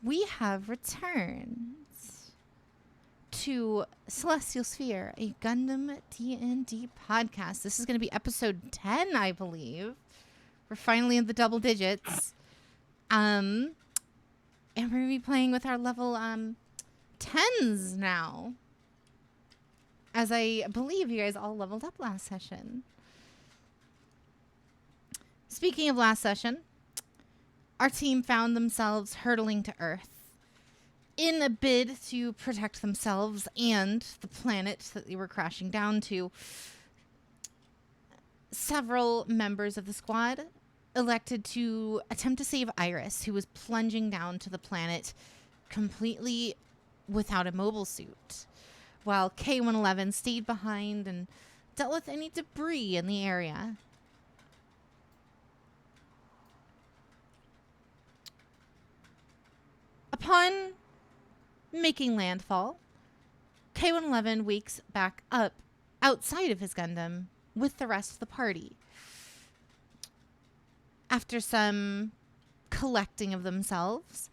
we have returned to Celestial Sphere, a Gundam DnD podcast. This is going to be episode 10, I believe. We're finally in the double digits. And we're going to be playing with our level 10s now. As I believe you guys all leveled up last session. Speaking of last session, our team found themselves hurtling to Earth in a bid to protect themselves and the planet that they were crashing down to. Several members of the squad elected to attempt to save Iris, who was plunging down to the planet completely without a mobile suit, while K-111 stayed behind and dealt with any debris in the area. Upon making landfall, K-111 wakes back up outside of his Gundam with the rest of the party. After some collecting of themselves,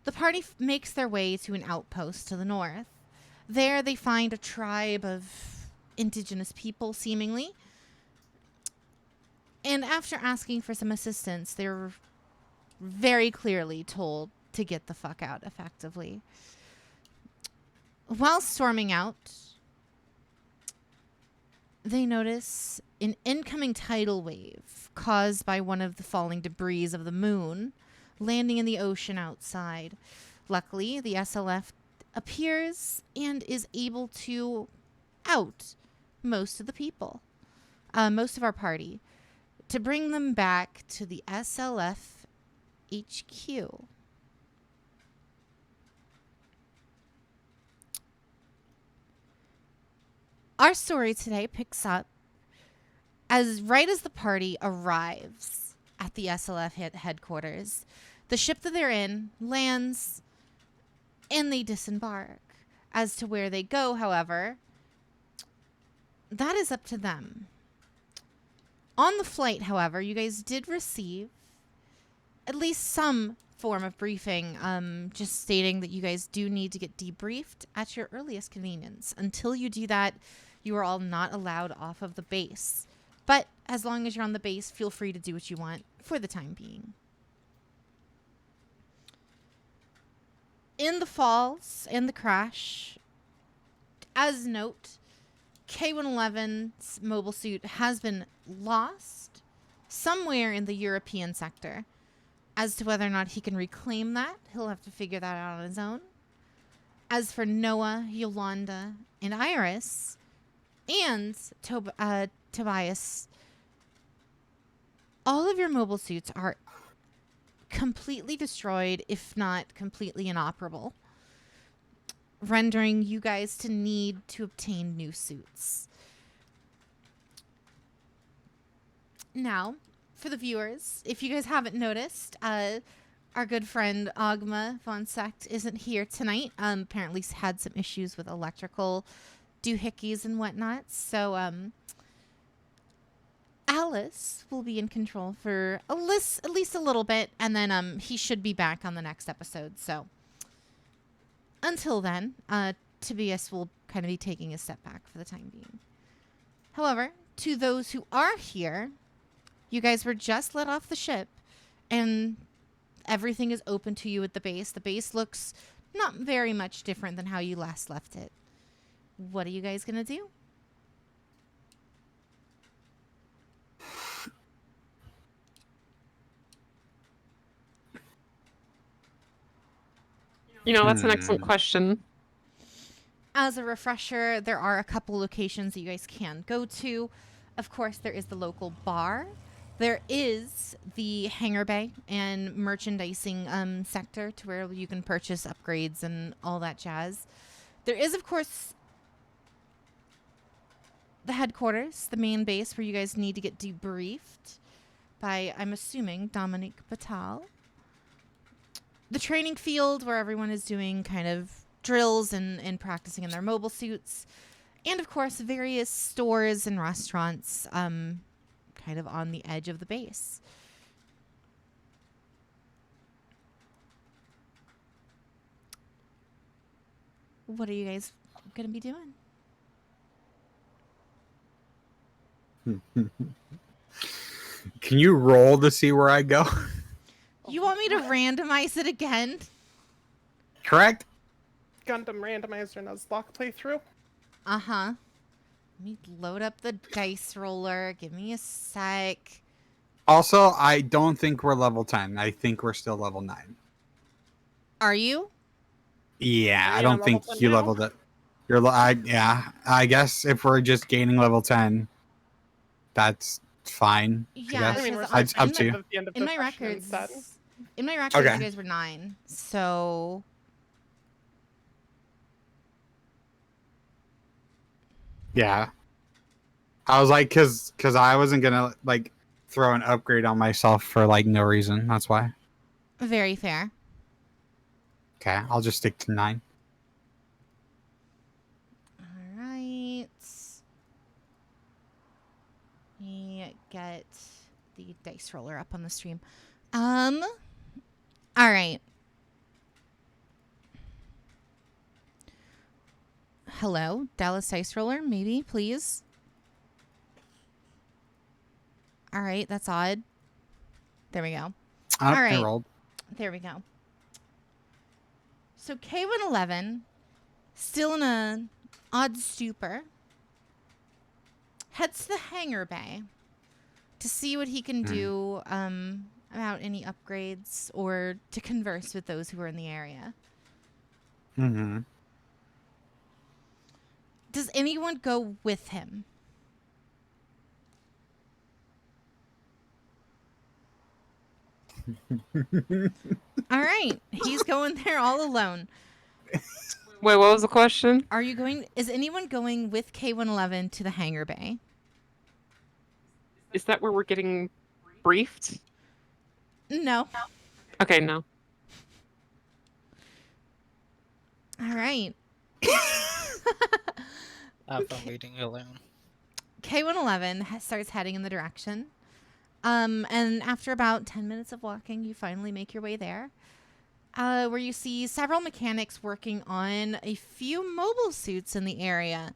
the party makes their way to an outpost to the north. There they find a tribe of indigenous people, seemingly. And after asking for some assistance, they're very clearly told to get the fuck out, effectively. While storming out, they notice an incoming tidal wave caused by one of the falling debris of the moon landing in the ocean outside. Luckily, the SLF appears and is able to out most of the people, most of our party, to bring them back to the SLF HQ. Our story today picks up right as the party arrives at the SLF headquarters. The ship that they're in lands and they disembark. As to where they go, however, that is up to them. On the flight, however, you guys did receive at least some form of briefing, just stating that you guys do need to get debriefed at your earliest convenience. Until you do that, you are all not allowed off of the base. But as long as you're on the base, feel free to do what you want for the time being. In the falls and the crash, as note, K-111's mobile suit has been lost somewhere in the European sector. As to whether or not he can reclaim that, he'll have to figure that out on his own. As for Noah, Yolanda, and Iris, and Tobias, all of your mobile suits are completely destroyed, if not completely inoperable, rendering you guys to need to obtain new suits. Now, for the viewers, if you guys haven't noticed, our good friend Agma von Sect isn't here tonight. Apparently had some issues with electrical doohickeys and whatnot. So Alice will be in control for at least a little bit, and then he should be back on the next episode. So until then, Tobias will kind of be taking a step back for the time being. However, to those who are here, you guys were just let off the ship, and everything is open to you at the base. The base looks not very much different than how you last left it. What are you guys going to do? You know, that's an excellent question. As a refresher, there are a couple locations that you guys can go to. Of course, there is the local bar. There is the hangar bay and merchandising sector to where you can purchase upgrades and all that jazz. There is, of course, the headquarters, the main base where you guys need to get debriefed by, I'm assuming, Dominique Batal. The training field where everyone is doing kind of drills and practicing in their mobile suits. And, of course, various stores and restaurants kind of on the edge of the base. what are you guys gonna be doing? Can you roll to see where I go? You want me to randomize it again? Correct? Gundam randomizer Nuzlocke playthrough. Uh-huh. Let me load up the dice roller. Give me a sec. Also, I don't think we're level 10. I think we're still level 9. Are you? Yeah, Are I you don't on think level 10 you now? leveled it. Yeah, I guess if we're just gaining level 10, that's fine. Yeah, I mean, we're because It's up to you. at the end of in the my session records, instead. Okay. you guys were 9. So Yeah. I was like, cause I wasn't gonna like throw an upgrade on myself for like no reason. That's why. very fair. Okay, I'll just stick to 9. All right. Let me get the dice roller up on the stream. All right. Hello, Dallas Dice Roller, maybe, please. All right, that's odd. There we go. All right. I rolled. There we go. So K111, still in a odd stupor, heads to the hangar bay to see what he can do about any upgrades or to converse with those who are in the area. Mm-hmm. Does anyone go with him? All right, he's going there all alone. Wait, what was the question? Are you going? Is anyone going with K111 to the hangar bay? Is that where we're getting briefed? No. Okay, no. All right. Have fun waiting alone. K111 starts heading in the direction. And after about 10 minutes of walking, you finally make your way there. Where you see several mechanics working on a few mobile suits in the area.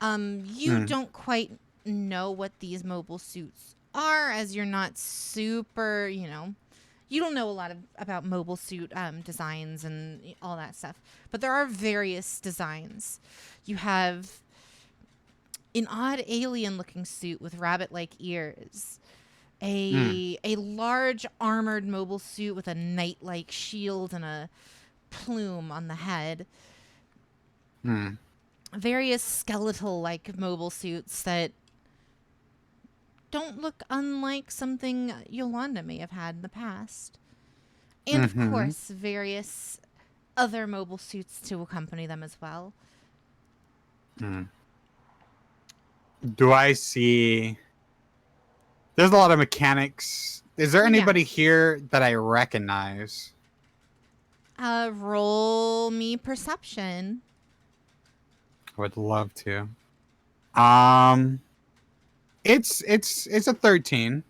You don't quite know what these mobile suits are, as you're not super, you don't know a lot about mobile suit designs and all that stuff. But there are various designs. You have an odd alien-looking suit with rabbit-like ears. A large armored mobile suit with a knight-like shield and a plume on the head. Various skeletal-like mobile suits that don't look unlike something Yolanda may have had in the past. And of course, various other mobile suits to accompany them as well. Do I see... There's a lot of mechanics. Is there anybody here that I recognize? Roll me perception. I would love to. It's a 13.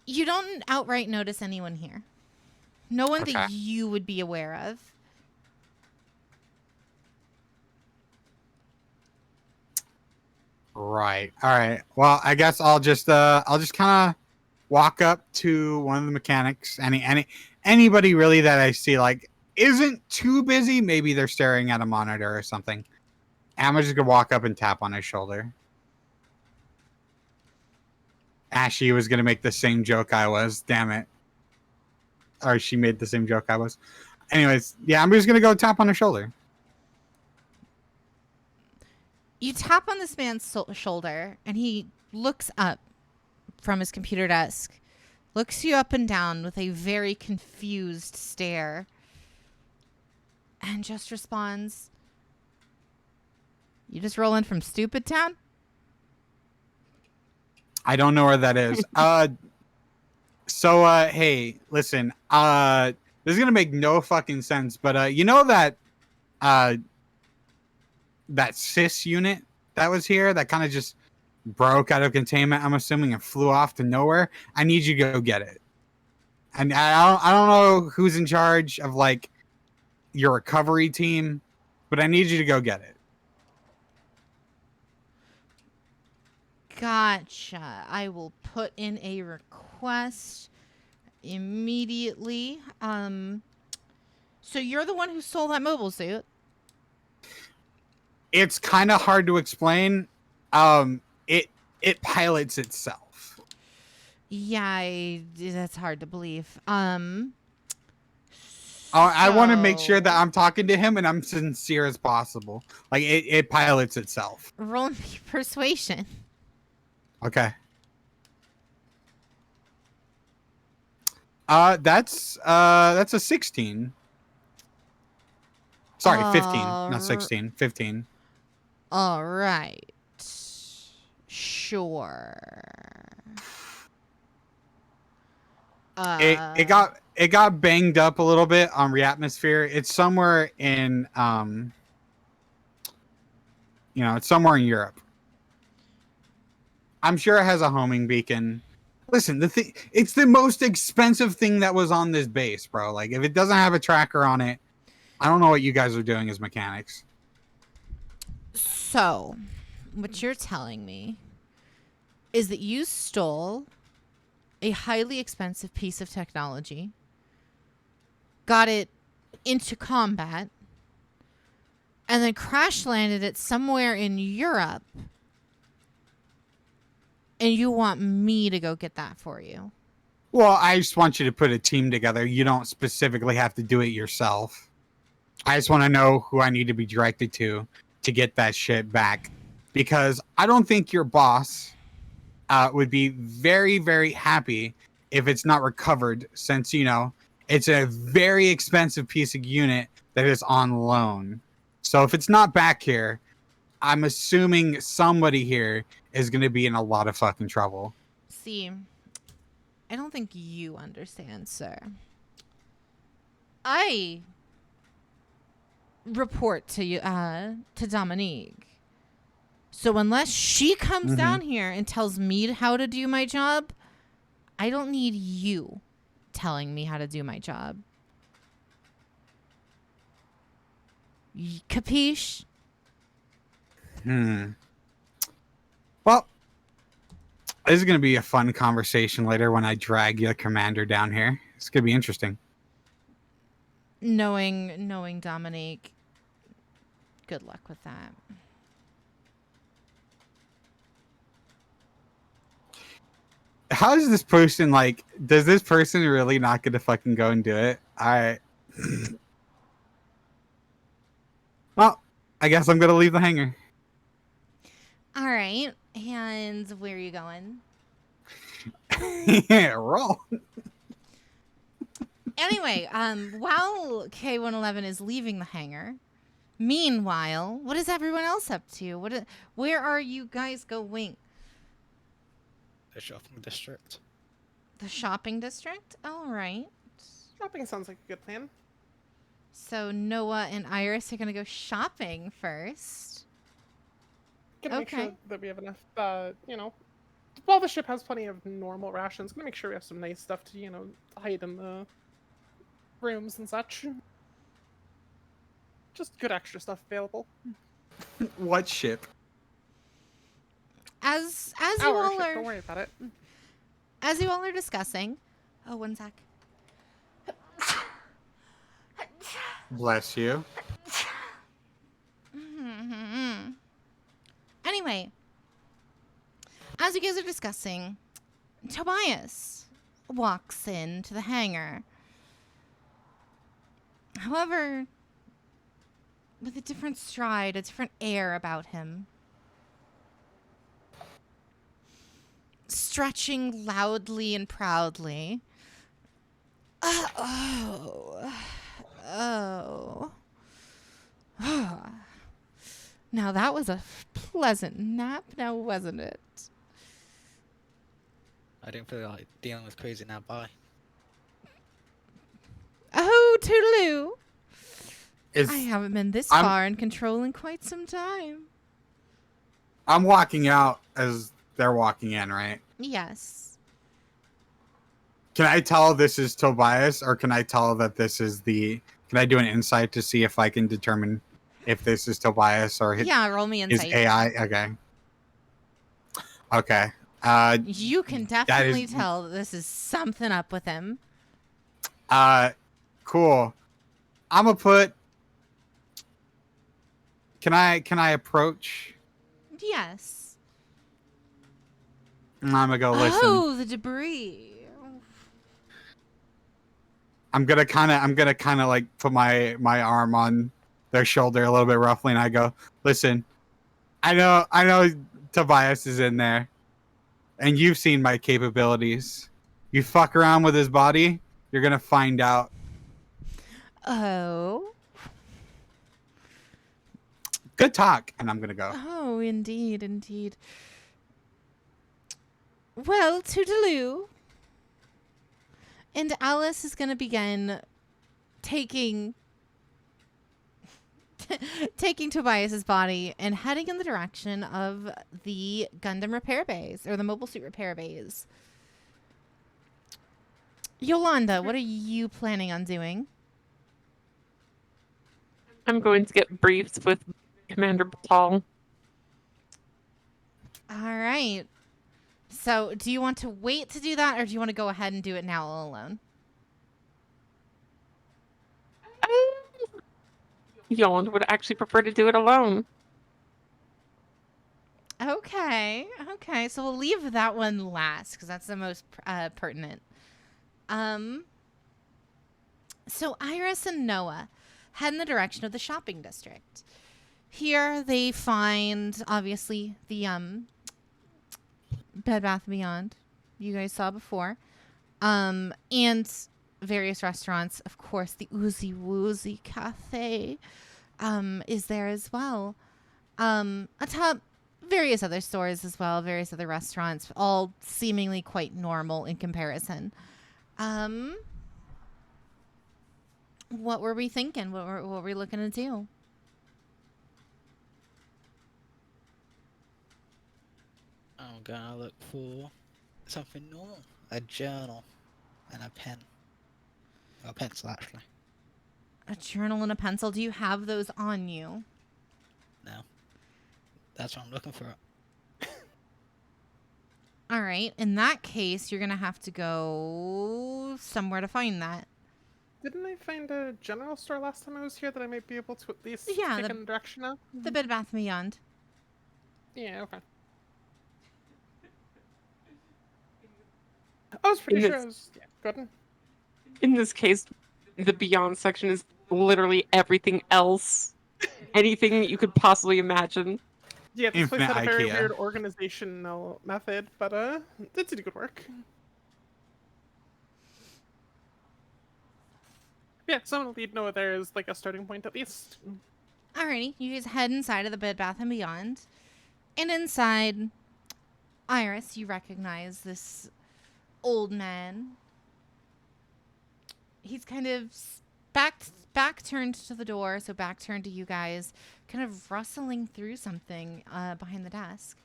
You don't outright notice anyone here. No one that you would be aware of. Right. All right. Well, I guess I'll just kind of walk up to one of the mechanics. Anybody really that I see like isn't too busy. Maybe they're staring at a monitor or something. I'm just gonna walk up and tap on his shoulder. Ashley was gonna make the same joke I was. Damn it. Or she made the same joke I was. Anyways, yeah, I'm just gonna go tap on her shoulder. You tap on this man's shoulder, and he looks up from his computer desk, looks you up and down with a very confused stare, and just responds, "You just roll in from Stupid Town?" I don't know where that is. Hey, listen. This is gonna make no fucking sense, but you know that that cis unit that was here that kind of just broke out of containment, I'm assuming, and flew off to nowhere. I need you to go get it. And I don't know who's in charge of like your recovery team, but I need you to go get it. Gotcha. I will put in a request immediately. So you're the one who stole that mobile suit. It's kind of hard to explain. It pilots itself. Yeah, that's hard to believe. I want to make sure that I'm talking to him and I'm sincere as possible. Like it pilots itself. Roll me persuasion. Okay. That's a 16. Sorry, 15, not 16. 15. All right. Sure. It got banged up a little bit on Reatmosphere. It's somewhere in it's somewhere in Europe. I'm sure it has a homing beacon. Listen, it's the most expensive thing that was on this base, bro. Like if it doesn't have a tracker on it, I don't know what you guys are doing as mechanics. So, what you're telling me is that you stole a highly expensive piece of technology, got it into combat, and then crash landed it somewhere in Europe, and you want me to go get that for you? Well, I just want you to put a team together. You don't specifically have to do it yourself. I just want to know who I need to be directed to get that shit back. Because I don't think your boss would be very, very happy if it's not recovered, since, it's a very expensive piece of unit that is on loan. So if it's not back here, I'm assuming somebody here is going to be in a lot of fucking trouble. See, I don't think you understand, sir. I report to you, to Dominique. So unless she comes down here and tells me how to do my job, I don't need you telling me how to do my job. Capiche? Well, this is going to be a fun conversation later when I drag your commander down here. It's going to be interesting. Knowing Dominique, good luck with that. How is this person does this person really not get to fucking go and do it? Well, I guess I'm going to leave the hangar. All right. And where are you going? Yeah, roll. Anyway, while K111 is leaving the hangar, meanwhile, what is everyone else up to? Where are you guys going? The shopping district. The shopping district? All right. Shopping sounds like a good plan. So Noah and Iris are going to go shopping first. Gonna make Okay. sure that we have enough, while the ship has plenty of normal rations, gonna make sure we have some nice stuff to, hide in the rooms and such. Just good extra stuff available. What ship? As you Our all ship, are don't worry about it. as you all are discussing. Oh, one sec. Bless you. Anyway, as you guys are discussing, Tobias walks into the hangar. However, with a different stride, a different air about him. Stretching loudly and proudly. Oh. Now that was a pleasant nap, now wasn't it? I didn't feel like dealing with crazy now. Bye. Oh, toodaloo. Is I haven't been this I'm- far in control in quite some time. I'm walking out as they're walking in, right? Yes. Can I tell this is Tobias, or can I tell that this is the Can I do an insight to see if I can determine if this is Tobias or Yeah, roll me his insight. AI? Okay. Okay. You can that is definitely tell that this is something up with him. cool. I'm gonna put. Can I approach? Yes. I'm gonna go listen. Oh, the debris. I'm gonna kind of like put my arm on their shoulder a little bit roughly, and I go, listen. I know Tobias is in there, and you've seen my capabilities. You fuck around with his body, you're gonna find out. Oh. Good talk, and I'm gonna go. Oh, indeed, indeed. Well, toodaloo. And Alice is going to begin taking taking Tobias's body and heading in the direction of the Gundam repair bays, or the mobile suit repair bays. Yolanda, what are you planning on doing? I'm going to get briefs with Commander Batal. All right. So, do you want to wait to do that, or do you want to go ahead and do it now all alone? Yolanda would actually prefer to do it alone. Okay. Okay. So we'll leave that one last because that's the most pertinent. So Iris and Noah head in the direction of the shopping district. Here they find obviously the Bed Bath & Beyond you guys saw before, and various restaurants. Of course, the Oozy Woozy Cafe is there as well. Atop various other stores as well, various other restaurants, all seemingly quite normal in comparison. What were we thinking? What were we looking to do? I'm gonna look for something normal. A journal and a pen. Or a pencil, actually. A journal and a pencil. Do you have those on you? No. That's what I'm looking for. All right. In that case, you're going to have to go somewhere to find that. Didn't I find a general store last time I was here that I might be able to at least Yeah, take the- in the direction of? The Bed Bath & Beyond. Yeah, okay. I was pretty In sure this- I was... Yeah, go ahead. In this case, the Beyond section is literally everything else. Anything you could possibly imagine. Yeah, this place Infinite had a very IKEA. weird organizational method, but it did good work. Yeah, so I'm gonna lead Noah there as like a starting point at least. Alrighty. You guys head inside of the Bed Bath & Beyond. And inside, Iris, you recognize this old man. He's kind of back turned to the door, so back turned to you guys, kind of rustling through something behind the desk.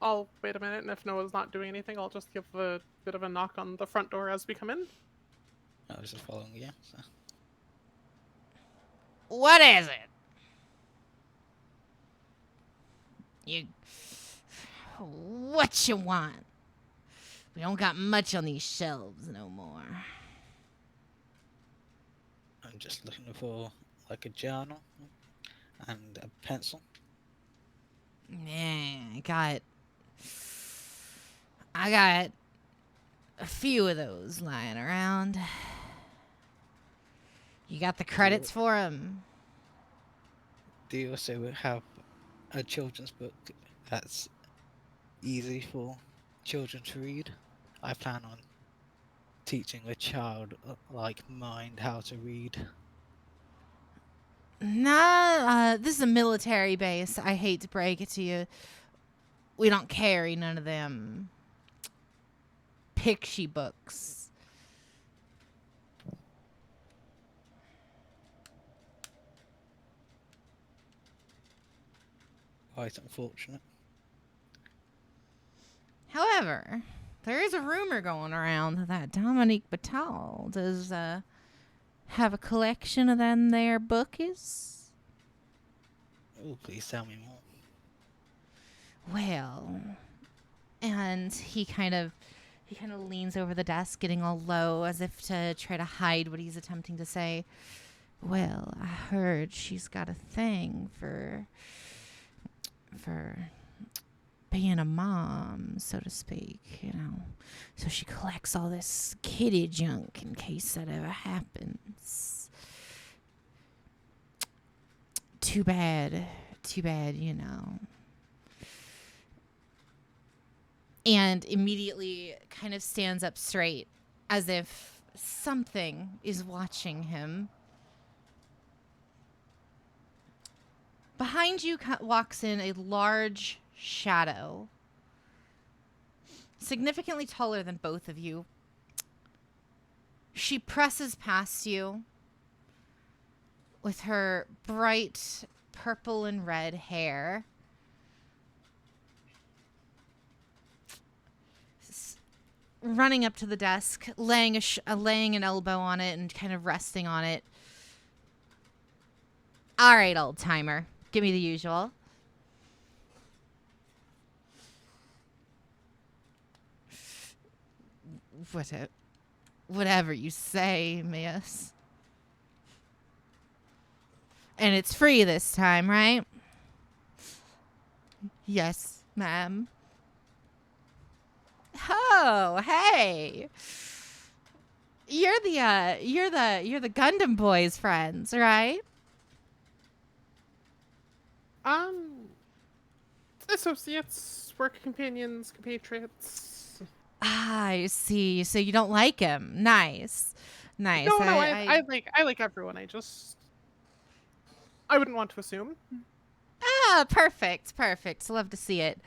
I'll wait a minute, and if Noah's not doing anything, I'll just give a bit of a knock on the front door as we come in. I was just following you. So. What is it? What you want? We don't got much on these shelves no more. I'm just looking for like a journal and a pencil. Yeah, I got a few of those lying around. You got the credits for them? Do you also have a children's book that's easy for children to read? I plan on teaching a child like mind how to read. Nah, this is a military base. I hate to break it to you. We don't carry none of them picture books. Quite unfortunate. 'Cause I have a However, there is a rumor going around that Dominique Batal does have a collection of them there bookies. Oh, please tell me more. Well, and he kind of leans over the desk, getting all low as if to try to hide what he's attempting to say. Well, I heard she's got a thing for being a mom, so to speak, you know. So she collects all this kitty junk in case that ever happens. Too bad, you know. And immediately kind of stands up straight as if something is watching him. Behind you walks in a large shadow, significantly taller than both of you. She presses past you with her bright purple and red hair. Running up to the desk, laying an elbow on it and kind of resting on it. All right, old timer. Give me the usual. Whatever you say, miss. And it's free this time, right? Yes, ma'am. Oh, hey. You're the Gundam boys' friends, right? Associates, work companions, compatriots. Ah, I see. So you don't like him. Nice. Nice. No, I like everyone. I wouldn't want to assume. Ah, perfect. Love to see it.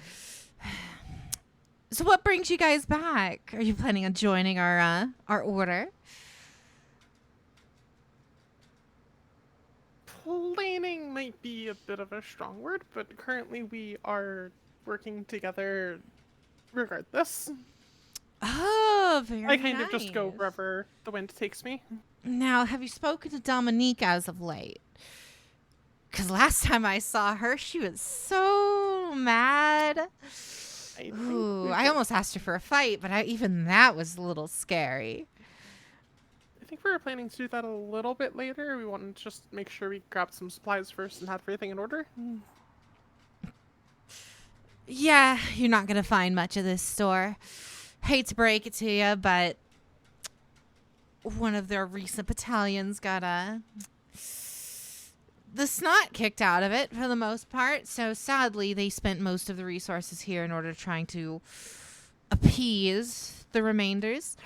So what brings you guys back? Are you planning on joining our order? Planning might be a bit of a strong word, but currently we are working together regardless. Oh, very nice. I kind of just go wherever the wind takes me. Now, have you spoken to Dominique as of late? Because last time I saw her, she was so mad. Ooh, I almost asked her for a fight, but even that was a little scary. I think we were planning to do that a little bit later. We wanted to just make sure we grabbed some supplies first and had everything in order. Yeah, you're not going to find much of this store. Hate to break it to you, but one of their recent battalions got the snot kicked out of it for the most part. So sadly, they spent most of the resources here in order to trying to appease the remainders.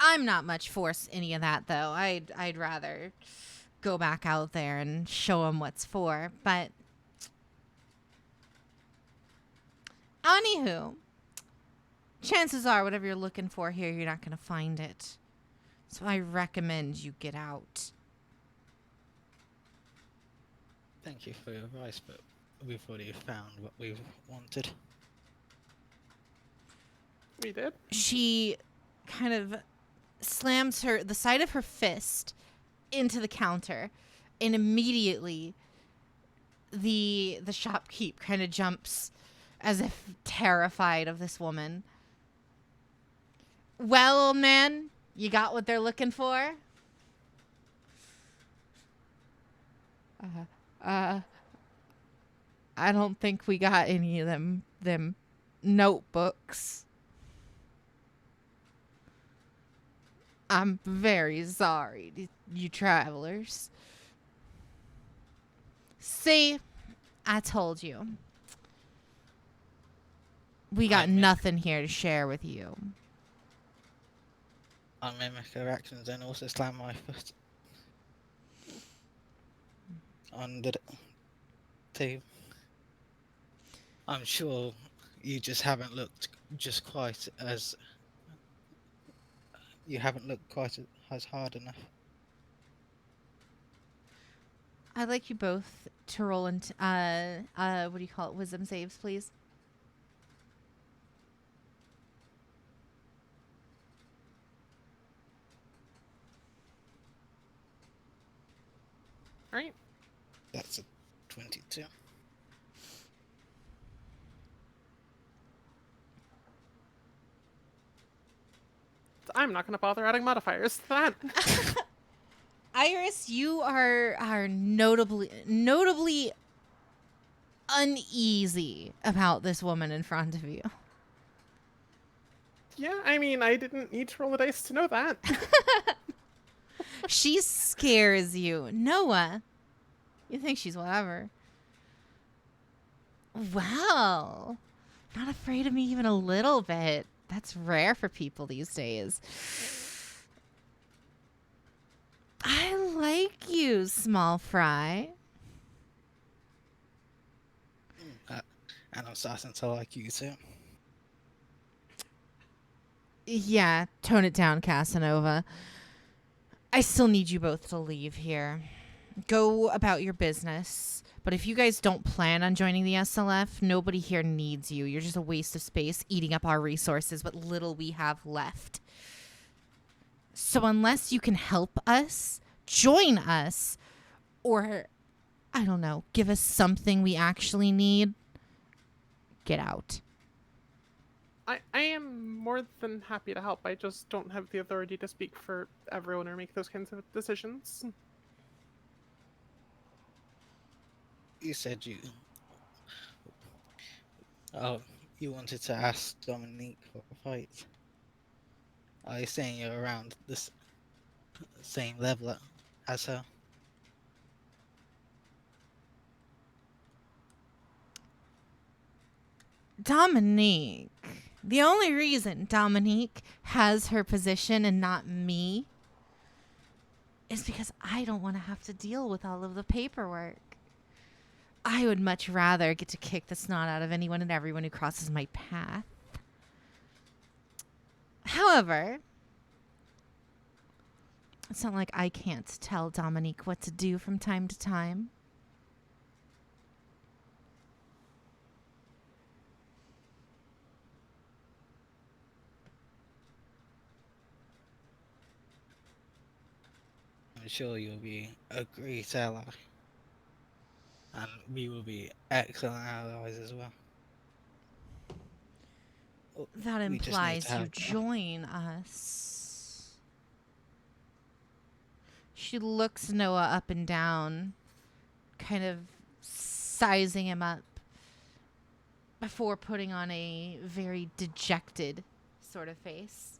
I'm not much for any of that, though. I'd rather go back out there and show them what's for. But anywho, chances are whatever you're looking for here, you're not going to find it. So I recommend you get out. Thank you for your advice, but we've already found what we wanted. We did? She kind of slams the side of her fist into the counter, and immediately the shopkeep kind of jumps as if terrified of this woman. Well, old man, you got what they're looking for? I don't think we got any of them notebooks. I'm very sorry, you travelers. See, I told you. We got nothing here to share with you. I mimic her actions and also slam my foot on the table. I'm sure you just haven't looked quite as hard enough. I'd like you both to roll into what do you call it? Wisdom saves, please. All right. That's a 22. I'm not going to bother adding modifiers to that. Iris, you are notably uneasy about this woman in front of you. Yeah, I mean, I didn't need to roll the dice to know that. She scares you. Noah, you think she's whatever. Wow. Not afraid of me even a little bit. That's rare for people these days. I like you, small fry. And I'm starting to like you too. Yeah, tone it down, Casanova. I still need you both to leave here. Go about your business. But if you guys don't plan on joining the SLF, nobody here needs you. You're just a waste of space, eating up our resources, what little we have left. So unless you can help us, join us, or, I don't know, give us something we actually need, get out. I am more than happy to help. I just don't have the authority to speak for everyone or make those kinds of decisions. You said you. Oh, you wanted to ask Dominique for a fight. Are you saying you're around the same level as her? Dominique. The only reason Dominique has her position and not me is because I don't want to have to deal with all of the paperwork. I would much rather get to kick the snot out of anyone and everyone who crosses my path. However, it's not like I can't tell Dominique what to do from time to time. I'm sure you'll be a great ally. And we will be excellent allies as well. That We just need implies to you have- join us. She looks Noah up and down, kind of sizing him up before putting on a very dejected sort of face.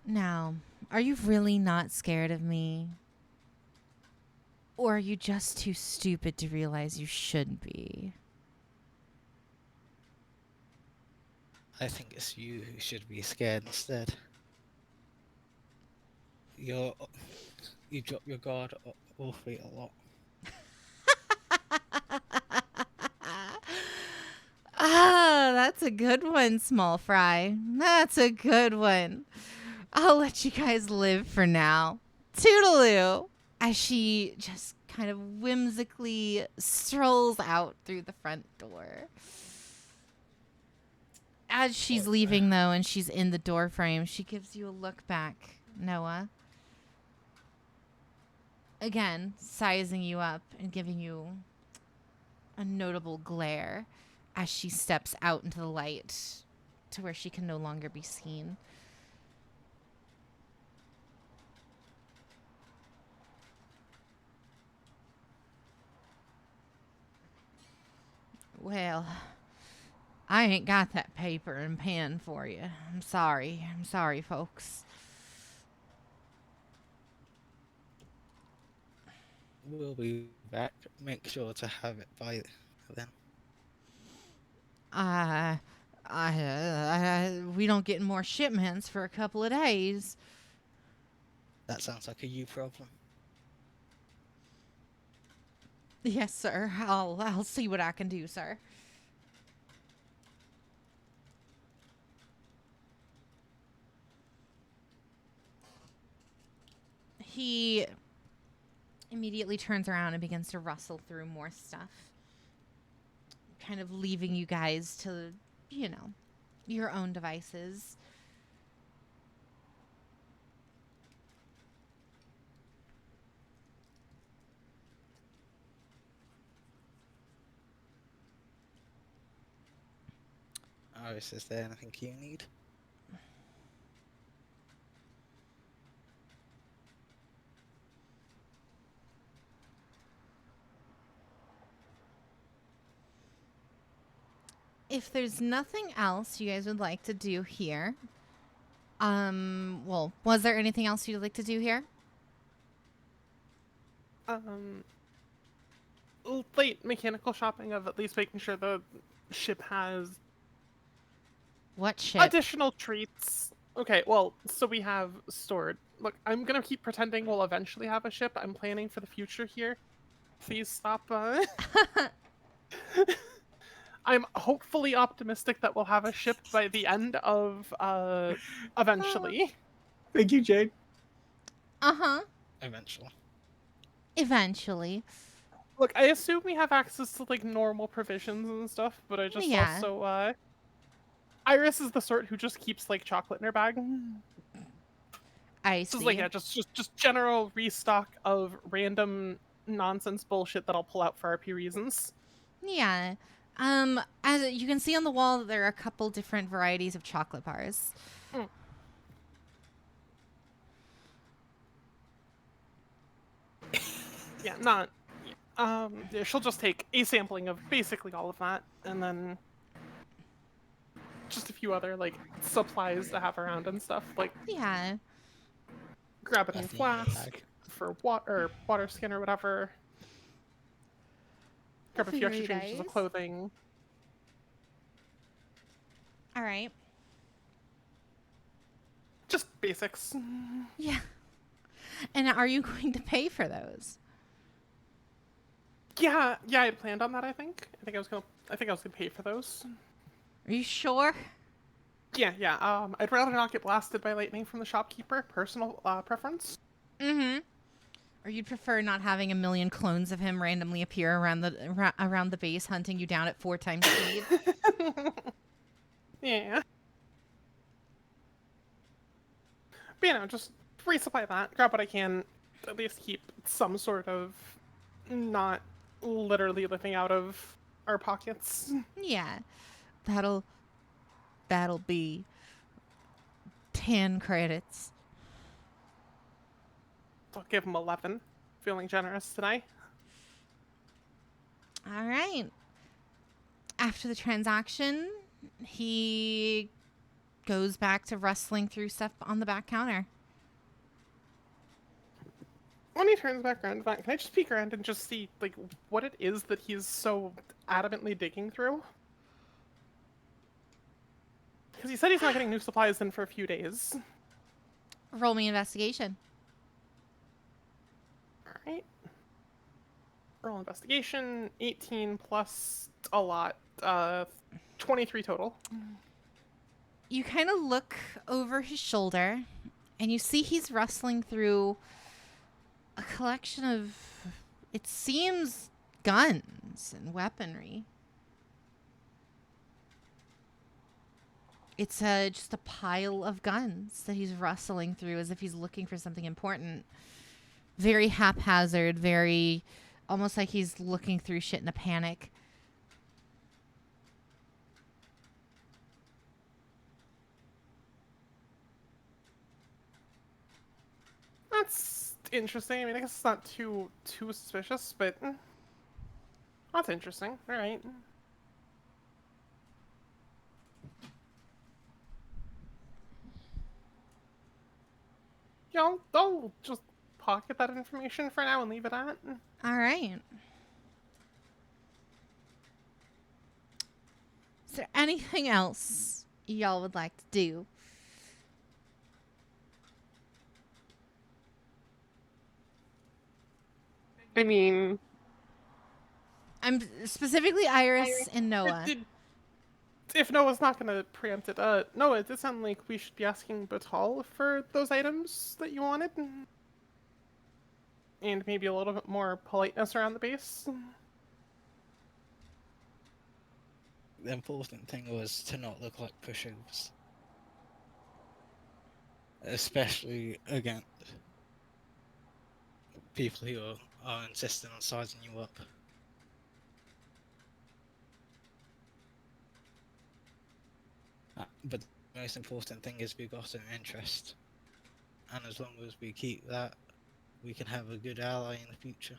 Now, are you really not scared of me? Or are you just too stupid to realize you should be? I think it's you who should be scared instead. You drop your guard awfully a lot. Ah, that's a good one, small fry. That's a good one. I'll let you guys live for now. Toodaloo. As she just kind of whimsically strolls out through the front door. As she's leaving, though, and she's in the door frame, she gives you a look back, Noah. Again, sizing you up and giving you a notable glare as she steps out into the light to where she can no longer be seen. Well, I ain't got that paper and pen for you. I'm sorry. I'm sorry, folks. We'll be back. Make sure to have it by then. We don't get more shipments for a couple of days. That sounds like a you problem. Yes, sir. I'll see what I can do, sir. He immediately turns around and begins to rustle through more stuff, kind of leaving you guys to, your own devices. Iris, is there anything you need? If there's nothing else you guys would like to do here, well, was there anything else you'd like to do here? Light mechanical shopping of at least making sure the ship has What ship? additional treats. Okay, well, so we have stored. Look, I'm gonna keep pretending we'll eventually have a ship. I'm planning for the future here. Please stop. I'm hopefully optimistic that we'll have a ship by the end of eventually. Thank you, Jade. Uh-huh. Eventually. Look, I assume we have access to like normal provisions and stuff, but I just Yeah. also Iris is the sort who just keeps like chocolate in her bag. I So see. it's like, yeah, just general restock of random nonsense bullshit that I'll pull out for RP reasons. Yeah. As you can see on the wall, there are a couple different varieties of chocolate bars. Yeah, not. Yeah, she'll just take a sampling of basically all of that, and then just a few other like supplies to have around and stuff, like Yeah. grab a new Nothing in your flask bag. for water skin or whatever. Grab a few extra changes of clothing. All right. Just basics. Yeah. And are you going to pay for those? Yeah, I had planned on that. I think I was gonna pay for those. Are you sure? Yeah. I'd rather not get blasted by lightning from the shopkeeper. Personal preference. Mm-hmm. Or you'd prefer not having a million clones of him randomly appear around the base, hunting you down at 4 times speed? Yeah. But just resupply that. Grab what I can. At least keep some sort of not literally living out of our pockets. Yeah. That'll be 10 credits. I'll give him 11. Feeling generous today. All right. After the transaction, he goes back to rustling through stuff on the back counter. When he turns back around, can I just peek around and just see like what it is that he's so adamantly digging through? Because he said he's not getting new supplies in for a few days. Roll me investigation. Alright. Roll investigation, 18 plus a lot, 23 total. You kind of look over his shoulder and you see he's rustling through a collection of, it seems, guns and weaponry. It's just a pile of guns that he's rustling through as if he's looking for something important. Very haphazard, very almost like he's looking through shit in a panic. That's interesting. I mean, I guess it's not too suspicious, but that's interesting. All right. Yeah, I'll just pocket that information for now and leave it at. All right. Is there anything else y'all would like to do? I mean, I'm specifically Iris and Noah. If Noah's not gonna preempt it, Noah, it did sound like we should be asking Batal for those items that you wanted. and maybe a little bit more politeness around the base. The important thing was to not look like pushovers. Especially against people who are insisting on sizing you up. But the most important thing is we got an interest. And as long as we keep that, we can have a good ally in the future.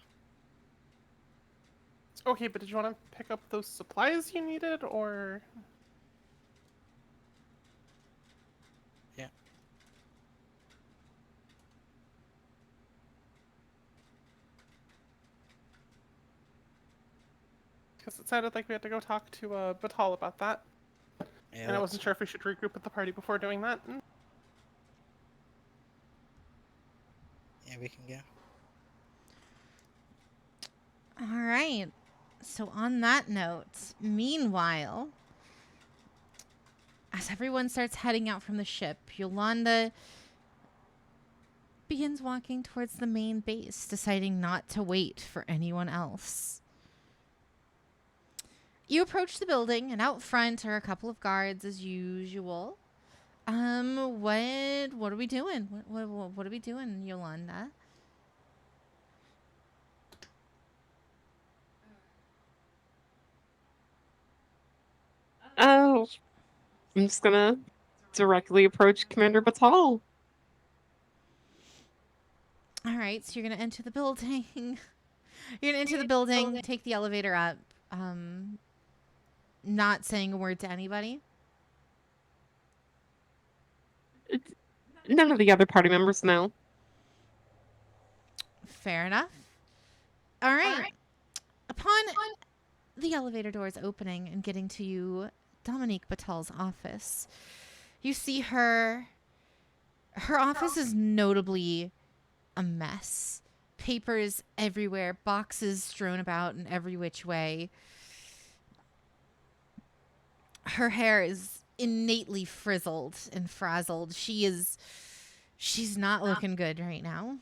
Okay, but did you want to pick up those supplies you needed, or? Yeah. Because it sounded like we had to go talk to Batal about that, Yeah, and I wasn't sure if we should regroup with the party before doing that. Yeah, we can go. All right. So on that note, meanwhile, as everyone starts heading out from the ship, Yolanda begins walking towards the main base, deciding not to wait for anyone else. You approach the building, and out front are a couple of guards as usual. What are we doing? What are we doing, Yolanda? Oh, I'm just gonna directly approach Commander Batal. All right, so you're gonna enter the building. You're gonna enter the building, take the elevator up, not saying a word to anybody. None of the other party members know. Fair enough. All right. Upon the elevator doors opening and getting to you, Dominique Batal's office, you see her. Her office is notably a mess. Papers everywhere, boxes strewn about in every which way. Her hair is innately frizzled and frazzled. She's not looking good right now.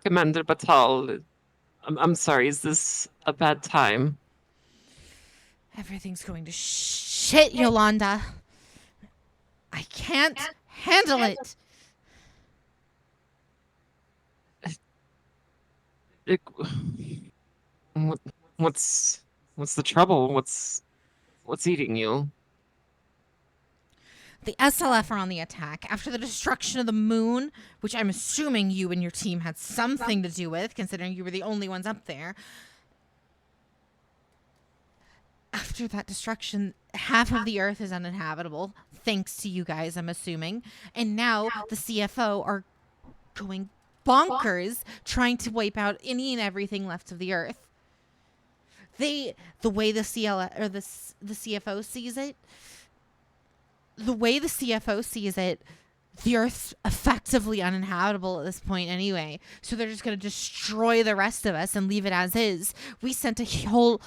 Commander Batal, I'm sorry, is this a bad time? Everything's going to shit, Yolanda. I can't handle it. What, what's the trouble? What's eating you? The SLF are on the attack after the destruction of the moon, which I'm assuming you and your team had something to do with, considering you were the only ones up there. After that destruction, half of the Earth is uninhabitable, thanks to you guys, I'm assuming. And now the CFO are going bonkers trying to wipe out any and everything left of the Earth. The way the CFO sees it, the Earth's effectively uninhabitable at this point anyway. So they're just going to destroy the rest of us and leave it as is. We sent a whole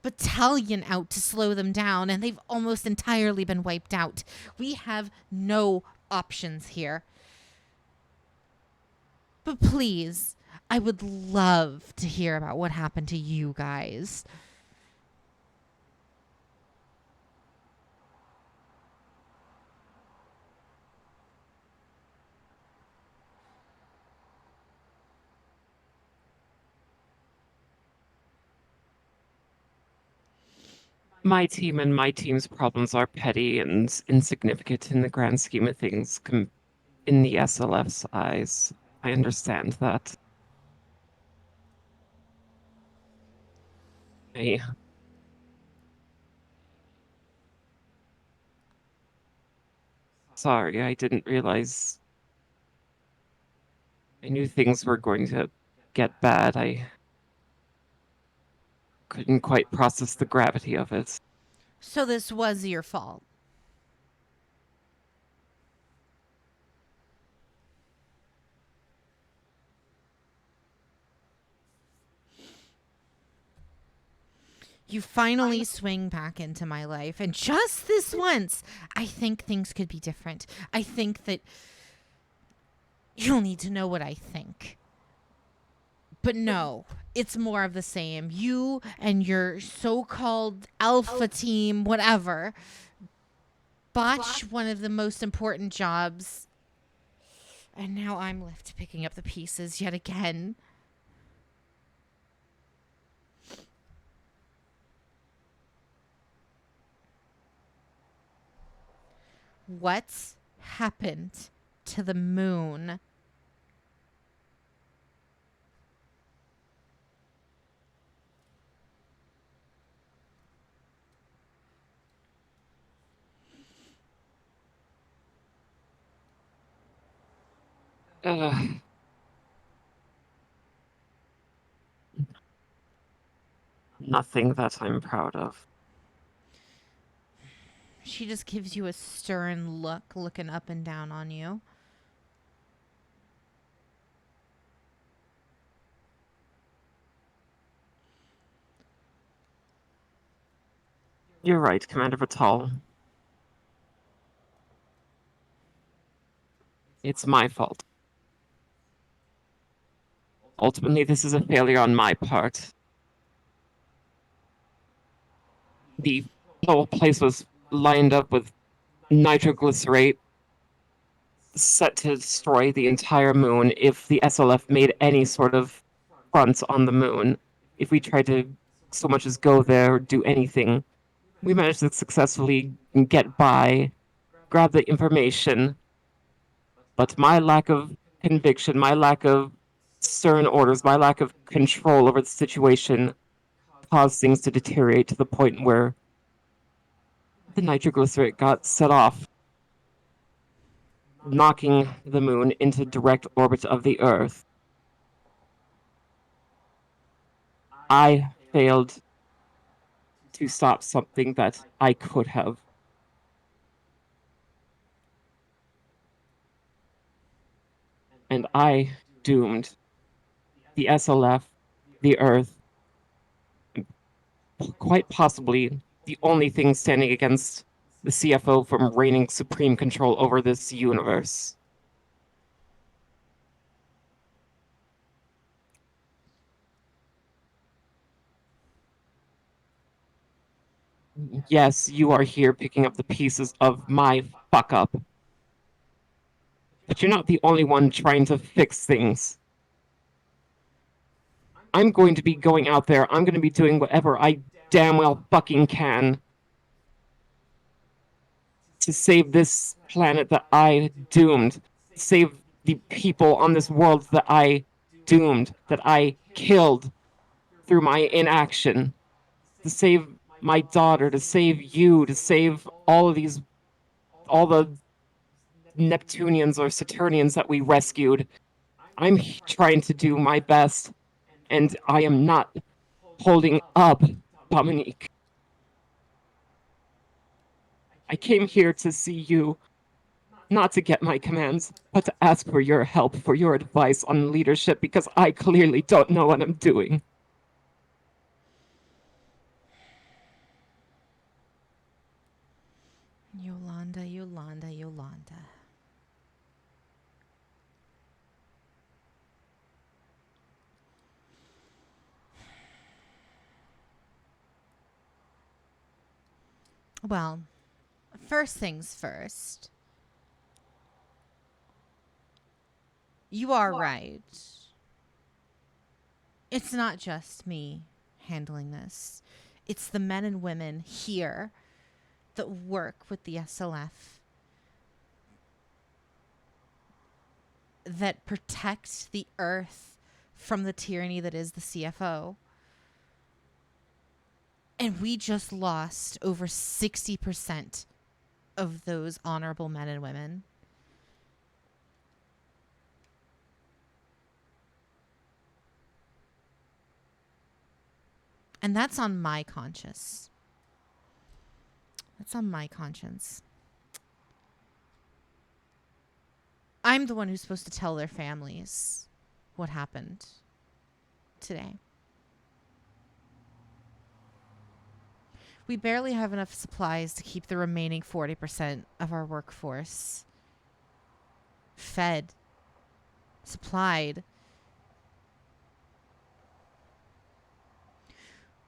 battalion out to slow them down, and they've almost entirely been wiped out. We have no options here. But please, I would love to hear about what happened to you guys. My team and my team's problems are petty and insignificant in the grand scheme of things in the SLF's eyes. I understand that. I Sorry, I didn't realize. I knew things were going to get bad. I couldn't quite process the gravity of it. So this was your fault. You finally swing back into my life. And just this once, I think things could be different. I think that you'll need to know what I think. But no, it's more of the same. You and your so-called alpha team, whatever, botched one of the most important jobs. And now I'm left picking up the pieces yet again. What's happened to the moon? Nothing that I'm proud of. She just gives you a stern look, looking up and down on you. You're right, Commander Vital. It's my fault. Ultimately, this is a failure on my part. The whole place was lined up with nitroglycerate set to destroy the entire moon if the SLF made any sort of front on the moon. If we tried to so much as go there or do anything, we managed to successfully get by, grab the information, but my lack of conviction, my lack of stern orders, my lack of control over the situation caused things to deteriorate to the point where the nitroglycerate got set off, knocking the moon into direct orbit of the Earth. I failed to stop something that I could have. And I doomed the SLF, the Earth, quite possibly the only thing standing against the CFO from reigning supreme control over this universe. Yes, you are here picking up the pieces of my fuck up. But you're not the only one trying to fix things. I'm going to be going out there. I'm going to be doing whatever I damn well fucking can to save this planet that I doomed, save the people on this world that I doomed, that I killed through my inaction, to save my daughter, to save you, to save all of these, all the Neptunians or Saturnians that we rescued. I'm trying to do my best, and I am not holding up, Dominique. I came here to see you, not to get my commands, but to ask for your help, for your advice on leadership, because I clearly don't know what I'm doing. Yolanda, Yolanda, Yolanda. Well, first things first. You are right. It's not just me handling this. It's the men and women here that work with the SLF that protect the Earth from the tyranny that is the CFO. And we just lost over 60% of those honorable men and women. And that's on my conscience. That's on my conscience. I'm the one who's supposed to tell their families what happened today. We barely have enough supplies to keep the remaining 40% of our workforce fed, supplied.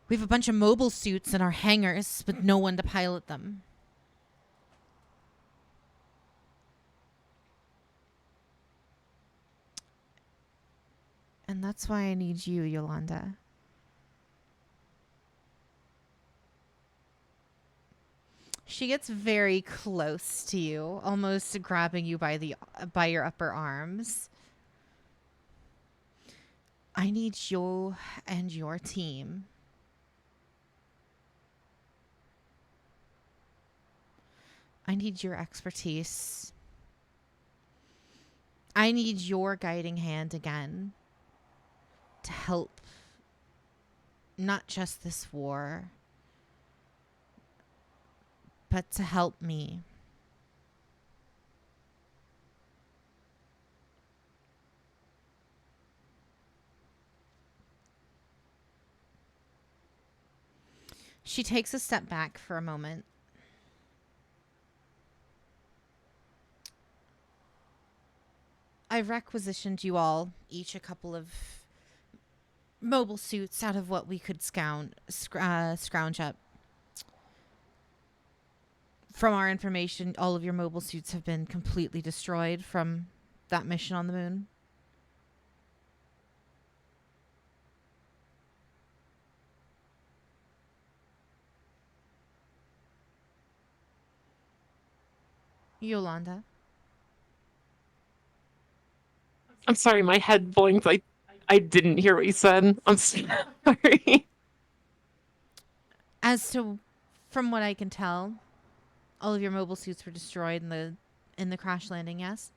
We have a bunch of mobile suits in our hangars, but no one to pilot them. And that's why I need you, Yolanda. She gets very close to you, almost grabbing you by your upper arms. I need you and your team I need your expertise. I need your guiding hand again to help not just this war, but to help me. She takes a step back for a moment. I've requisitioned you all, each a couple of mobile suits out of what we could scrounge up. From our information, all of your mobile suits have been completely destroyed from that mission on the moon. Yolanda. I'm sorry, my head blinked. I didn't hear what you said. I'm sorry. From what I can tell, all of your mobile suits were destroyed in the crash landing, yes?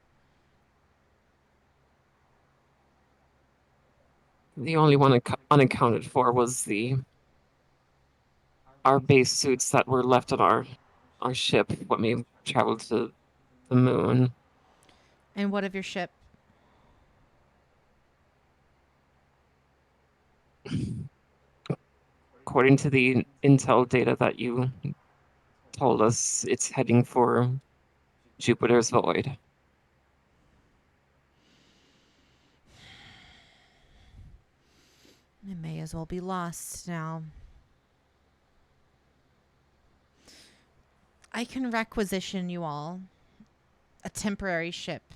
The only one unaccounted for was our base suits that were left on our ship when we traveled to the moon. And what of your ship? According to the intel data that you told us, it's heading for Jupiter's void. It may as well be lost now. I can requisition you all a temporary ship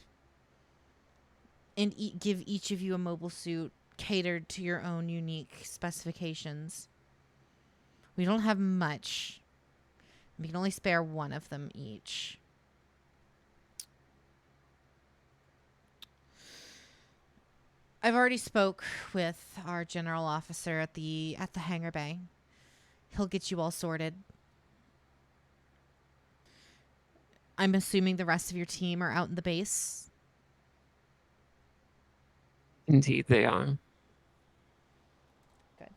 and give each of you a mobile suit catered to your own unique specifications. We don't have much. We can only spare one of them each. I've already spoke with our general officer at the hangar bay. He'll get you all sorted. I'm assuming the rest of your team are out in the base. Indeed, they are. Good.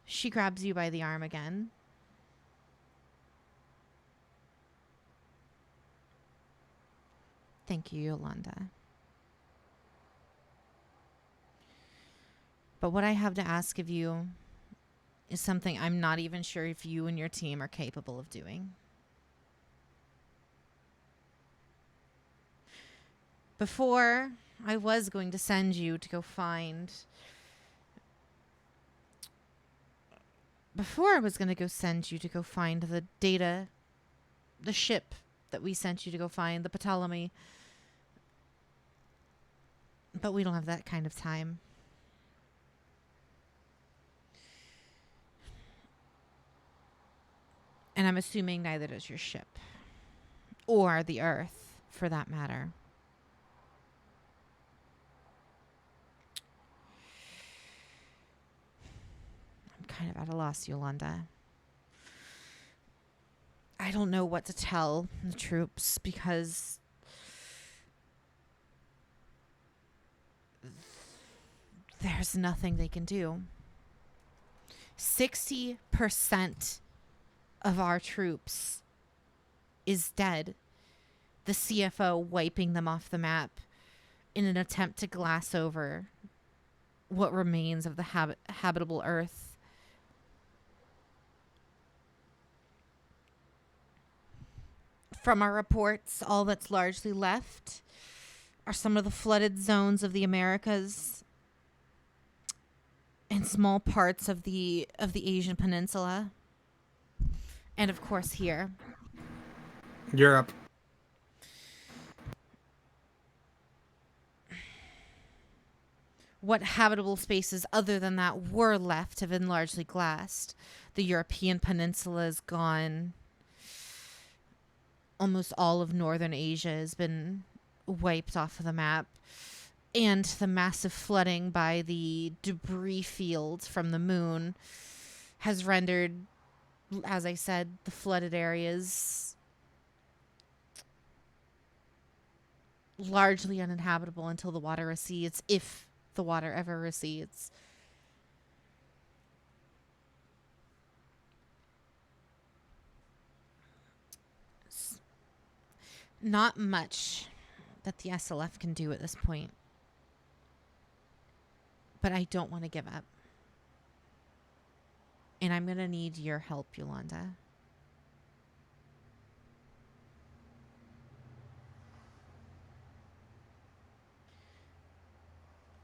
She grabs you by the arm again. Thank you, Yolanda. But what I have to ask of you is something I'm not even sure if you and your team are capable of doing. Before, I was going to send you to go find... Before I was going to go send you to go find the data, the ship that we sent you to go find, the Ptolemy. But we don't have that kind of time. And I'm assuming neither does your ship. Or the Earth, for that matter. I'm kind of at a loss, Yolanda. I don't know what to tell the troops because there's nothing they can do. 60% of our troops is dead. The CFO wiping them off the map in an attempt to glass over what remains of the habitable Earth. From our reports, all that's largely left are some of the flooded zones of the Americas and small parts of the Asian Peninsula. And of course here. Europe. What habitable spaces other than that were left have been largely glassed. The European peninsula is gone. Almost all of northern Asia has been wiped off of the map. And the massive flooding by the debris fields from the moon has rendered, as I said, the flooded areas largely uninhabitable until the water recedes, if the water ever recedes. Not much that the SLF can do at this point. But I don't want to give up. And I'm going to need your help, Yolanda.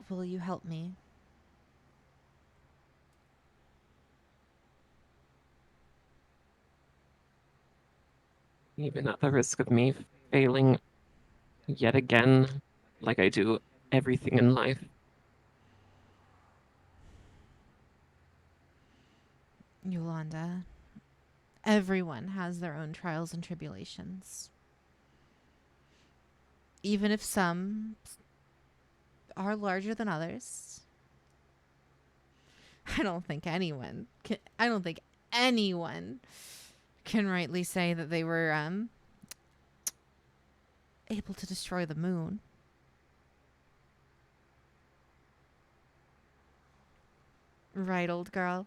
Will you help me? Even at the risk of me failing yet again, like I do everything in life. Yolanda, everyone has their own trials and tribulations. Even if some are larger than others. I don't think anyone can rightly say that they were able to destroy the moon. Right, old girl?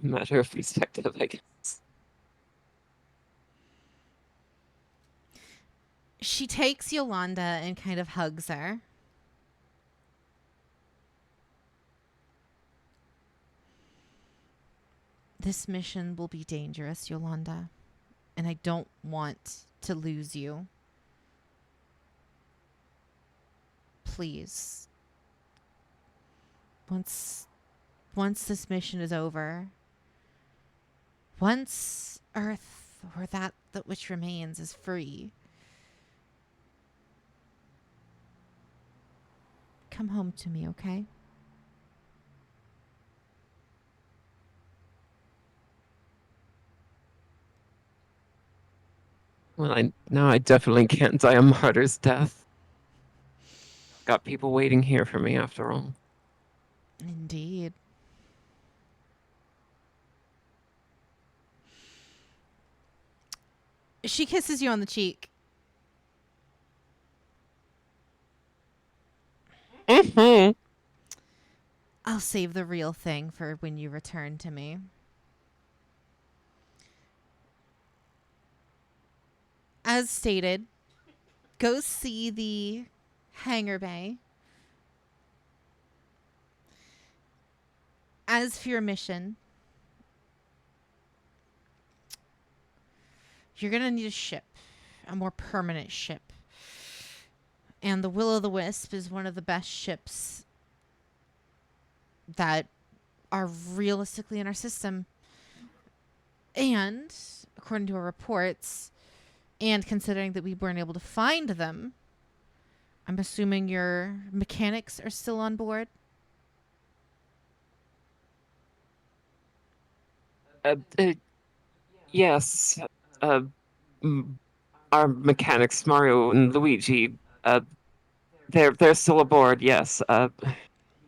Matter of perspective, I guess. She takes Yolanda and kind of hugs her. This mission will be dangerous, Yolanda, and I don't want to lose you. Please. Once this mission is over, once Earth, or that which remains, is free, come home to me, okay? Well, I definitely can't die a martyr's death. Got people waiting here for me after all. Indeed. She kisses you on the cheek. Mm-hmm. I'll save the real thing for when you return to me. As stated, go see the hangar bay. As for your mission, you're going to need a ship, a more permanent ship. And the Will-o'-the-Wisp is one of the best ships that are realistically in our system. And, according to our reports, and considering that we weren't able to find them, I'm assuming your mechanics are still on board? Yes. Our mechanics, Mario and Luigi, they're still aboard. Yes.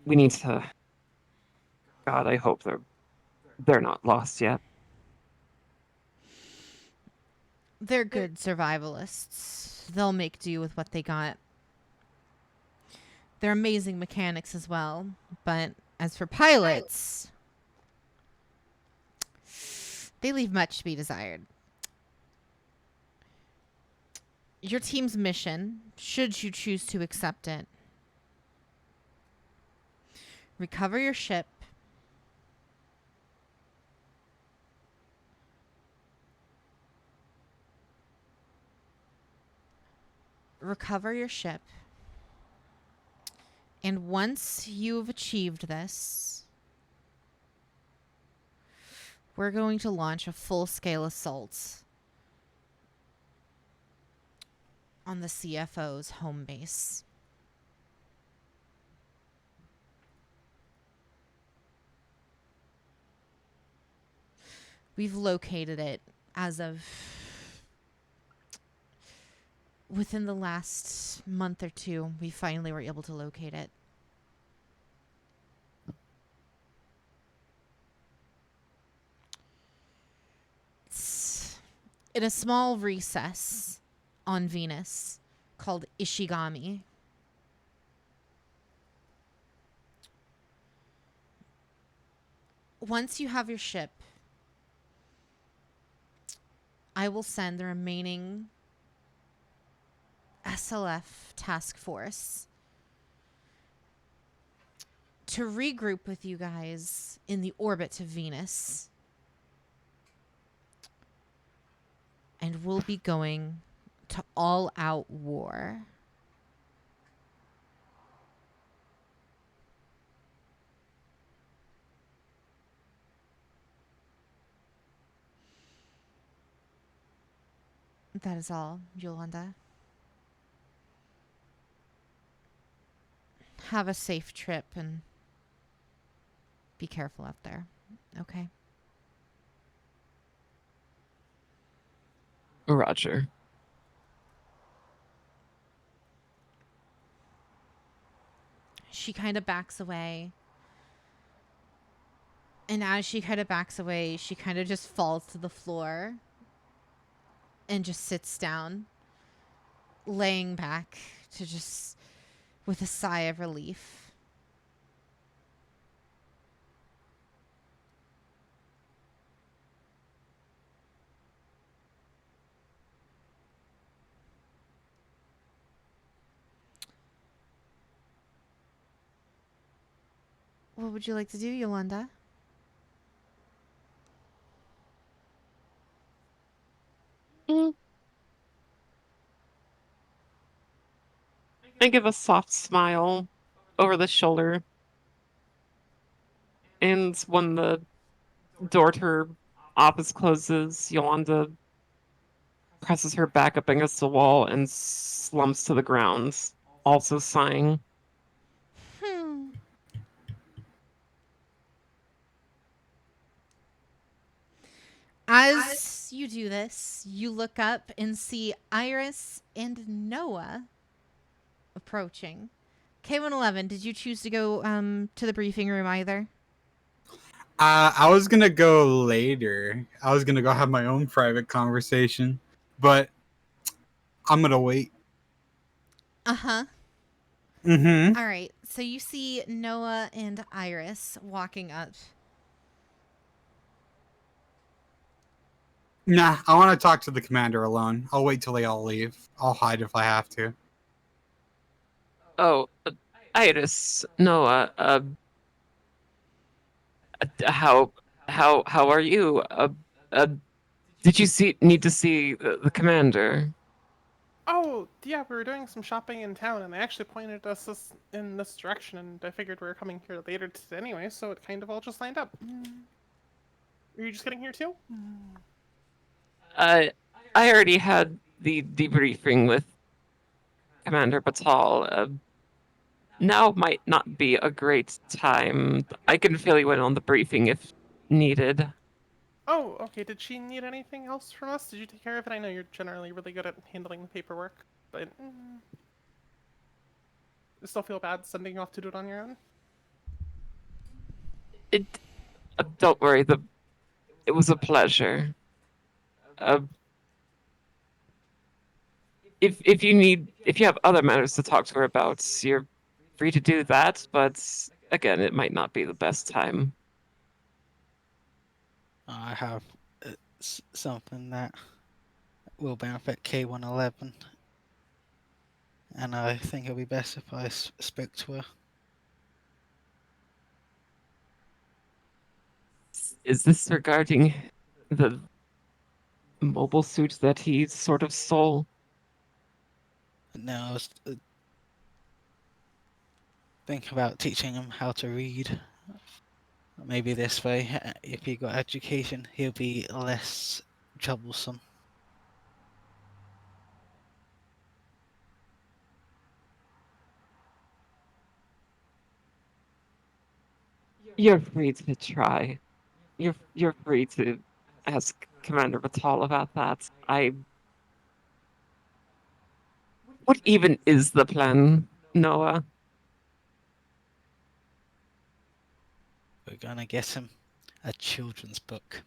We need to. God, I hope they're not lost yet. They're good survivalists. They'll make do with what they got. They're amazing mechanics as well. But as for pilots, they leave much to be desired. your team's mission, should you choose to accept it. Recover your ship. Recover your ship. And once you've achieved this, we're going to launch a full-scale assault on the CFO's home base. We've located it as of within the last month or two. We finally were able to locate it. It's in a small recess on Venus called Ishigami. Once you have your ship, I will send the remaining SLF task force to regroup with you guys in the orbit to Venus. And we'll be going to all-out war. That is all, Yolanda. Have a safe trip and be careful out there, okay? Roger. She kind of backs away. And as she kind of backs away, she kind of just falls to the floor and just sits down, laying back to just with a sigh of relief. What would you like to do, Yolanda? I give a soft smile over the shoulder. And when the door to her office closes, Yolanda presses her back up against the wall and slumps to the ground, also sighing. As you do this, you look up and see Iris and Noah approaching. K111, did you choose to go to the briefing room either? I was gonna go later. I was gonna go have my own private conversation, but I'm gonna wait. Uh-huh. Mm-hmm. All right. So you see Noah and Iris walking up. Nah, I want to talk to the commander alone. I'll wait till they all leave. I'll hide if I have to. Oh, Iris, Noah, how are you? Did you need to see the commander? Oh, yeah, we were doing some shopping in town, and they actually pointed us in this direction, and I figured we were coming here later today anyway, so it kind of all just lined up. Are you just getting here too? I already had the debriefing with Commander Batal. Now might not be a great time. I can fill you in on the briefing if needed. Oh, okay. Did she need anything else from us? Did you take care of it? I know you're generally really good at handling the paperwork, but you still feel bad sending you off to do it on your own? It. Don't worry. It was a pleasure. If you have other matters to talk to her about, you're free to do that. But again, it might not be the best time. I have something that will benefit K111. and I think it'll be best if I spoke to her. Is this regarding the mobile suit that he sort of stole? No, I was think about teaching him how to read. Maybe this way, if he got education, he'll be less troublesome. You're free to try. You're free to ask Commander Batal about that. What even is the plan, Noah? We're gonna get him a children's book.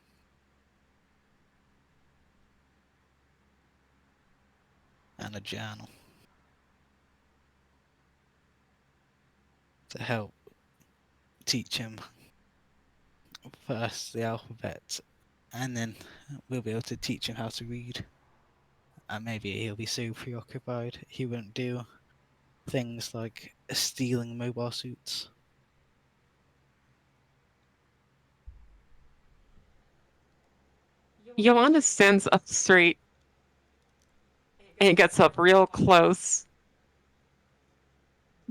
And a journal. To help teach him first the alphabet, and then we'll be able to teach him how to read. And maybe he'll be so preoccupied he won't do things like stealing mobile suits. Joanna stands up straight and gets up real close.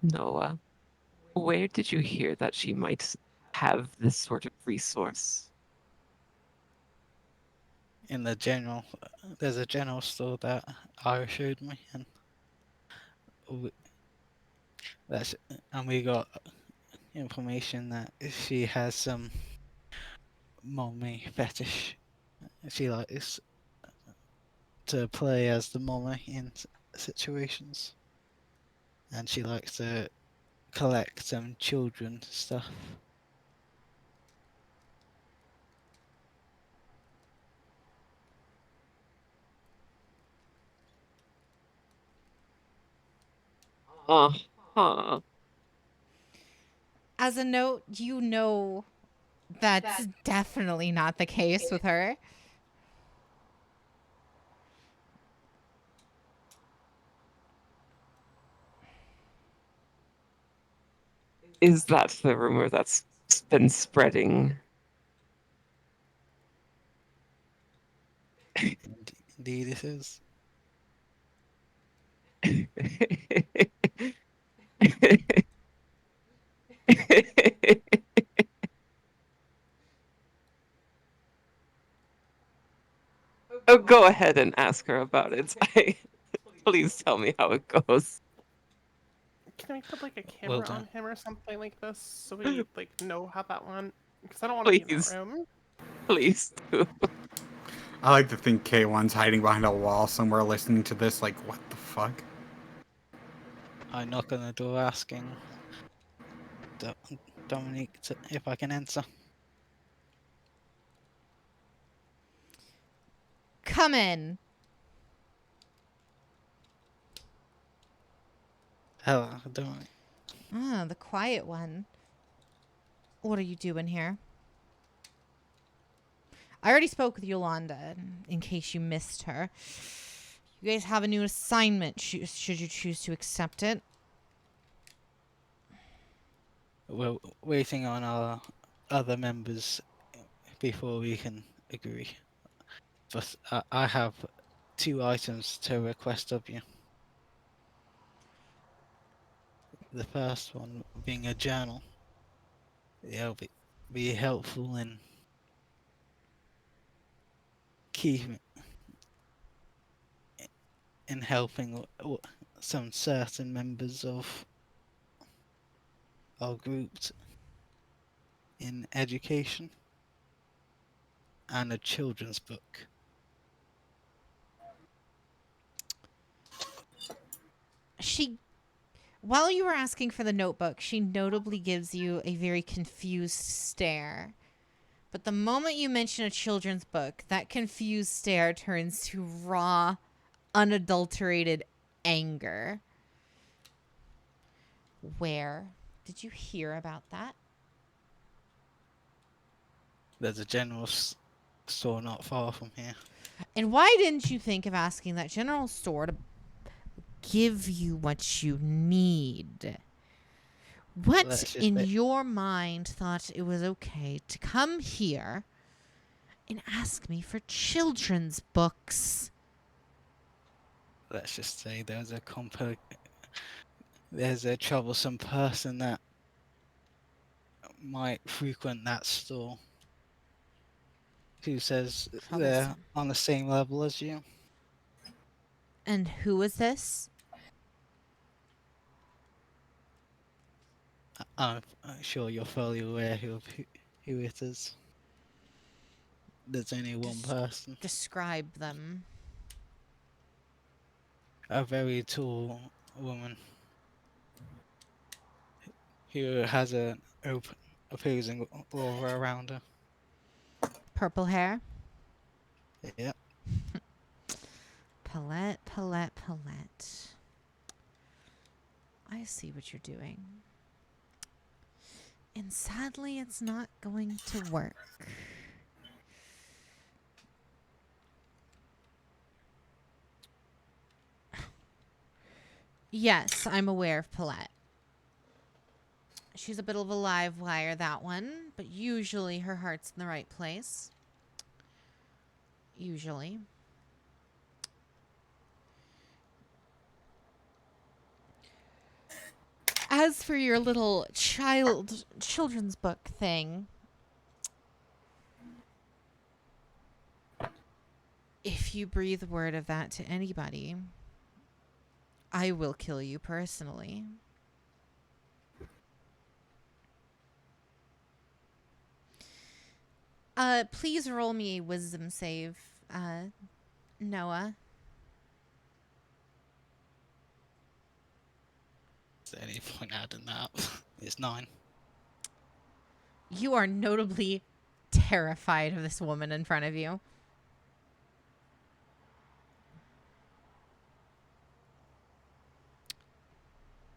Noah, where did you hear that she might have this sort of resource? In the general, there's a general store that Ira showed me, and we, that's and we got information that she has some mommy fetish. She likes to play as the mommy in situations, and she likes to collect some children stuff. Uh-huh. As a note, you know that's definitely not the case with her. Is that the rumor that's been spreading? Indeed, it is. Oh, go ahead and ask her about it. Please tell me how it goes. Can we put like a Well camera done. on him or something like this so we like know how that went? Because I don't want to be in that Please, room. please do. I like to think K1's hiding behind a wall somewhere listening to this, like, what the fuck? I knock on the door asking Dominique if I can enter. Come in. Hello, Dominique. Ah, the quiet one. What are you doing here? I already spoke with Yolanda, in case you missed her. You guys have a new assignment, should you choose to accept it. We're waiting on our other members before we can agree. But I have 2 items to request of you. The first one being a journal. It'll be helpful in keeping in helping some certain members of our group in education, and a children's book. While you were asking for the notebook, she notably gives you a very confused stare. But the moment you mention a children's book, that confused stare turns to raw, unadulterated anger. Where did you hear about that? There's a general store not far from here. And why didn't you think of asking that general store to give you what you need. What Let's just in say- your mind thought it was okay to come here and ask me for children's books? Let's just say there's a troublesome person that might frequent that store who says they're Troublesome. on the same level as you. And who is this? I'm sure you're fully aware who it is. There's only one Just- person. Describe them. A very tall woman who has an opposing aura around her. Purple hair. Yep. Palette. I see what you're doing. And sadly, it's not going to work. Yes, I'm aware of Palette. She's a bit of a live wire, that one, but usually her heart's in the right place. Usually. As for your little children's book thing, if you breathe a word of that to anybody, I will kill you personally. Please roll me a wisdom save, Noah. Is there any point adding that? It's 9. You are notably terrified of this woman in front of you.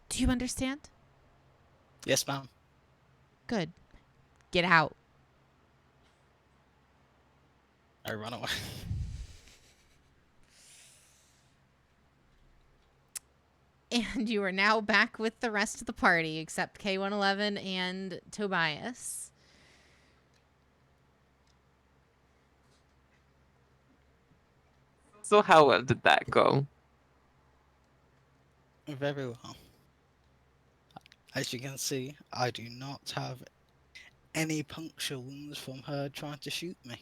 Do you understand? Yes, ma'am. Good. Get out. I run away. And you are now back with the rest of the party, except K111 and Tobias. So how well did that go? Very well. As you can see, I do not have any puncture wounds from her trying to shoot me.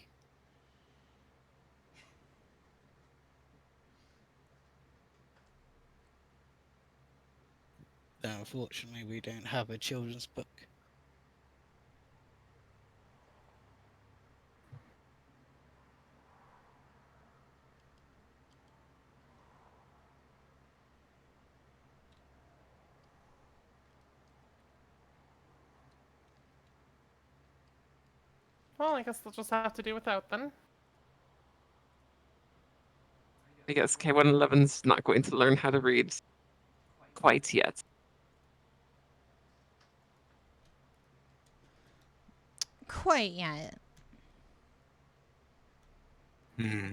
Though unfortunately, we don't have a children's book. Well, I guess they'll just have to do without then. I guess K111's not going to learn how to read quite yet. Quite yet. Hmm.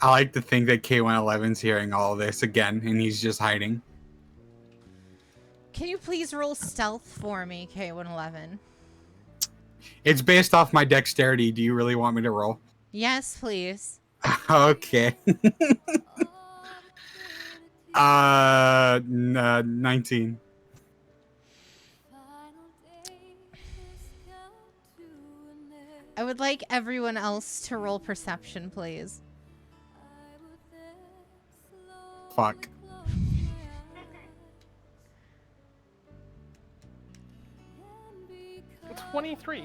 I like to think that K111's hearing all this again, and he's just hiding. Can you please roll stealth for me, K111? It's based off my dexterity. Do you really want me to roll? Yes, please. Okay. 19. I would like everyone else to roll perception, please. Fuck. It's 23.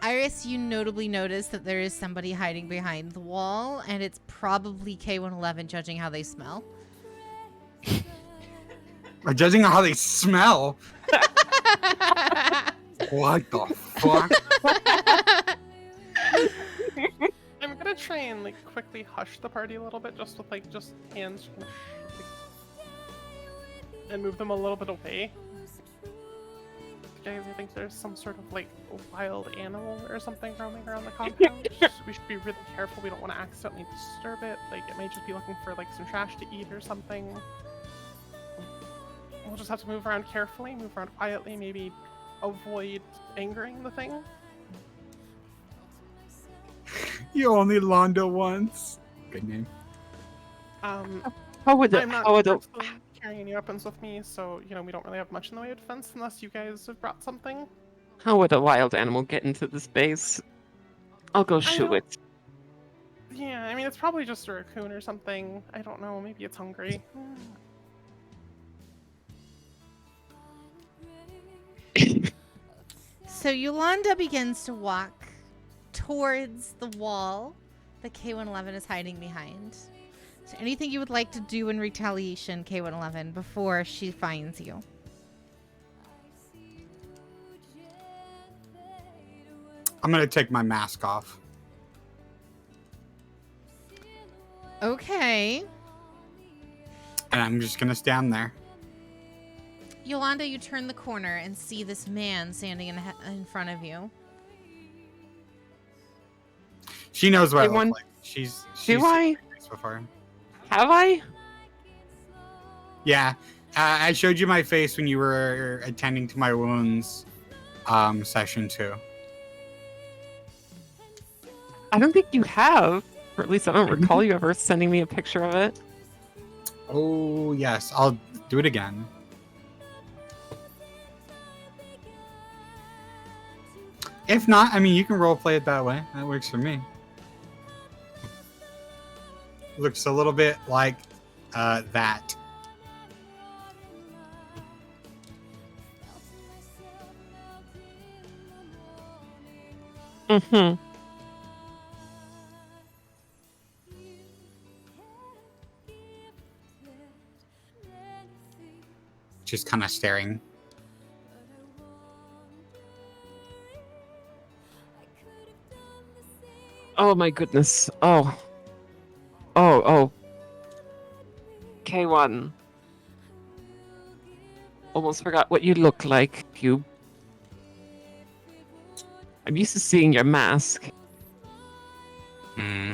Iris, you notably notice that there is somebody hiding behind the wall, and it's probably K111 judging how they smell. Judging on how they smell. What the fuck? I'm gonna try and like quickly hush the party a little bit, just with like just hands, and move them a little bit away. Guys, I think there's some sort of like wild animal or something roaming around the compound. we should be really careful. We don't want to accidentally disturb it. Like, it may just be looking for, like, some trash to eat or something. We'll just have to move around carefully, move around quietly, maybe avoid angering the thing. You only Londo once. Good name. How would I'm not how would personally carrying any weapons with me, so, you know, we don't really have much in the way of defense unless you guys have brought something. how would a wild animal get into this base? I'll go shoot don't- it. Yeah, I mean, it's probably just a raccoon or something. I don't know, maybe it's hungry. So Yolanda begins to walk towards the wall that K111 is hiding behind. So anything you would like to do in retaliation, K111, before she finds you? I'm gonna take my mask off. Okay. And I'm just gonna stand there. Yolanda, you turn the corner and see this man standing in front of you. She knows what I look Anyone- like. She's Do I? seen my face before. Have I? Yeah. I showed you my face when you were attending to my wounds session 2. I don't think you have. Or at least I don't recall you ever sending me a picture of it. Oh, yes. I'll do it again. If not, I mean, you can roleplay it that way. That works for me. Looks a little bit like that. Mm-hmm. Just kind of staring. Oh my goodness. Oh. Oh. K1. Almost forgot what you look like. I'm used to seeing your mask. Hmm.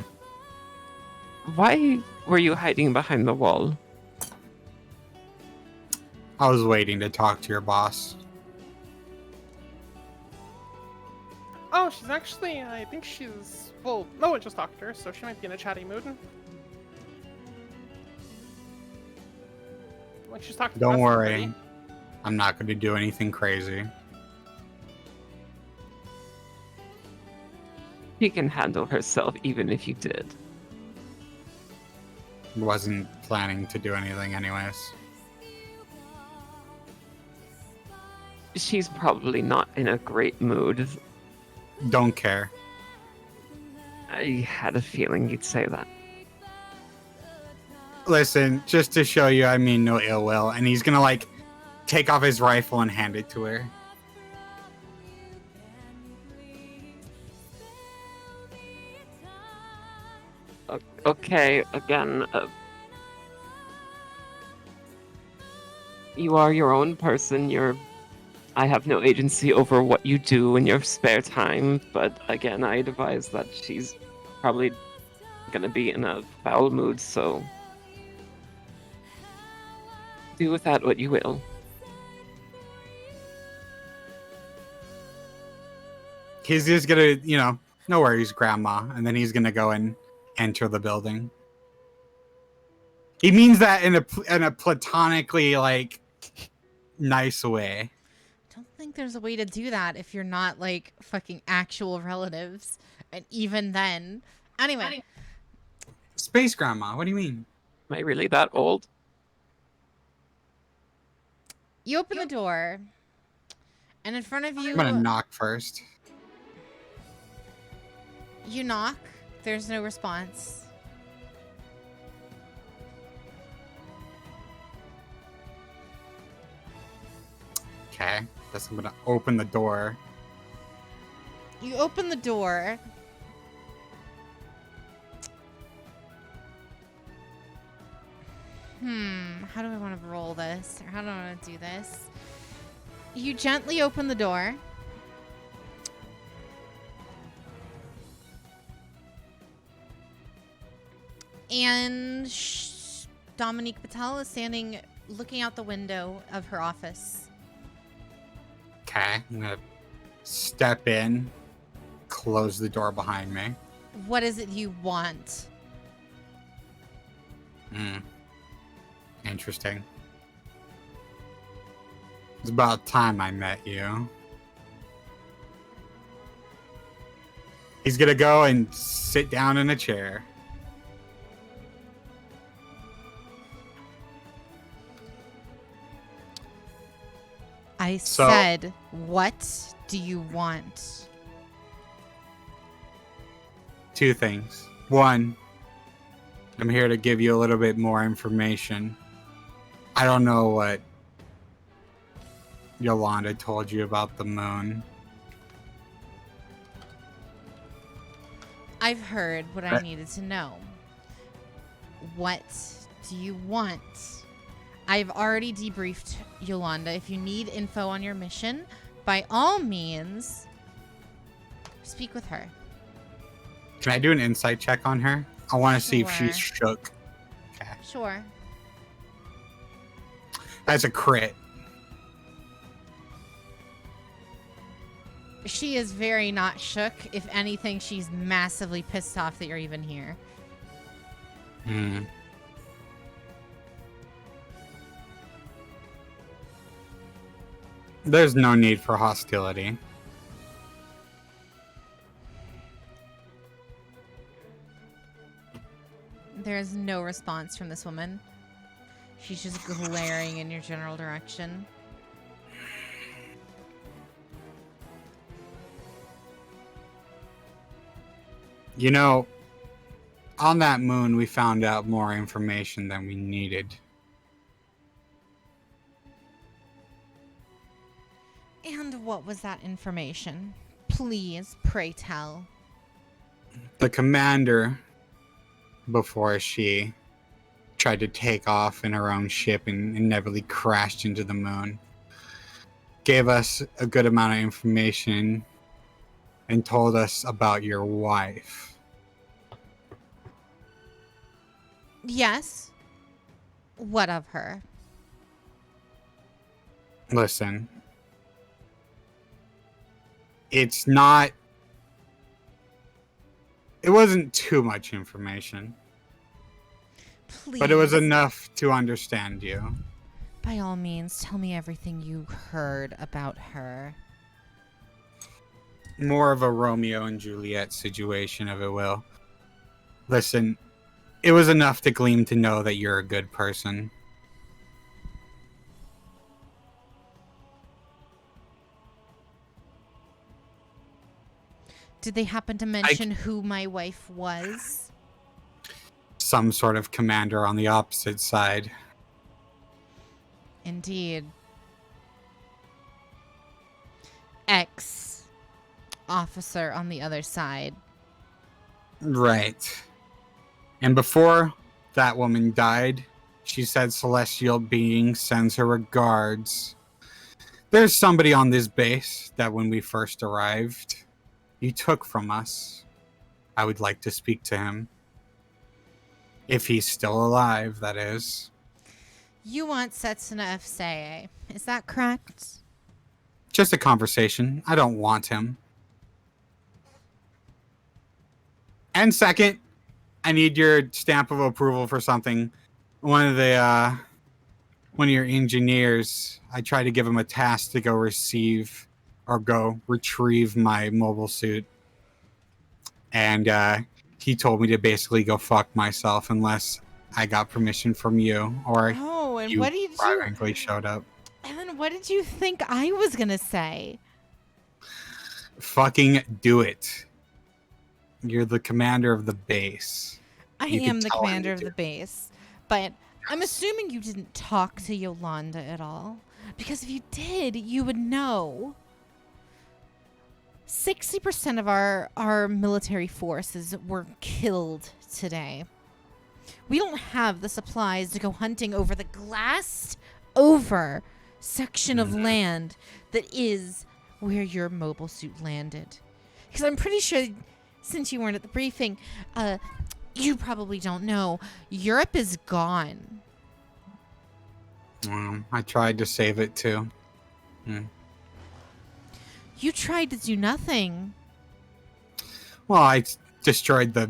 Why were you hiding behind the wall? I was waiting to talk to your boss. Oh, she's actually, I think she's, well, Noah just talked to her, so she might be in a chatty mood. Like, she's talking to Don't us worry. already. I'm not going to do anything crazy. She can handle herself even if you did. Wasn't planning to do anything anyways. She's probably not in a great mood. Don't care. I had a feeling you'd say that. Listen, just to show you I mean no ill will, and he's gonna like take off his rifle and hand it to her. Okay, again, you are your own person. I have no agency over what you do in your spare time, but again, I advise that she's probably gonna be in a foul mood, so do with that what you will. He's just gonna, no worries, Grandma, and then he's gonna go and enter the building. He means that in a platonically like nice way. I don't think there's a way to do that if you're not like fucking actual relatives. And even then. Anyway. Space Grandma, what do you mean? Am I really that old? You open the door. And in front of you, I'm gonna knock first. you knock. There's no response. Okay, guess I'm gonna open the door. You open the door. How do I want to roll this? Or how do I want to do this? You gently open the door. And Dominique Patel is standing looking out the window of her office. Okay, I'm gonna step in, close the door behind me. What is it you want? Interesting. It's about time I met you. He's gonna go and sit down in a chair. I said, what do you want? Two things. One, I'm here to give you a little bit more information. I don't know what Yolanda told you about the moon. I've heard what I needed to know. What do you want? I've already debriefed Yolanda. If you need info on your mission, by all means, speak with her. Can I do an insight check on her? I want to see if she's Sure. shook. Okay. Sure. That's a crit. She is very not shook. If anything, she's massively pissed off that you're even here. There's no need for hostility. There's no response from this woman. She's just glaring in your general direction. You know, on that moon, we found out more information than we needed. And what was that information? Please, pray tell. The commander, before she tried to take off in her own ship and inevitably crashed into the moon, gave us a good amount of information and told us about your wife. Yes. What of her? Listen, it wasn't too much information, Please. but it was enough to understand you. By all means, tell me everything you heard about her. More of a Romeo and Juliet situation, if it will. Listen, it was enough to gleam to know that you're a good person. Did they happen to mention who my wife was? Some sort of commander on the opposite side. Indeed. Ex-officer on the other side. Right. And before that woman died, she said Celestial Being sends her regards. There's somebody on this base that when we first arrived, you took from us. I would like to speak to him. If he's still alive, that is. You want Setsuna F. Is that correct? Just a conversation. I don't want him. And second, I need your stamp of approval for something. One of your engineers, I tried to give him a task to go retrieve my mobile suit. And he told me to basically go fuck myself unless I got permission from you or Oh, and you what did you... frankly showed up. And then what did you think I was going to say? Fucking do it. You're the commander of the base. I You am could the tell commander I of do. the base. But I'm assuming you didn't talk to Yolanda at all. Because if you did, you would know. 60% of our military forces were killed today. We don't have the supplies to go hunting over the glassed over section of land that is where your mobile suit landed. Because I'm pretty sure, since you weren't at the briefing, You probably don't know. Europe is gone. I tried to save it too. You tried to do nothing. Well, I destroyed the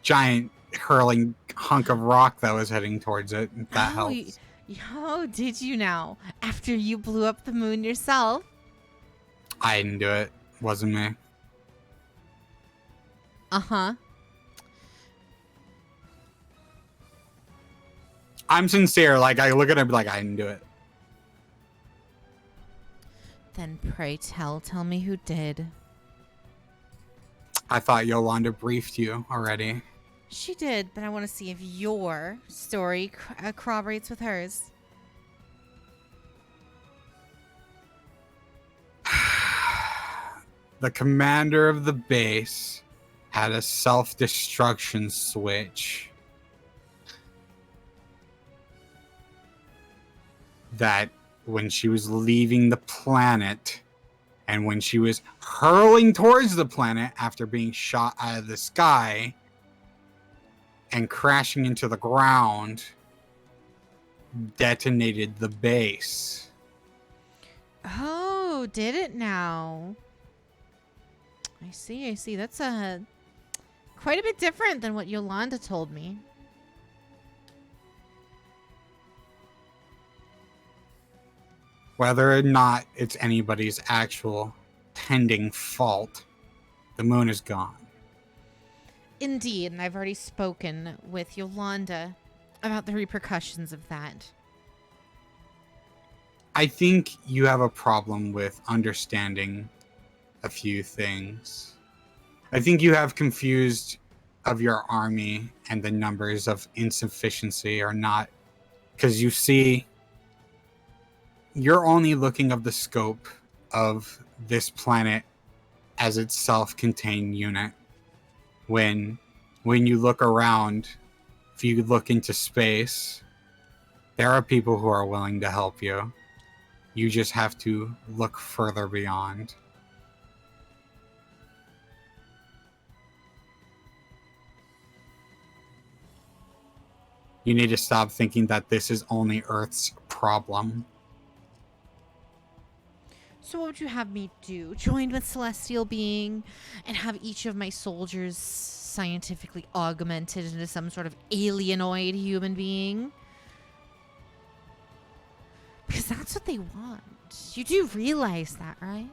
giant hurling hunk of rock that was heading towards it. If that helps. Oh, did you now? After you blew up the moon yourself? I didn't do it. Wasn't me. Uh-huh. I'm sincere. Like, I look at him like, I didn't do it. Then pray tell me who did. I thought Yolanda briefed you already. She did, but I want to see if your story corroborates with hers. The commander of the base had a self-destruction switch that when she was leaving the planet and when she was hurling towards the planet after being shot out of the sky and crashing into the ground, detonated the base. Oh, did it now? I see. That's quite a bit different than what Yolanda told me. Whether or not it's anybody's actual pending fault, the moon is gone. Indeed, and I've already spoken with Yolanda about the repercussions of that. I think you have a problem with understanding a few things. I think you have confused of your army and the numbers of insufficiency or not, because you see, you're only looking of the scope of this planet as its self-contained unit. When you look around, if you look into space, there are people who are willing to help you. You just have to look further beyond. You need to stop thinking that this is only Earth's problem. So what would you have me do? Join with Celestial Being and have each of my soldiers scientifically augmented into some sort of alienoid human being? Because that's what they want. You do realize that, right?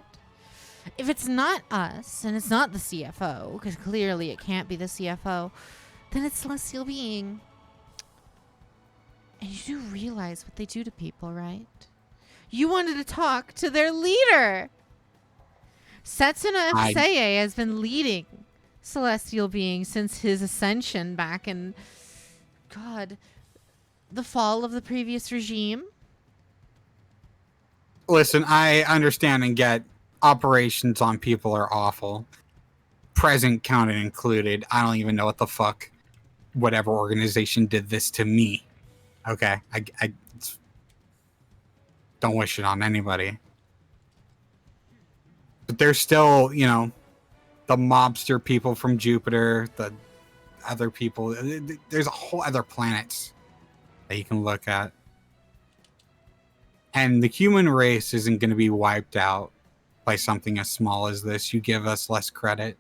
If it's not us, and it's not the CFO, because clearly it can't be the CFO, then it's Celestial Being. And you do realize what they do to people, right? You wanted to talk to their leader. Setsuna Seye has been leading Celestial Being since his ascension back in, God, the fall of the previous regime. Listen, I understand and get operations on people are awful. Present counted included. I don't even know what the fuck whatever organization did this to me. Okay, I don't wish it on anybody. But there's still, the mobster people from Jupiter, the other people. There's a whole other planets that you can look at. And the human race isn't going to be wiped out by something as small as this. You give us less credit.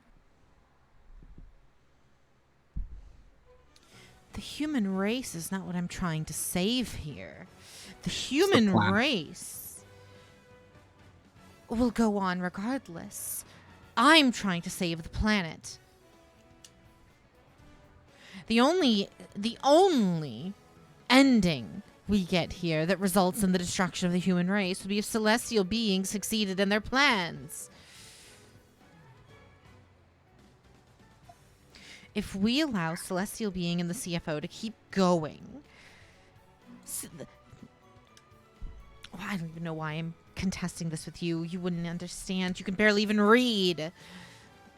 The human race is not what I'm trying to save here. The human race will go on regardless. I'm trying to save the planet. The only ending we get here that results in the destruction of the human race would be if Celestial Beings succeeded in their plans. If we allow Celestial Being and the CFO to keep going... I don't even know why I'm contesting this with you. You wouldn't understand. You can barely even read.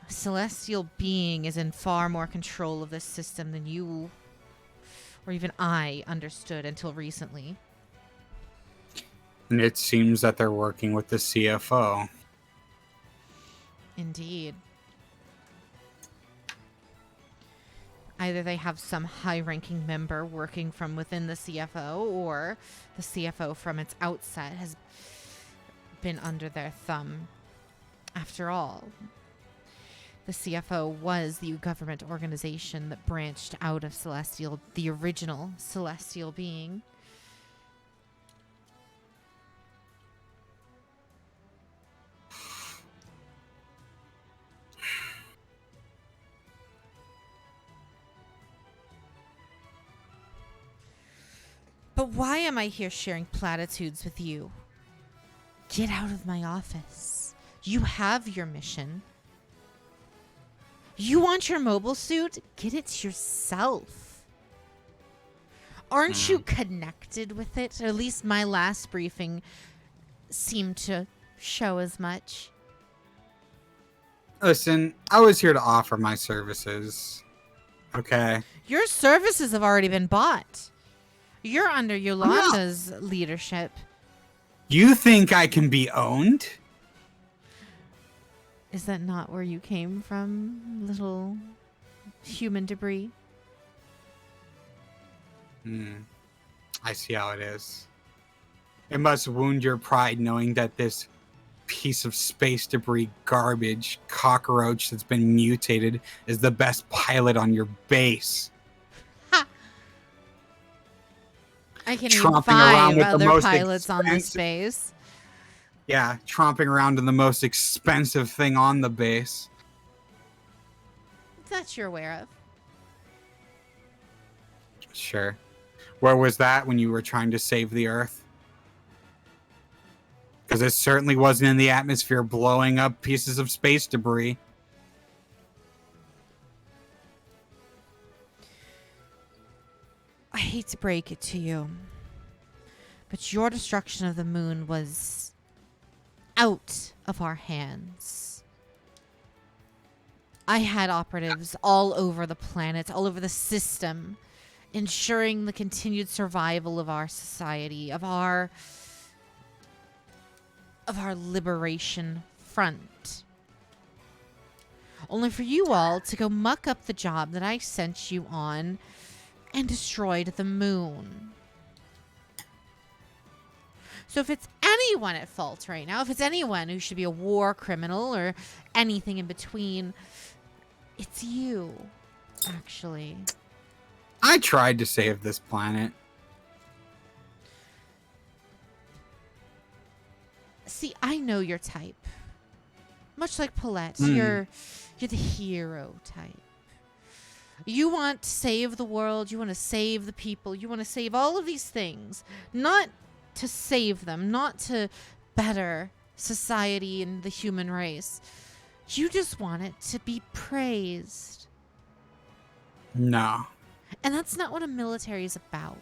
Celestial Being is in far more control of this system than you or even I understood until recently. And it seems that they're working with the CFO. Indeed. Either they have some high-ranking member working from within the CFO, or the CFO from its outset has been under their thumb. After all, the CFO was the government organization that branched out of Celestial, the original Celestial being. But why am I here sharing platitudes with you? Get out of my office. You have your mission. You want your mobile suit? Get it yourself. Aren't you connected with it? Or at least my last briefing seemed to show as much. Listen, I was here to offer my services. Okay. Your services have already been bought. You're under Yolanda's leadership. You think I can be owned? Is that not where you came from, little human debris? I see how it is. It must wound your pride knowing that this piece of space debris garbage cockroach that's been mutated is the best pilot on your base. Ha! I can name Tromping around 5 with the other most pilots on this expensive- base. Yeah, tromping around in the most expensive thing on the base. That you're aware of. Sure. Where was that when you were trying to save the Earth? Because it certainly wasn't in the atmosphere blowing up pieces of space debris. I hate to break it to you, but your destruction of the moon was out of our hands. I had operatives all over the planet, all over the system, ensuring the continued survival of our society, of our liberation front. Only for you all to go muck up the job that I sent you on and destroyed the moon. So if it's anyone at fault right now, if it's anyone who should be a war criminal or anything in between, it's you, actually. I tried to save this planet. See, I know your type. Much like Paulette, you're the hero type. You want to save the world, you want to save the people, you want to save all of these things. Not to save them, not to better society and the human race. You just want it to be praised. No. And that's not what a military is about.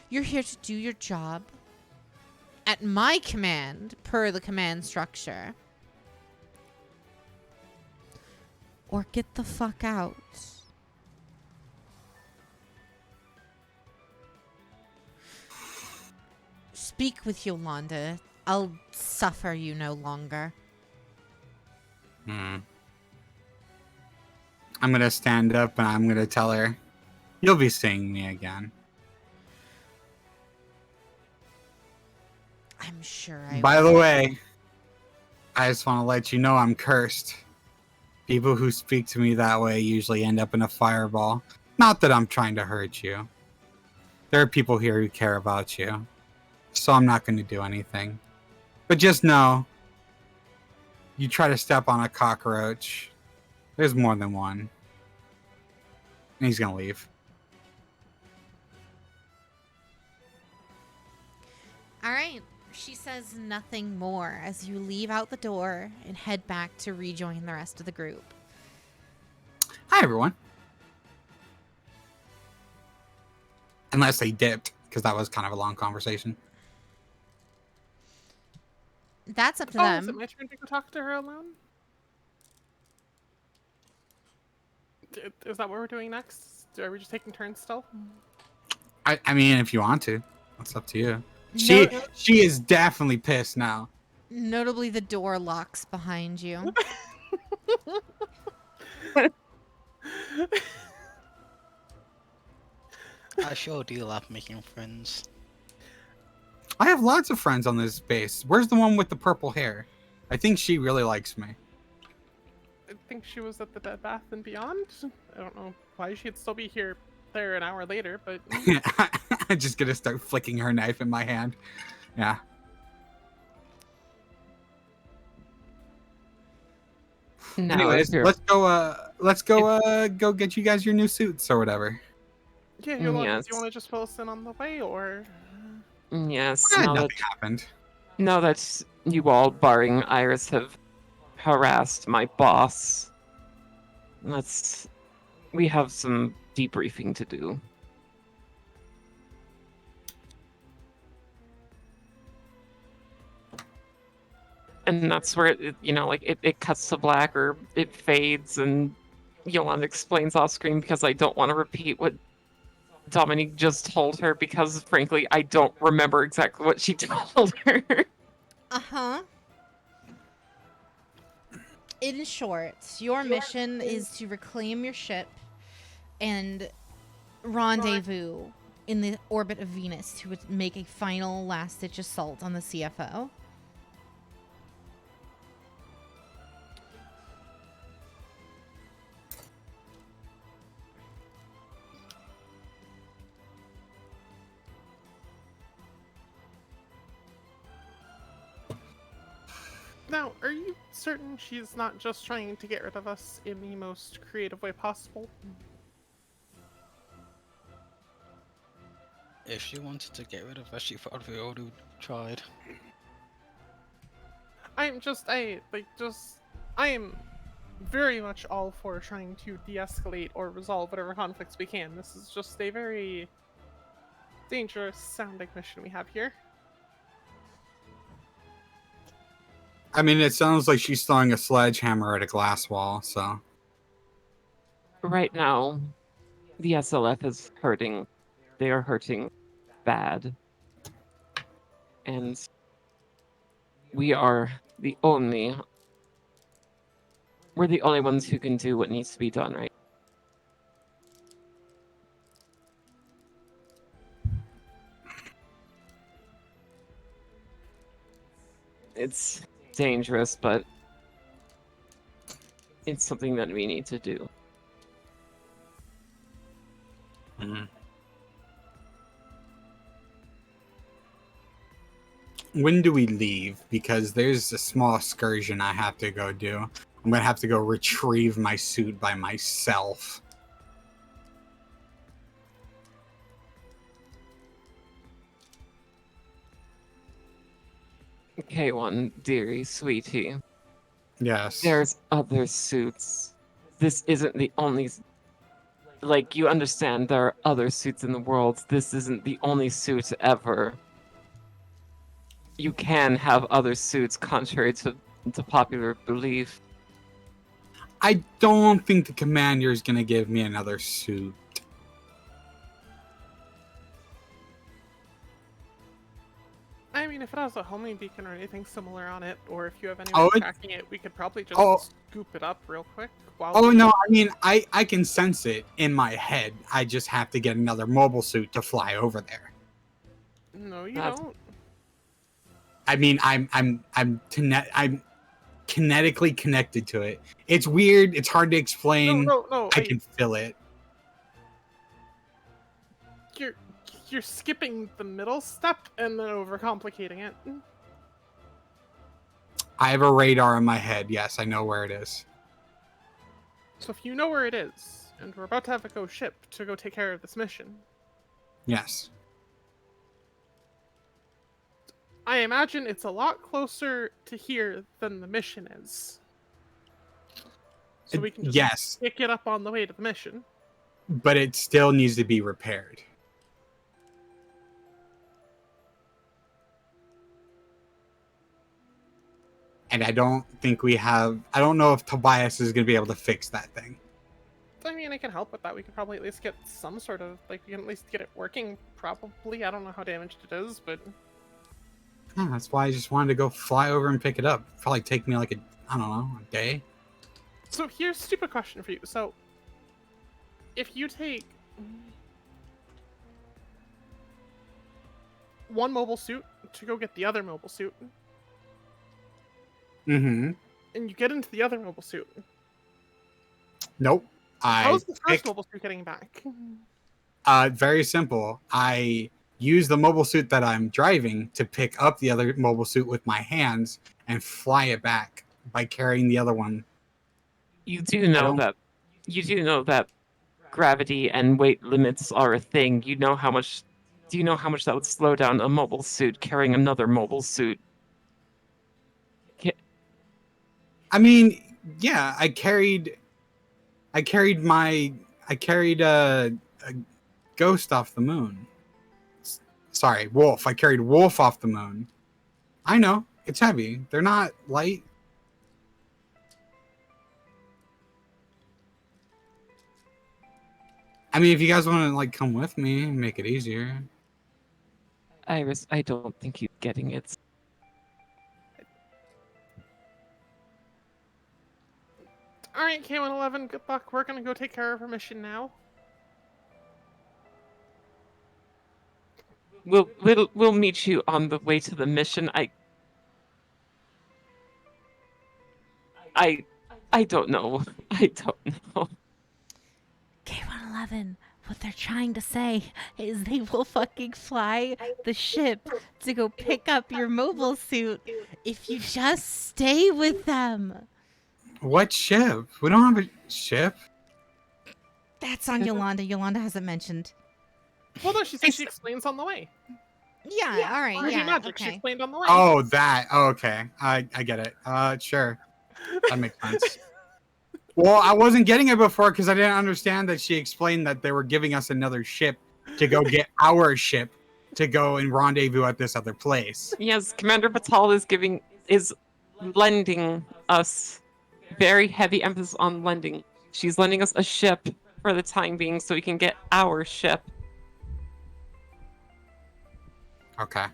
You're here to do your job at my command, per the command structure. Or get the fuck out. Speak with Yolanda. I'll suffer you no longer. I'm gonna stand up and I'm gonna tell her, you'll be seeing me again. I'm sure I By will. the way, I just want to let you know I'm cursed. People who speak to me that way usually end up in a fireball. Not that I'm trying to hurt you. There are people here who care about you. So I'm not going to do anything. But just know, you try to step on a cockroach, there's more than one. And he's going to leave. All right. She says nothing more as you leave out the door and head back to rejoin the rest of the group. Hi, everyone. Unless they dipped, because that was kind of a long conversation. That's up to Is them. it my turn to go talk to her alone? Is that what we're doing next? Are we just taking turns still? I mean, if you want to, it's up to you. No- She is definitely pissed now. Notably, the door locks behind you. I sure do love making friends. I have lots of friends on this base. Where's the one with the purple hair? I think she really likes me. I think she was at the Dead Bath and Beyond. I don't know why she'd still be here there an hour later, but I'm just gonna start flicking her knife in my hand. Yeah. Now, Anyways, let's go get you guys your new suits or whatever. yeah, Yolanda, Yes. do you want to just fill us in on the way, or? Yes, Nothing happened. now that you all, barring Iris, have harassed my boss, we have some debriefing to do. And that's where it cuts to black or it fades, and Yolanda explains off screen because I don't want to repeat what Dominique just told her because, frankly, I don't remember exactly what she told her. Uh-huh. In short, your mission is to reclaim your ship and rendezvous in the orbit of Venus to make a final last-ditch assault on the CFO. Now, are you certain she's not just trying to get rid of us in the most creative way possible? If she wanted to get rid of us, she probably already tried. I am very much all for trying to de-escalate or resolve whatever conflicts we can. This is just a very dangerous sounding mission we have here. I mean, it sounds like she's throwing a sledgehammer at a glass wall, so. Right now, the SLF is hurting. They are hurting bad. And we are we're the only ones who can do what needs to be done, right? It's dangerous, but it's something that we need to do. When do we leave? Because there's a small excursion I have to go do. I'm gonna have to go retrieve my suit by myself. K1, dearie, sweetie. Yes. There's other suits. This isn't the only. Like, you understand there are other suits in the world. This isn't the only suit ever. You can have other suits, contrary to popular belief. I don't think the commander is gonna give me another suit. I mean, if it has a homing beacon or anything similar on it, or if you have anyone tracking it, we could probably just scoop it up real quick. No, I mean, I can sense it in my head. I just have to get another mobile suit to fly over there. No, you don't. I mean, I'm kinetically connected to it. It's weird. It's hard to explain. No. I can feel it. You're skipping the middle step and then overcomplicating it. I have a radar in my head. Yes, I know where it is. So if you know where it is, and we're about to have a go ship to go take care of this mission. Yes. I imagine it's a lot closer to here than the mission is. So we can just pick it up on the way to the mission. But it still needs to be repaired. And I don't know if Tobias is going to be able to fix that thing. I mean, I can help with that. We could probably at least get some sort of, we can at least get it working, probably. I don't know how damaged it is, but... Yeah, that's why I just wanted to go fly over and pick it up. Probably take me like a day. So here's a stupid question for you. So, if you take... one mobile suit to go get the other mobile suit, Mm-hmm. and you get into the other mobile suit. Nope. How's the first mobile suit getting back? Very simple. I use the mobile suit that I'm driving to pick up the other mobile suit with my hands and fly it back by carrying the other one. You do know that gravity and weight limits are a thing. You know how much. Do you know how much that would slow down a mobile suit carrying another mobile suit? I mean, yeah, I carried a ghost off the moon. Sorry, wolf. I carried wolf off the moon. I know, it's heavy. They're not light. I mean, if you guys want to like come with me and make it easier. Iris, I don't think you're getting it. All right, K111, good luck. We're gonna go take care of our mission now. We'll meet you on the way to the mission. I don't know. I don't know. K111, what they're trying to say is they will fucking fly the ship to go pick up your mobile suit if you just stay with them. What ship? We don't have a ship. That's on Yolanda. Yolanda hasn't mentioned. Well, no, she said she explains on the way. Yeah, all right, Energy yeah, magic, she okay. explained on the way. Oh, that. Oh, okay. I get it. Sure. That makes sense. Well, I wasn't getting it before because I didn't understand that she explained that they were giving us another ship to go get our ship to go and rendezvous at this other place. Yes, Commander Batal is lending us very heavy emphasis on lending. She's lending us a ship for the time being so we can get our ship. Okay.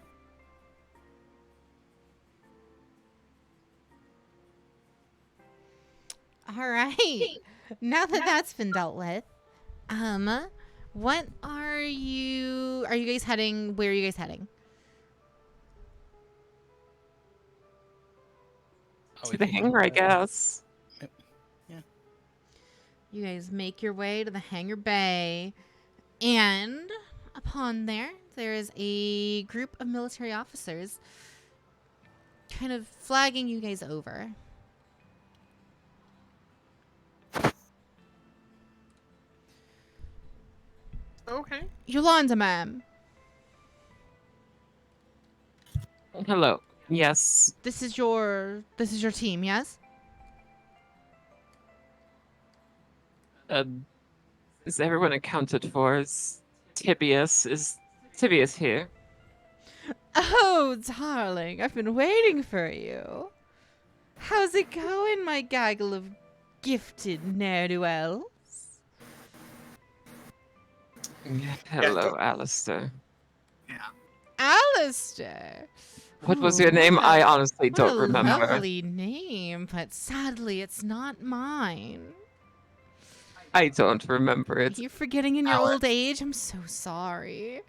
All right. Now that that's been dealt with, what are you guys heading? Where are you guys heading? To the hangar, I guess. You guys make your way to the hangar bay, and upon there is a group of military officers kind of flagging you guys over. Okay. Yolanda, ma'am. Hello. Yes. This is your team, yes? Is everyone accounted for? Is Tibius here? Oh, darling, I've been waiting for you. How's it going, my gaggle of gifted ne'er-do-wells? Hello, Alistair. Alistair! What was Ooh, your name? what a- I honestly what don't a remember. lovely name, but sadly it's not mine. I don't remember it. You're forgetting in your old age? I'm so sorry.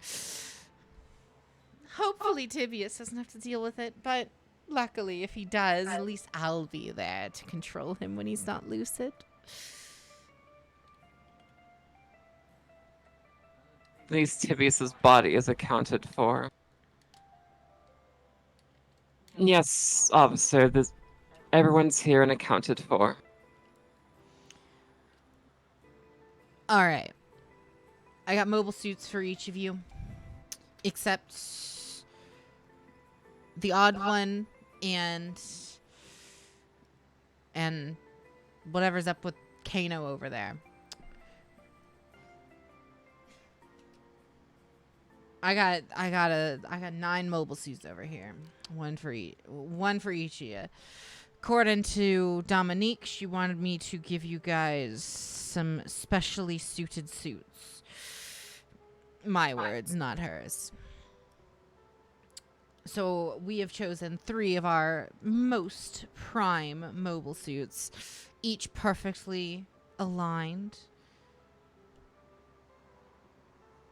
Hopefully Tibius doesn't have to deal with it, but luckily if he does, at least I'll be there to control him when he's not lucid. At least Tibius's body is accounted for. Yes, officer, everyone's here and accounted for. All right. I got mobile suits for each of you, except the odd one and whatever's up with Kano over there. I got 9 mobile suits over here. One for each of you. According to Dominique, she wanted me to give you guys some specially suited suits. My words, not hers. So we have chosen 3 of our most prime mobile suits, each perfectly aligned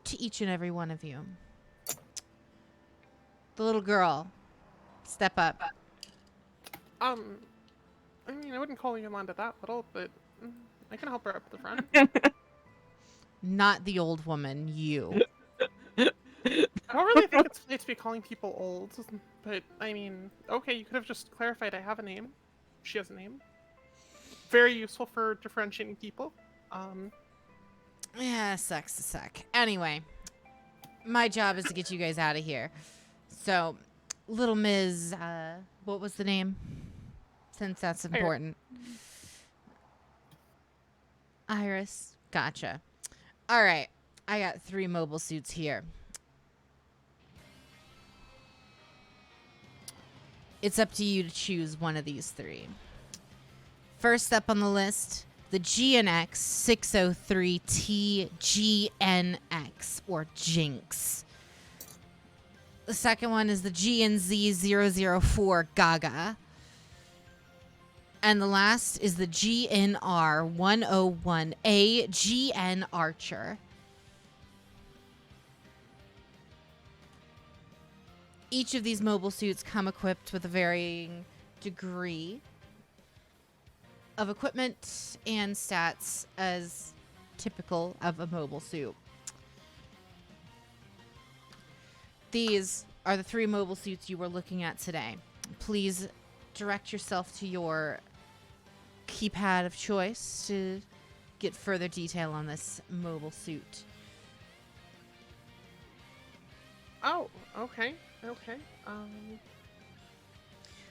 to each and every one of you. The little girl. Step up. I mean, I wouldn't call Yolanda that little, but I can help her up the front. Not the old woman, you. I don't really think it's right to be calling people old, but I mean, okay, you could have just clarified I have a name. She has a name. Very useful for differentiating people. Yeah, sucks to suck. Anyway, my job is to get you guys out of here. So, little Ms. What was the name? Since that's important. Iris. Gotcha. All right. I got 3 mobile suits here. It's up to you to choose one of these 3. First up on the list, the GNX 603T GNX, or Jinx. The second one is the GNZ 004 Gaga. And the last is the GNR 101A GN Archer. Each of these mobile suits come equipped with a varying degree of equipment and stats as typical of a mobile suit. These are the 3 mobile suits you were looking at today. Please direct yourself to your keypad of choice to get further detail on this mobile suit. Oh, okay.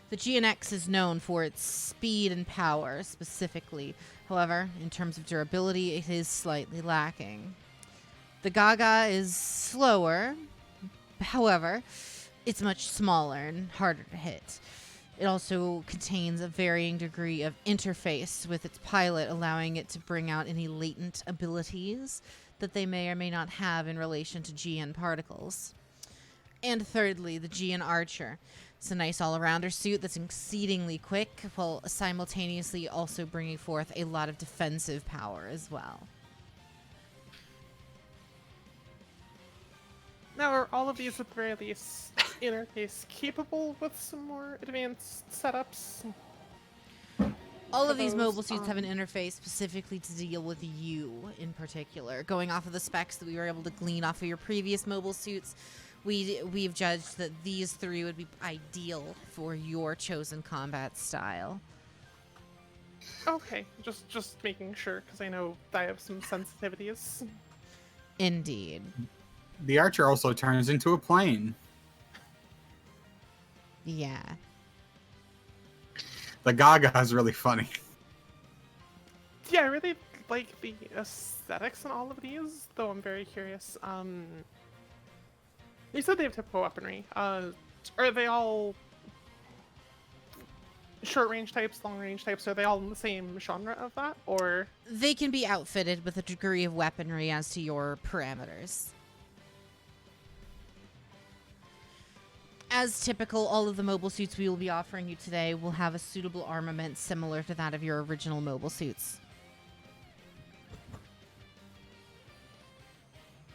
The GNX is known for its speed and power specifically. However, in terms of durability, it is slightly lacking. The Gaga is slower. However, it's much smaller and harder to hit. It also contains a varying degree of interface with its pilot, allowing it to bring out any latent abilities that they may or may not have in relation to GN particles. And thirdly, the GN Archer. It's a nice all-arounder suit that's exceedingly quick, while simultaneously also bringing forth a lot of defensive power as well. Now, are all of these at the very least interface capable with some more advanced setups? All of these those, mobile suits have an interface specifically to deal with you in particular. Going off of the specs that we were able to glean off of your previous mobile suits, we've judged that these 3 would be ideal for your chosen combat style. Okay, just making sure, because I know I have some sensitivities. Indeed. The Archer also turns into a plane. Yeah. The Gaga is really funny. Yeah, I really like the aesthetics in all of these, though I'm very curious. You said they have typical weaponry. Are they all short-range types, long-range types? Are they all in the same genre of that, or...? They can be outfitted with a degree of weaponry as to your parameters. As typical, all of the mobile suits we will be offering you today will have a suitable armament similar to that of your original mobile suits.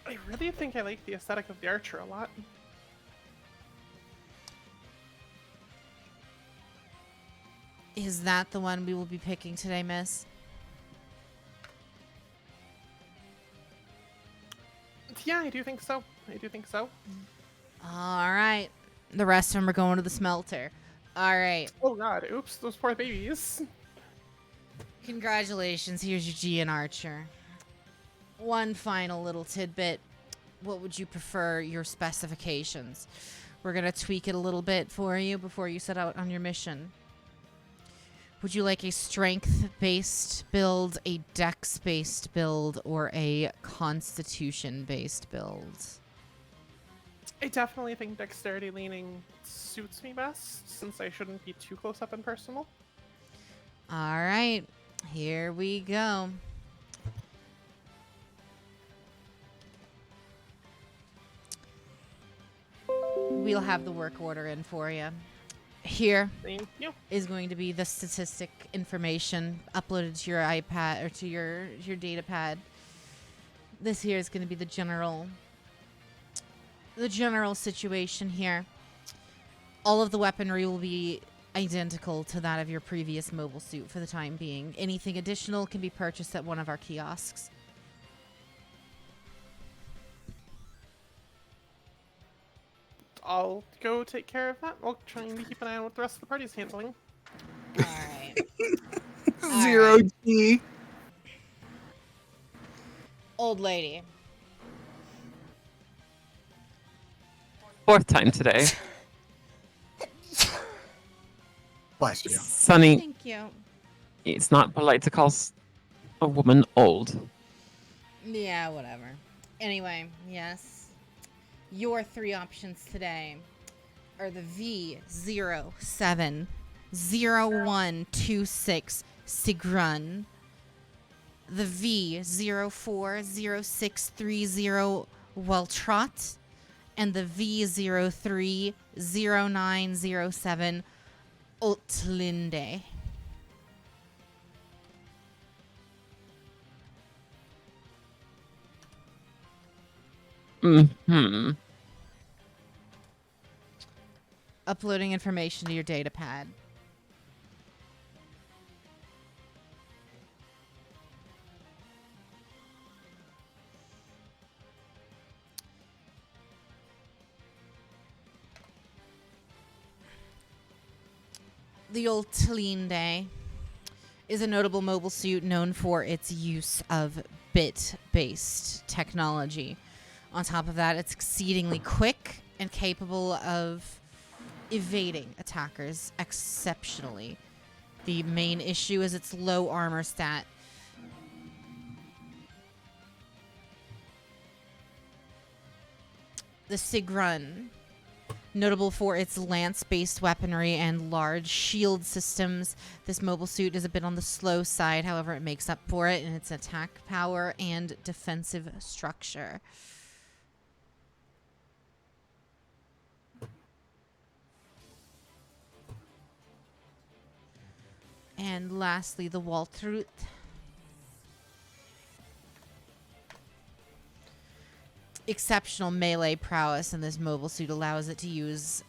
I really think I like the aesthetic of the Archer a lot. Is that the one we will be picking today, miss? Yeah, I do think so. All right. The rest of them are going to the smelter. All right. Oh god, oops, those poor babies. Congratulations. Here's your GN Archer. One final little tidbit. What would you prefer your specifications? We're going to tweak it a little bit for you before you set out on your mission. Would you like a strength-based build, a dex-based build, or a constitution-based build? I definitely think dexterity leaning suits me best, since I shouldn't be too close up and personal. All right. Here we go. We'll have the work order in for you. Here Thank you. is going to be the statistic information uploaded to your iPad or to your data pad. This here is going to be the general situation here. All of the weaponry will be identical to that of your previous mobile suit for the time being. Anything additional can be purchased at one of our kiosks. I'll go take care of that while trying to keep an eye on what the rest of the party's handling. All right. Zero right. G. Old lady. Fourth time today. Bless you. Sunny, Thank you. it's not polite to call a woman old. Yeah, whatever. Anyway, yes. Your 3 options today are the V070126 Sigrun, the V040630 Weltrot, and the V030907 Otlinde. Hmm. Uploading information to your data pad. The Otlinde is a notable mobile suit known for its use of bit-based technology. On top of that, it's exceedingly quick and capable of evading attackers exceptionally. The main issue is its low armor stat. The Sigrun, notable for its lance-based weaponry and large shield systems. This mobile suit is a bit on the slow side, however, it makes up for it in its attack power and defensive structure. And lastly, the Waltrut. Exceptional melee prowess in this mobile suit allows it to use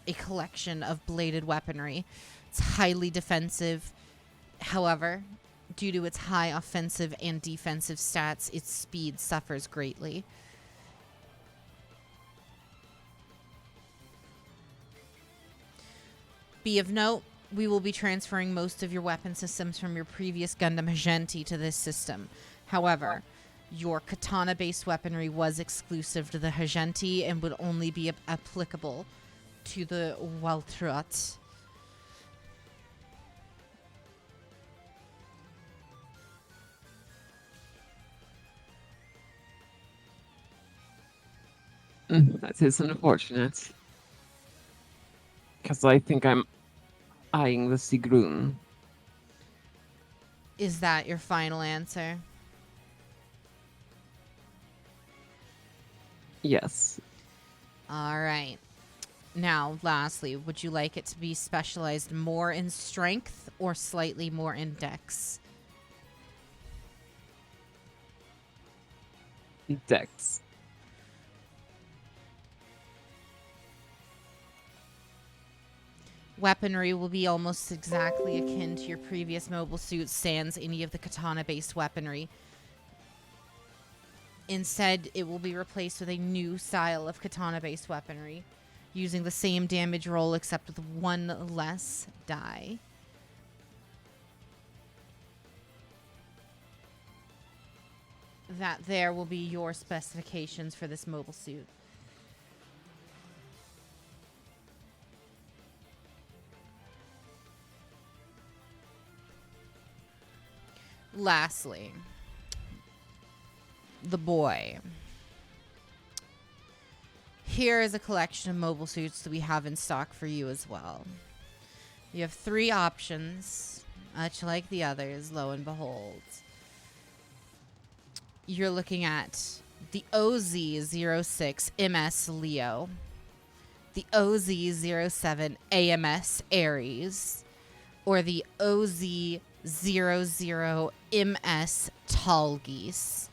a collection of bladed weaponry. It's highly defensive. However, due to its high offensive and defensive stats, its speed suffers greatly. Be of note, we will be transferring most of your weapon systems from your previous Gundam Hagenti to this system. However, your katana-based weaponry was exclusive to the Hagenti and would only be applicable to the Waltrut. That is unfortunate. Because I think I'm eyeing the Sigrun. Is that your final answer? Yes. All right. Now, lastly, would you like it to be specialized more in strength or slightly more in dex? Dex. Weaponry will be almost exactly akin to your previous mobile suit, sans any of the katana-based weaponry. Instead, it will be replaced with a new style of katana-based weaponry, using the same damage roll except with one less die. That there will be your specifications for this mobile suit. Lastly, the boy. Here is a collection of mobile suits that we have in stock for you as well. You have 3 options, much like the others, lo and behold. You're looking at the OZ06 MS Leo, the OZ07 AMS Aries, or the OZ00 MS Tallgeese.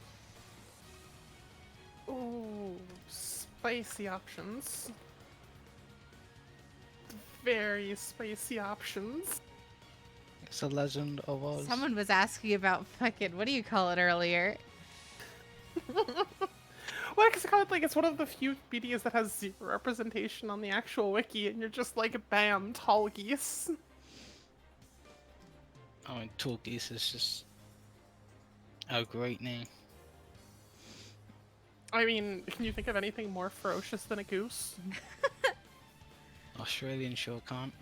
Ooh, spicy options. very spicy options. It's a Legend of Oz. Someone was asking about fucking, what do you call it earlier? Well, because it's one of the few BDs that has zero representation on the actual wiki, and you're just like, bam, tall geese. I mean, Tall Geese is just a great name. I mean, can you think of anything more ferocious than a goose? Australian sure can't.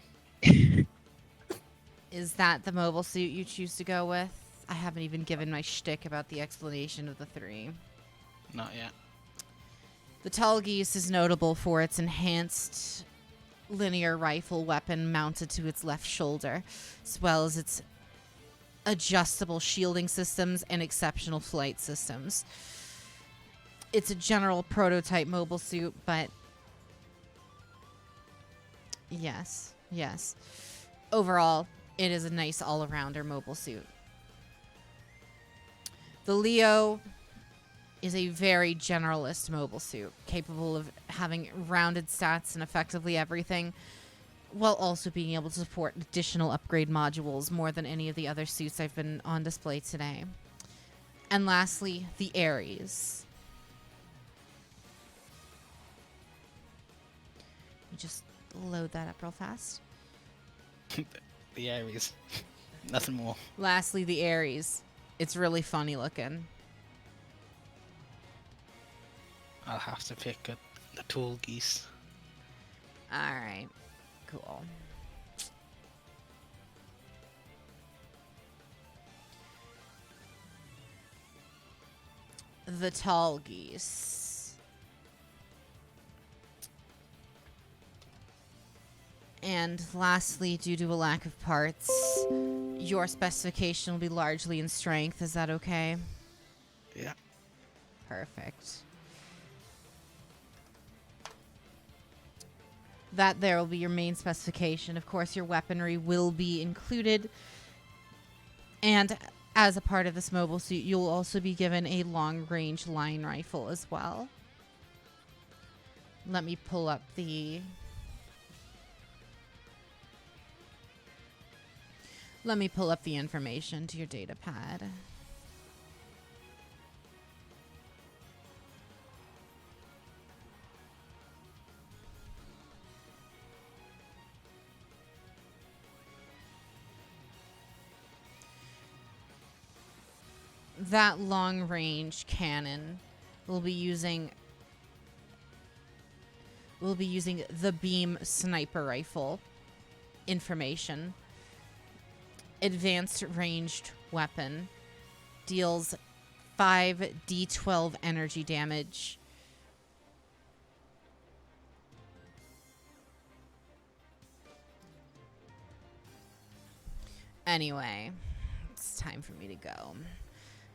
Is that the mobile suit you choose to go with? I haven't even given my shtick about the explanation of the three. Not yet. The Tall Geese is notable for its enhanced linear rifle weapon mounted to its left shoulder, as well as its adjustable shielding systems and exceptional flight systems. It's a general prototype mobile suit, but yes. Overall, it is a nice all-arounder mobile suit. The Leo is a very generalist mobile suit, capable of having rounded stats and effectively everything, while also being able to support additional upgrade modules more than any of the other suits I've been on display today. And lastly, the Ares. You just load that up real fast. The Aries. Nothing more. Lastly, the Ares. It's really funny looking. I'll have to pick the Tall Geese. Alright. Cool. The Tall Geese. And lastly, due to a lack of parts, your specification will be largely in strength. Is that okay? Yeah. Perfect. That there will be your main specification. Of course, your weaponry will be included. And as a part of this mobile suit, you'll also be given a long-range line rifle as well. Let me pull up the... information to your data pad. That long-range cannon will be using the beam sniper rifle information. Advanced ranged weapon. Deals 5d12 energy damage. Anyway, it's time for me to go.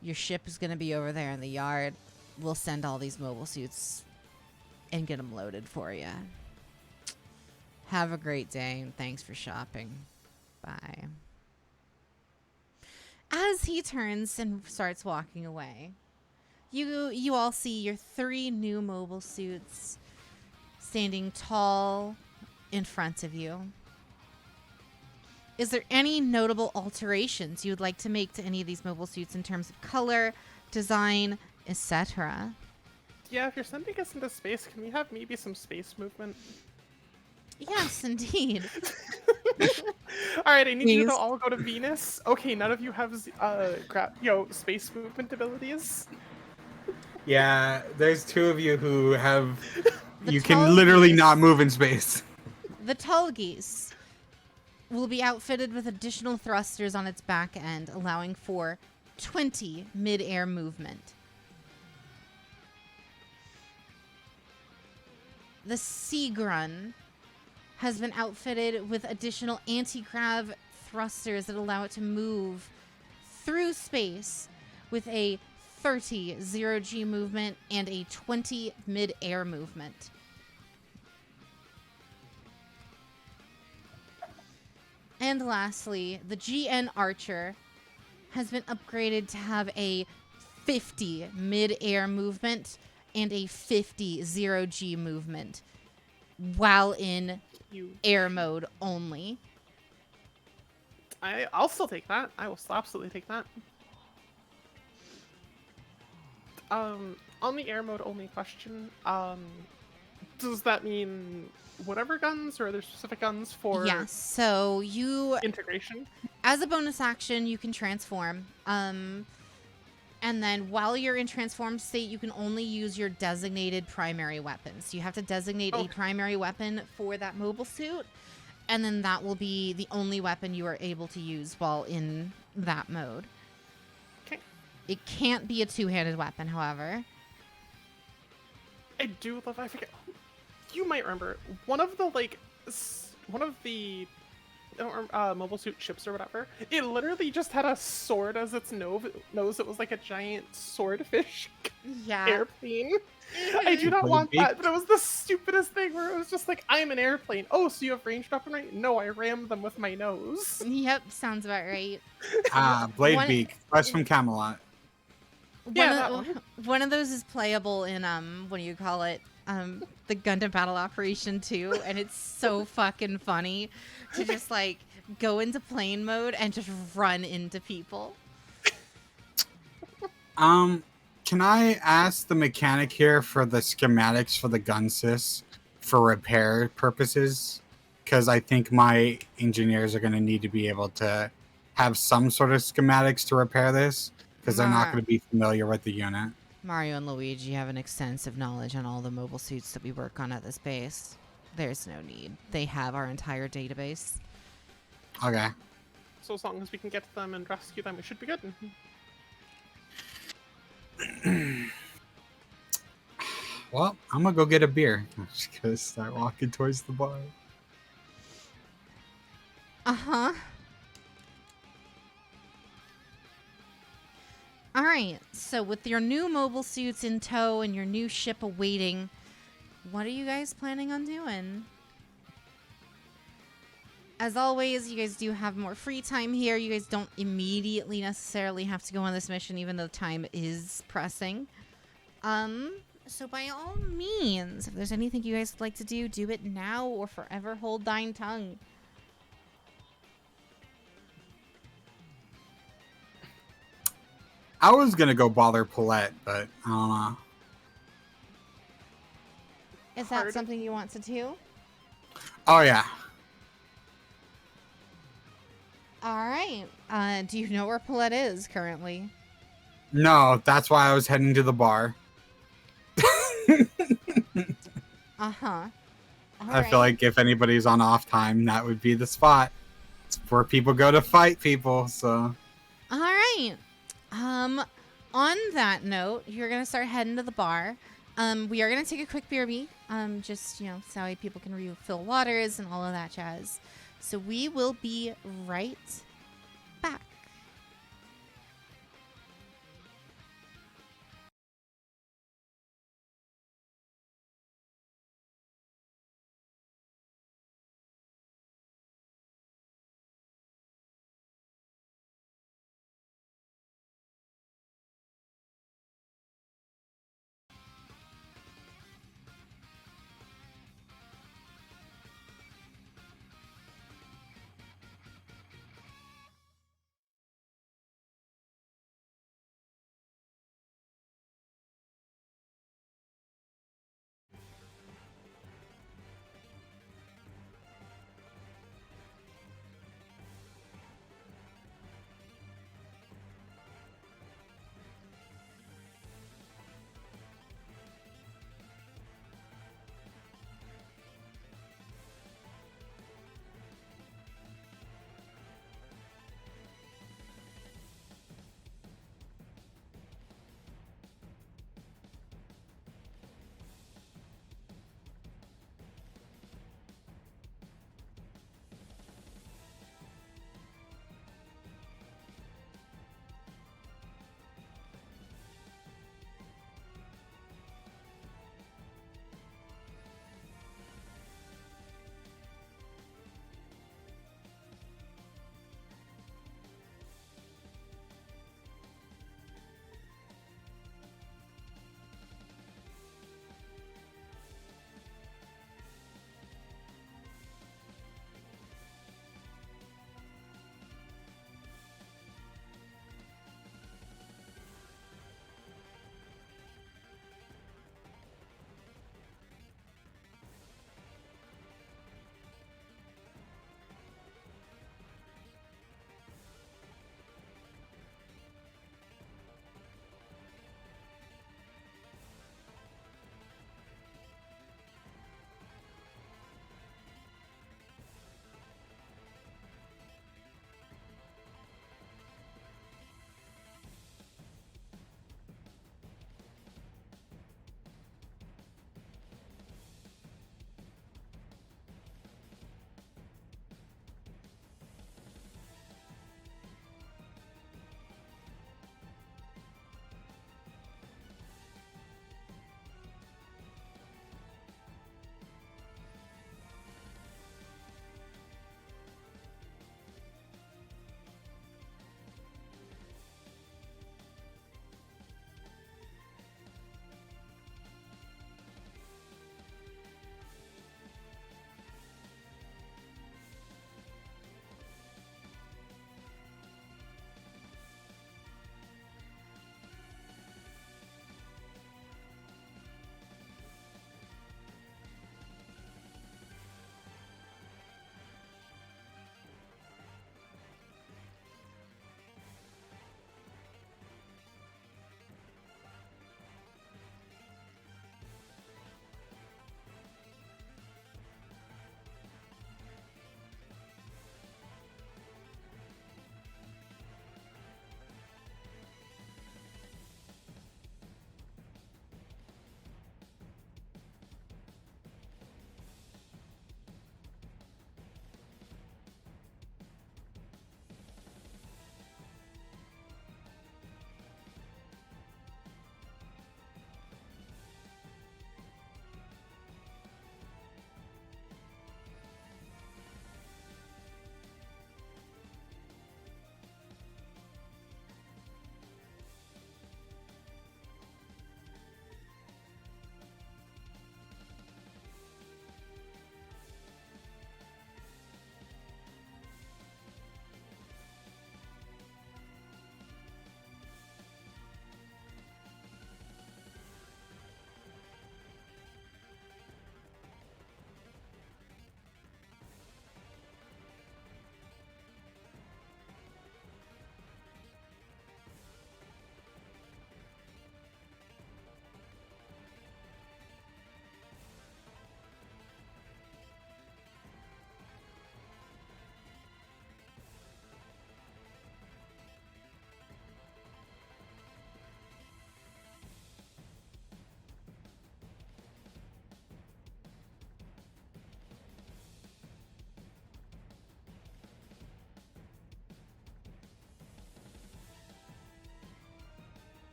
Your ship is going to be over there in the yard. We'll send all these mobile suits and get them loaded for you. Have a great day, and thanks for shopping. Bye. As he turns and starts walking away, you all see your 3 new mobile suits standing tall in front of you. Is there any notable alterations you would like to make to any of these mobile suits in terms of color, design, etc.? Yeah, if you're sending us into space, can we have maybe some space movement? Yes, indeed. Alright, I need you to Please. all go to Venus. Okay, none of you have space movement abilities. Yeah, there's 2 of you who have. The You tall can literally geese- not move in space. The Tall Geese will be outfitted with additional thrusters on its back end, allowing for 20 mid-air movement. The Seagrun has been outfitted with additional anti-grav thrusters that allow it to move through space with a 30 0G movement and a 20 mid-air movement. And lastly, the GN Archer has been upgraded to have a 50 mid-air movement and a 50 0G movement. while in You, air mode only. I'll still take that. I will still absolutely take that. On the air mode only question, does that mean whatever guns, or are there specific guns for Yes. So you, integration? as a bonus action, you can transform. And then while you're in transform state, you can only use your designated primary weapons. You have to designate a Okay. primary weapon for that mobile suit, and then that will be the only weapon you are able to use while in that mode. Okay. It can't be a two-handed weapon, however. I do love. I forget. You might remember one of the one of the mobile suit ships or whatever. It literally just had a sword as its nose. It was like a giant swordfish Yeah. airplane. I do not With a want beak? that, but it was the stupidest thing where it was just like, I'm an airplane. Oh, so you have ranged weaponry? No, I rammed them with my nose. Yep, sounds about right. Blade One- Beak, Quest from Camelot. Yeah, that one. One of those is playable in what do you call it? The Gundam Battle Operation 2, and it's so fucking funny to just like go into plane mode and just run into people. Can I ask the mechanic here for the schematics for the gun sys for repair purposes? Because I think my engineers are going to need to be able to have some sort of schematics to repair this, because they're not going to be familiar with the unit. Mario and Luigi have an extensive knowledge on all the mobile suits that we work on at this base. There's no need. They have our entire database. Okay. So as long as we can get to them and rescue them, we should be good. Well, I'm going to go get a beer. I'm just going to start walking towards the bar. Uh-huh. All right. So with your new mobile suits in tow and your new ship awaiting, what are you guys planning on doing? As always, you guys do have more free time here. You guys don't immediately necessarily have to go on this mission, even though time is pressing. So by all means, if there's anything you guys would like to do it now or forever hold thine tongue. I was going to go bother Paulette, but I don't know. Is that something you want to do? Oh, yeah. All right. Do you know where Paulette is currently? No, that's why I was heading to the bar. Uh-huh. I feel like if anybody's on off time, that would be the spot. It's where people go to fight people, so. All right. On that note, you're gonna start heading to the bar. We are gonna take a quick BRB. Just so that way people can refill waters and all of that jazz. So we will be right back.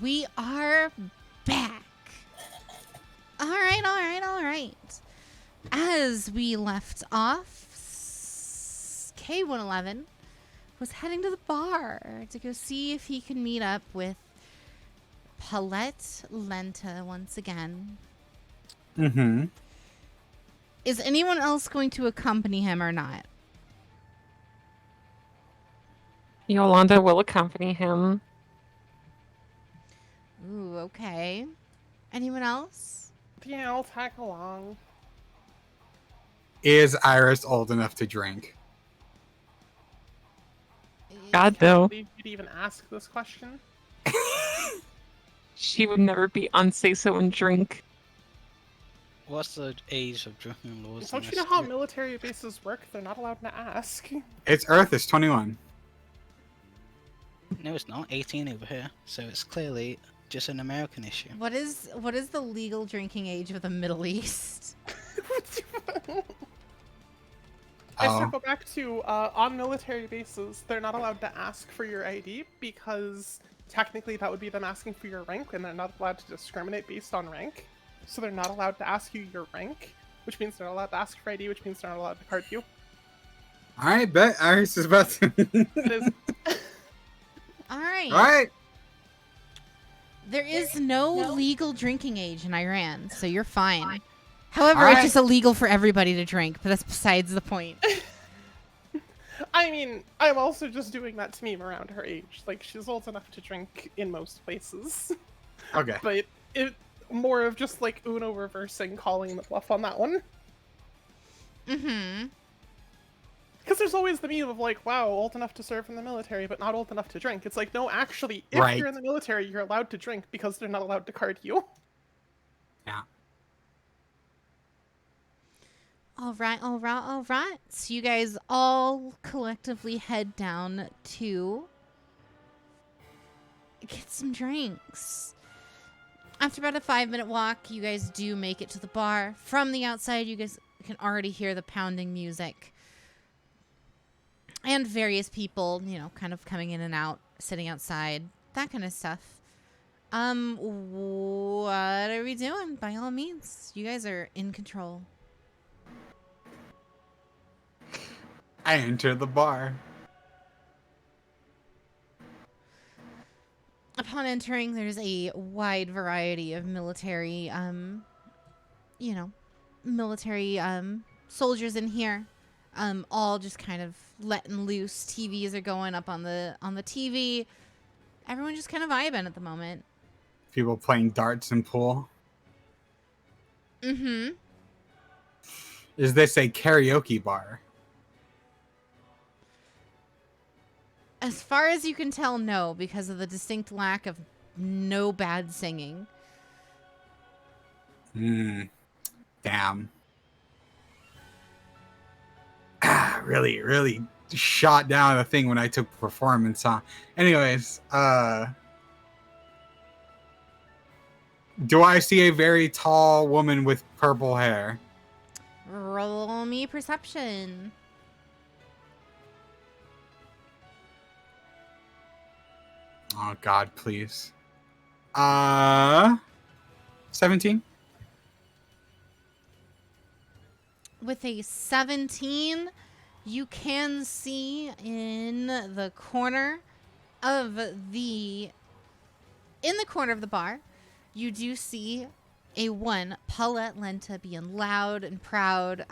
we are back. All right. As we left off, K111 was heading to the bar to go see if he could meet up with Paulette Lenta once again. Mm-hmm. Is anyone else going to accompany him or not? Yolanda will accompany him. Ooh, okay. Anyone else? Yeah, I'll tag along. Is Iris old enough to drink? God, Can't no. believe you'd even ask this question. She would never be unsafe so and drink. What's the age of drinking laws? Don't in you know this? how military bases work? They're not allowed to ask. It's Earth is 21. No, it's not. 18 over here. So it's clearly just an American issue. What is the legal drinking age of the Middle East? I Oh. circle back to on military bases, they're not allowed to ask for your ID because technically that would be them asking for your rank, and they're not allowed to discriminate based on rank. So they're not allowed to ask you your rank, which means they're not allowed to ask for ID, which means they're not allowed to card you. All right, bet Iris is about to. It is. All right. All right. There is no legal drinking age in Iran, so you're fine. However, All it's right. just illegal for everybody to drink, but that's besides the point. I mean, I'm also just doing that to meme around her age. Like, she's old enough to drink in most places. Okay. But it more of just like Uno reversing, calling the bluff on that one. Mm-hmm. Because there's always the meme of like, wow, old enough to serve in the military, but not old enough to drink. It's like, no, actually, if Right. you're in the military, you're allowed to drink because they're not allowed to card you. Yeah. All right. So you guys all collectively head down to get some drinks. After about a 5-minute walk, you guys do make it to the bar. From the outside, you guys can already hear the pounding music. And various people, kind of coming in and out, sitting outside, that kind of stuff. What are we doing? By all means, you guys are in control. I enter the bar. Upon entering, there's a wide variety of military, soldiers in here. All just kind of letting loose. TVs are going up on the TV. Everyone just kind of vibing at the moment. People playing darts and pool. Mm-hmm. Is this a karaoke bar? As far as you can tell, no, because of the distinct lack of no bad singing. Damn. Really, really shot down the thing when I took performance, huh? Anyways, do I see a very tall woman with purple hair? Roll me perception. Oh God, please. 17. With a 17, you can see in the corner of the bar, you do see a one Paulette Lenta being loud and proud,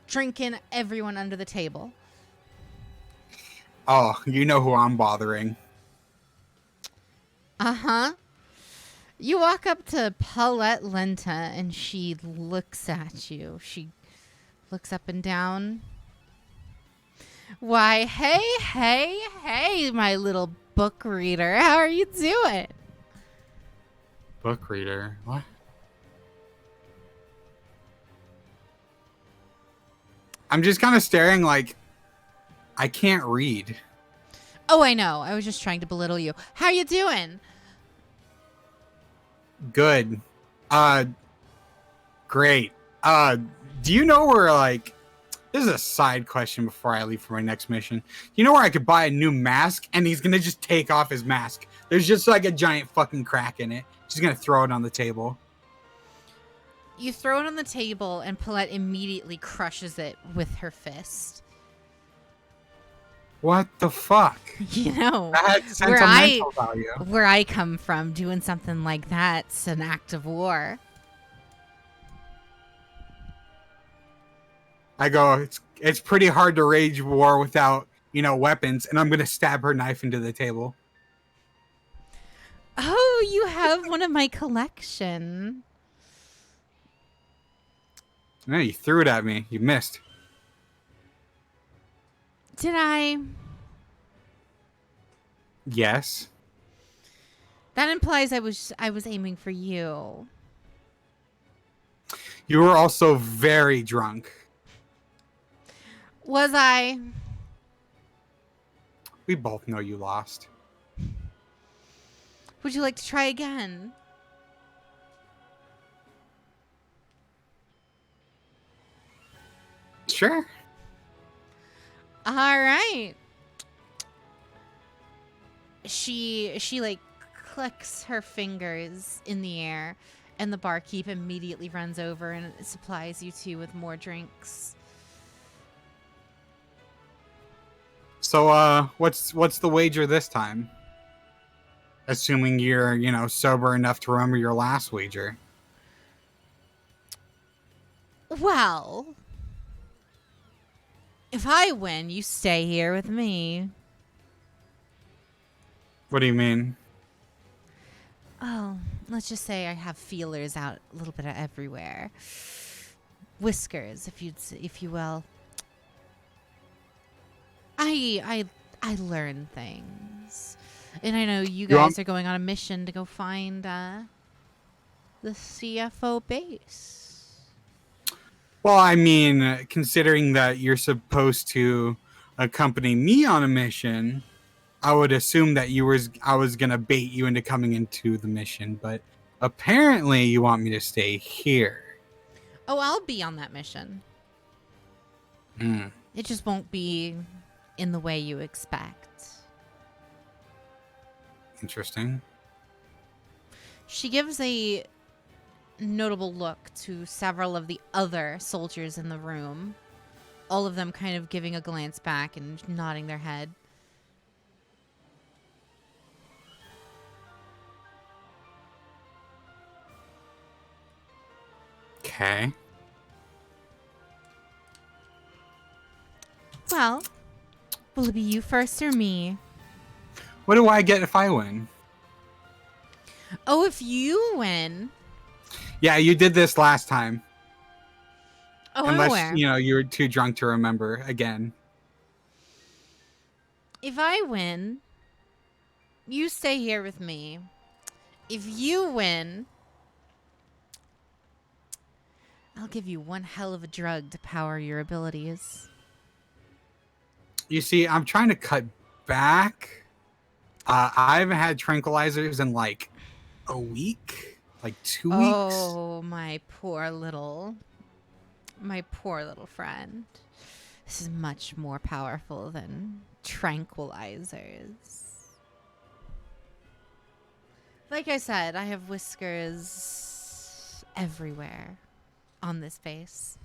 drinking everyone under the table. Oh, you know who I'm bothering. Uh-huh. You walk up to Paulette Lenta and she looks at you. She looks up and down. Why, hey, my little book reader. How are you doing? Book reader. What? I'm just kind of staring like I can't read. Oh, I know. I was just trying to belittle you. How you doing? Good. Great. Do you know where, like, this is a side question before I leave for my next mission. You know where I could buy a new mask and he's gonna just take off his mask? There's just like a giant fucking crack in it. She's gonna throw it on the table. You throw it on the table, and Paulette immediately crushes it with her fist. What the fuck? You know, That had sentimental value. where I come from, doing something like that's an act of war. I go, it's pretty hard to wage war without, weapons, and I'm gonna stab her knife into the table. Oh, you have one of my collection. No, you threw it at me. You missed. Did I? Yes. That implies I was aiming for you. You were also very drunk. Was I? We both know you lost. Would you like to try again? Sure. All right. She like clicks her fingers in the air, and the barkeep immediately runs over and supplies you two with more drinks. So, what's the wager this time? Assuming you're, sober enough to remember your last wager. Well, if I win, you stay here with me. What do you mean? Oh, let's just say I have feelers out a little bit everywhere. Whiskers, if you will. I learn things. And I know you guys are going on a mission to go find the CFO base. Well, I mean, considering that you're supposed to accompany me on a mission, I would assume that I was gonna bait you into coming into the mission, but apparently you want me to stay here. Oh, I'll be on that mission. It just won't be in the way you expect. Interesting. She gives a notable look to several of the other soldiers in the room, all of them kind of giving a glance back and nodding their head. Okay. Well, will it be you first or me? What do I get if I win? Oh, if you win. Yeah, you did this last time. Oh, I'm Unless, aware. you were too drunk to remember again. If I win, you stay here with me. If you win, I'll give you one hell of a drug to power your abilities. You see, I'm trying to cut back. I haven't had tranquilizers in like a week, like 2 weeks. Oh, my poor little friend. This is much more powerful than tranquilizers. Like I said, I have whiskers everywhere on this base.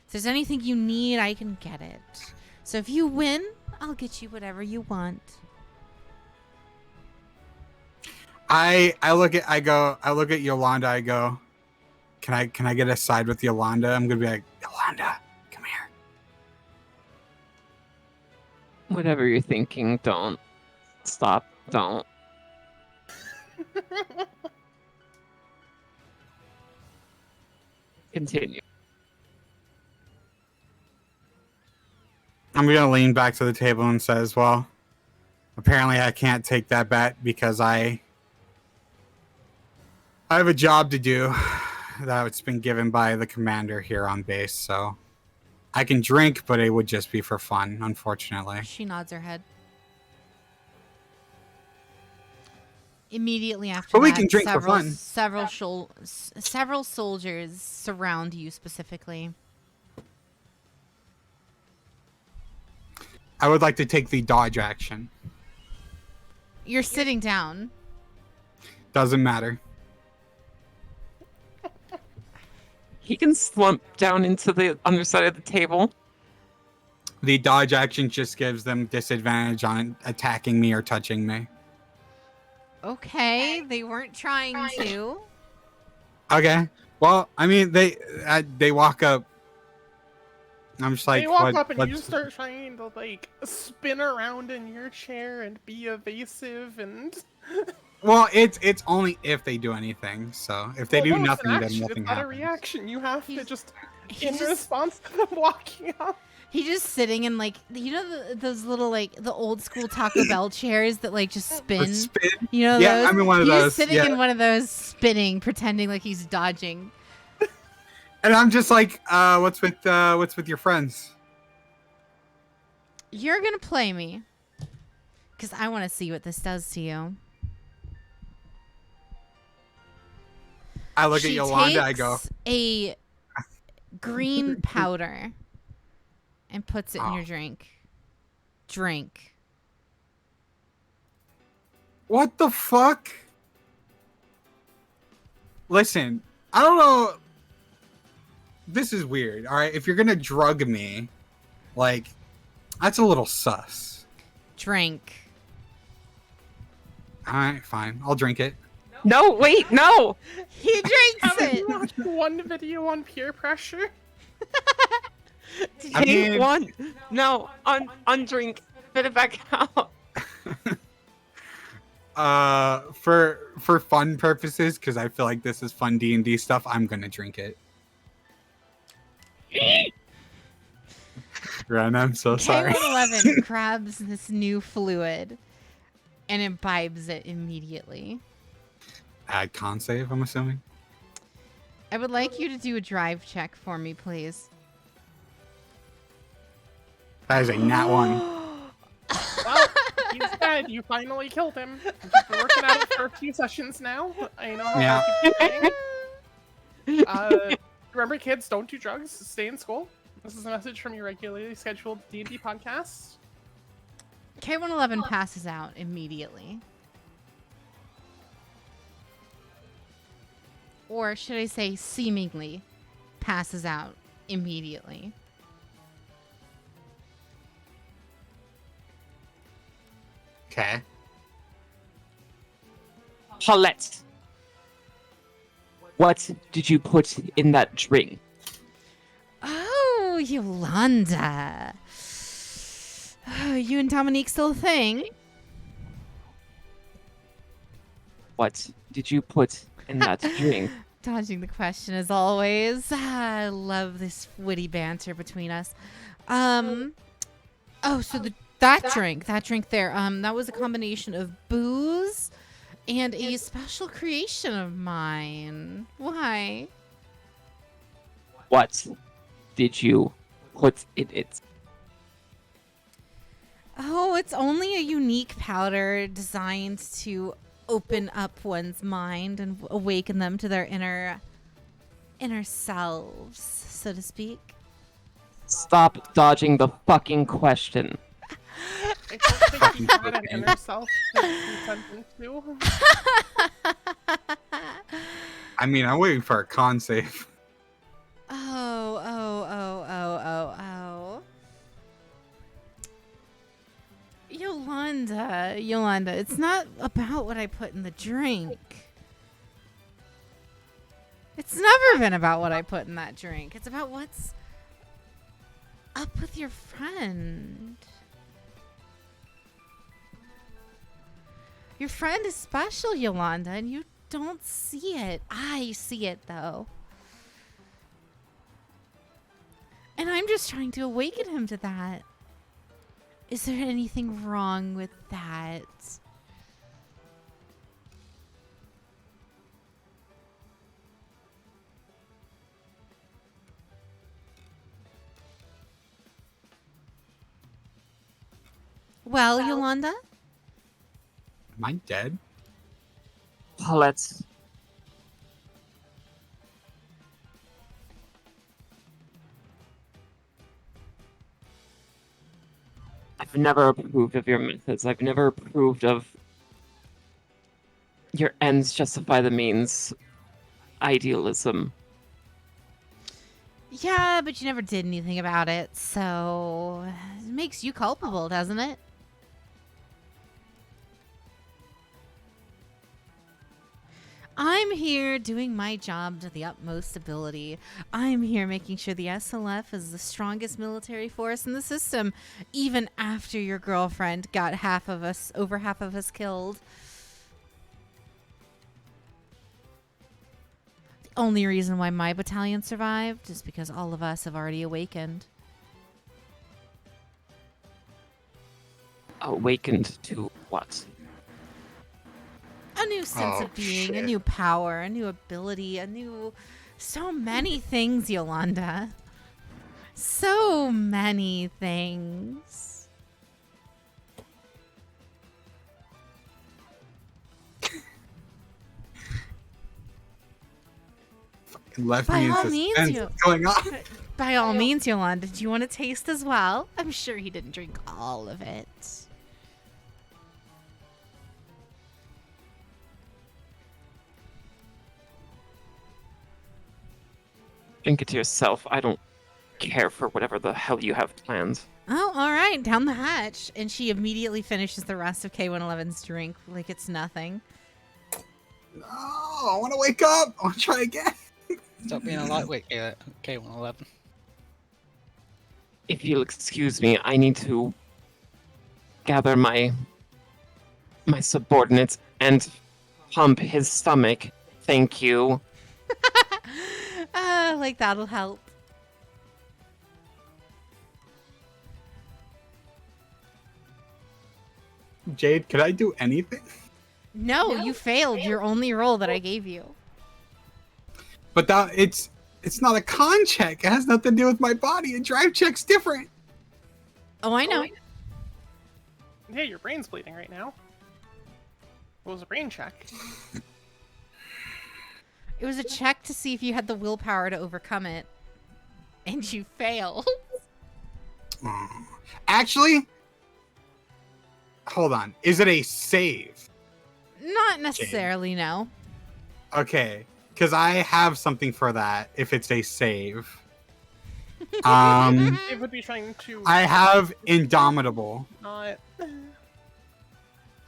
If there's anything you need, I can get it. So if you win, I'll get you whatever you want. I look at Yolanda, I go, Can I get a side with Yolanda? I'm gonna be like, Yolanda, come here. Whatever you're thinking, don't stop. Don't. Continue. I'm gonna lean back to the table and says, well, apparently I can't take that bet because I have a job to do that's been given by the commander here on base, so I can drink, but it would just be for fun, unfortunately. She nods her head. Immediately after But we that, can drink for fun. several soldiers surround you specifically. I would like to take the dodge action. You're sitting down. Doesn't matter. He can slump down into the underside of the table. The dodge action just gives them disadvantage on attacking me or touching me. Okay, they weren't trying to. Okay. Well, I mean, they walk up. I'm just like, They walk what? up and what- you start trying to like spin around in your chair and be evasive and. Well, it's only if they do anything. So if they Well, do no, it's an nothing, then action. nothing It's not a happens. reaction. You have to He's- just he in just- response to them walking up. He's just sitting in like those little like the old school Taco Bell chairs that like just The spin. spin. You know Yeah, those? I'm in one of he's those, just sitting yeah. in one of those, spinning, pretending like he's dodging. And I'm just like, what's with your friends? You're gonna play me, because I want to see what this does to you. I look at She Yolanda. I go, takes a green powder and puts it in Oh. your drink. Drink. what the fuck? Listen, I don't know. This is weird. All right, if you're gonna drug me, like, that's a little sus. Drink. All right, fine. I'll drink it. No, wait, no! He drinks Haven't it. you watched one video on peer pressure? I Take mean- one. No, undrink. Spit it back out. For fun purposes, because I feel like this is fun D&D stuff, I'm gonna drink it. Ren, I'm so sorry. K111 grabs this new fluid and imbibes it immediately. Add con save, I'm assuming. I would like you to do a drive check for me, please. That is a nat one. Well, he's dead. You finally killed him. You've been working at it for a few sessions now. I know how Yeah. hard you've been trying. Remember, kids, don't do drugs. Stay in school. This is a message from your regularly scheduled D&D podcast. K111 passes out immediately. Or should I say seemingly passes out immediately. Okay. Paulette, what did you put in that drink? Oh, Yolanda. Oh, you and Dominique still a thing? What did you put in that drink? Dodging the question as always. I love this witty banter between us. Oh, so that drink there, that was a combination of booze and a special creation of mine. Why? What did you put in it? Oh, it's only a unique powder designed to open up one's mind and awaken them to their inner selves, so to speak. Stop dodging the fucking question. I don't think you had an inner self to be sent into. I mean, I'm waiting for a con save. Oh. Yolanda, it's not about what I put in the drink. It's never been about what I put in that drink. It's about what's up with your friend. Your friend is special, Yolanda, and you don't see it. I see it, though. And I'm just trying to awaken him to that. Is there anything wrong with that? Well, Yolanda? Am I dead? Paulette, I've never approved of your methods. I've never approved of your ends justify the means idealism. Yeah, but you never did anything about it, so it makes you culpable, doesn't it? I'm here doing my job to the utmost ability. I'm here making sure the SLF is the strongest military force in the system, even after your girlfriend got over half of us killed. The only reason why my battalion survived is because all of us have already awakened. Awakened to what? A new sense Oh, of being, a shit. new power, a new ability, so many things, Yolanda. So many things. Left By me in all means, suspense. you- What's going on? By all means, Yolanda, do you want to taste as well? I'm sure he didn't drink all of it. Drink it to yourself. I don't care for whatever the hell you have planned. Oh, all right, down the hatch. And she immediately finishes the rest of K111's drink like it's nothing. No, I want to wake up. I want to try again. Stop being a lightweight here at K111. If you'll excuse me, I need to gather my subordinates and pump his stomach. Thank you. Like that'll help. Jade, could I do anything? No, you failed your only roll that I gave you. But that it's not a con check. It has nothing to do with my body. A drive check's different. Oh, I know. Yeah, your brain's bleeding right now. What was a brain check? It was a check to see if you had the willpower to overcome it. And you failed. Actually, hold on. Is it a save? Not necessarily, no. Okay, because I have something for that if it's a save. Um, It would be trying to I have Indomitable. not.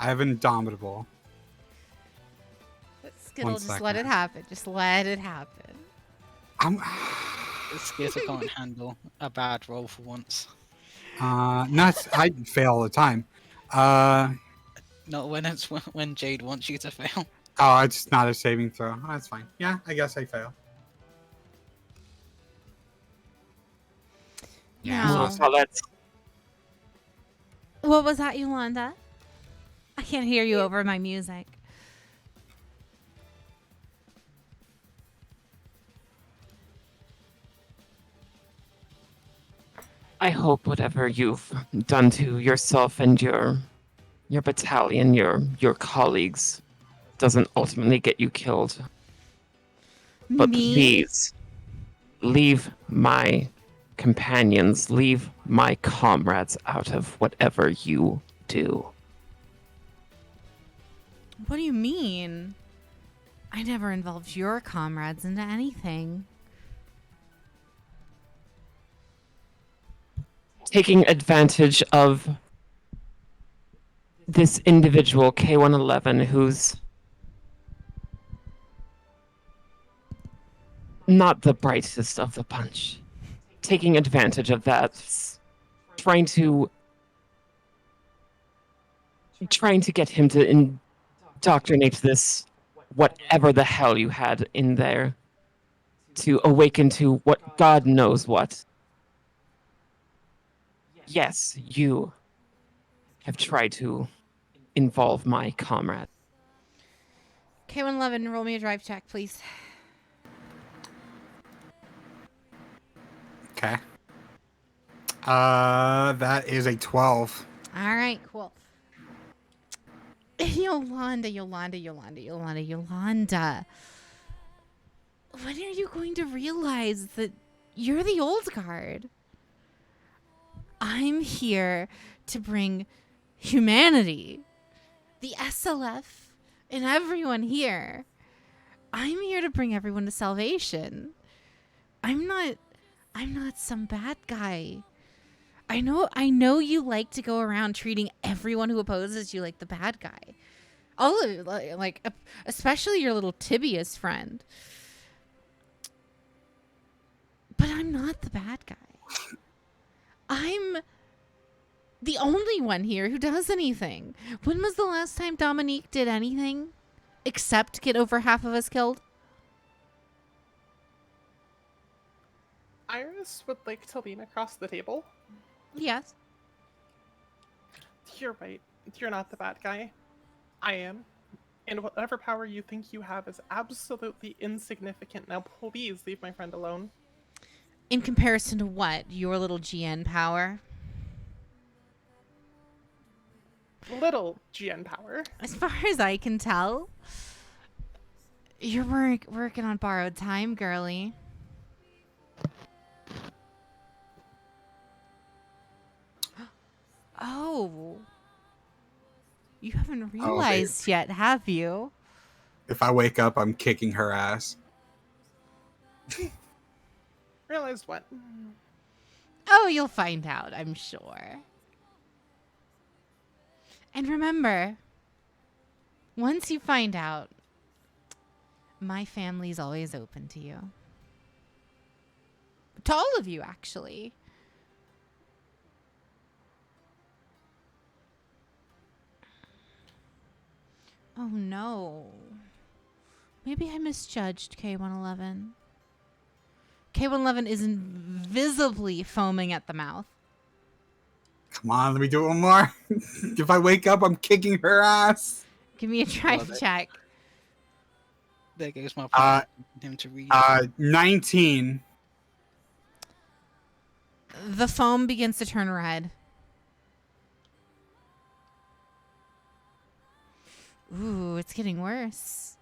I have Indomitable. Skittle, One just let it second. happen. Just let it happen. I'm Skittle can't handle a bad roll for once. not. I fail all the time. Not when it's when Jade wants you to fail. Oh, it's not a saving throw. Oh, that's fine. Yeah, I guess I fail. No. So that's What was that, Yolanda? I can't hear you over my music. I hope whatever you've done to yourself and your battalion, your colleagues, doesn't ultimately get you killed. But Me? please, leave my companions, leave my comrades out of whatever you do. What do you mean? I never involved your comrades into anything. Taking advantage of this individual K111 who's not the brightest of the bunch. Taking advantage of that, trying to get him to indoctrinate this whatever the hell you had in there to awaken to what God knows what. Yes, you have tried to involve my comrade. K111, roll me a drive check, please. Okay. That is a 12. All right, cool. Yolanda. When are you going to realize that you're the old guard? I'm here to bring humanity. The SLF and everyone here. I'm here to bring everyone to salvation. I'm not some bad guy. I know you like to go around treating everyone who opposes you like the bad guy. All of like especially your little Tibius friend. But I'm not the bad guy. I'm the only one here who does anything. When was the last time Dominique did anything except get over half of us killed? Iris would like to lean across the table. Yes. You're right. You're not the bad guy. I am. And whatever power you think you have is absolutely insignificant. Now please leave my friend alone. In comparison to what? Your little GN power? Little GN power. As far as I can tell, you're working on borrowed time, girly. Oh. You haven't realized yet, have you? If I wake up, I'm kicking her ass. Realized what? Oh, you'll find out, I'm sure. And remember, once you find out, my family's always open to you. To all of you, actually. Oh no. Maybe I misjudged K111. K111 is visibly foaming at the mouth. Come on, let me do it one more. If I wake up, I'm kicking her ass. Give me a drive Love it. check. There goes my plan. Him to read. 19. The foam begins to turn red. Ooh, it's getting worse.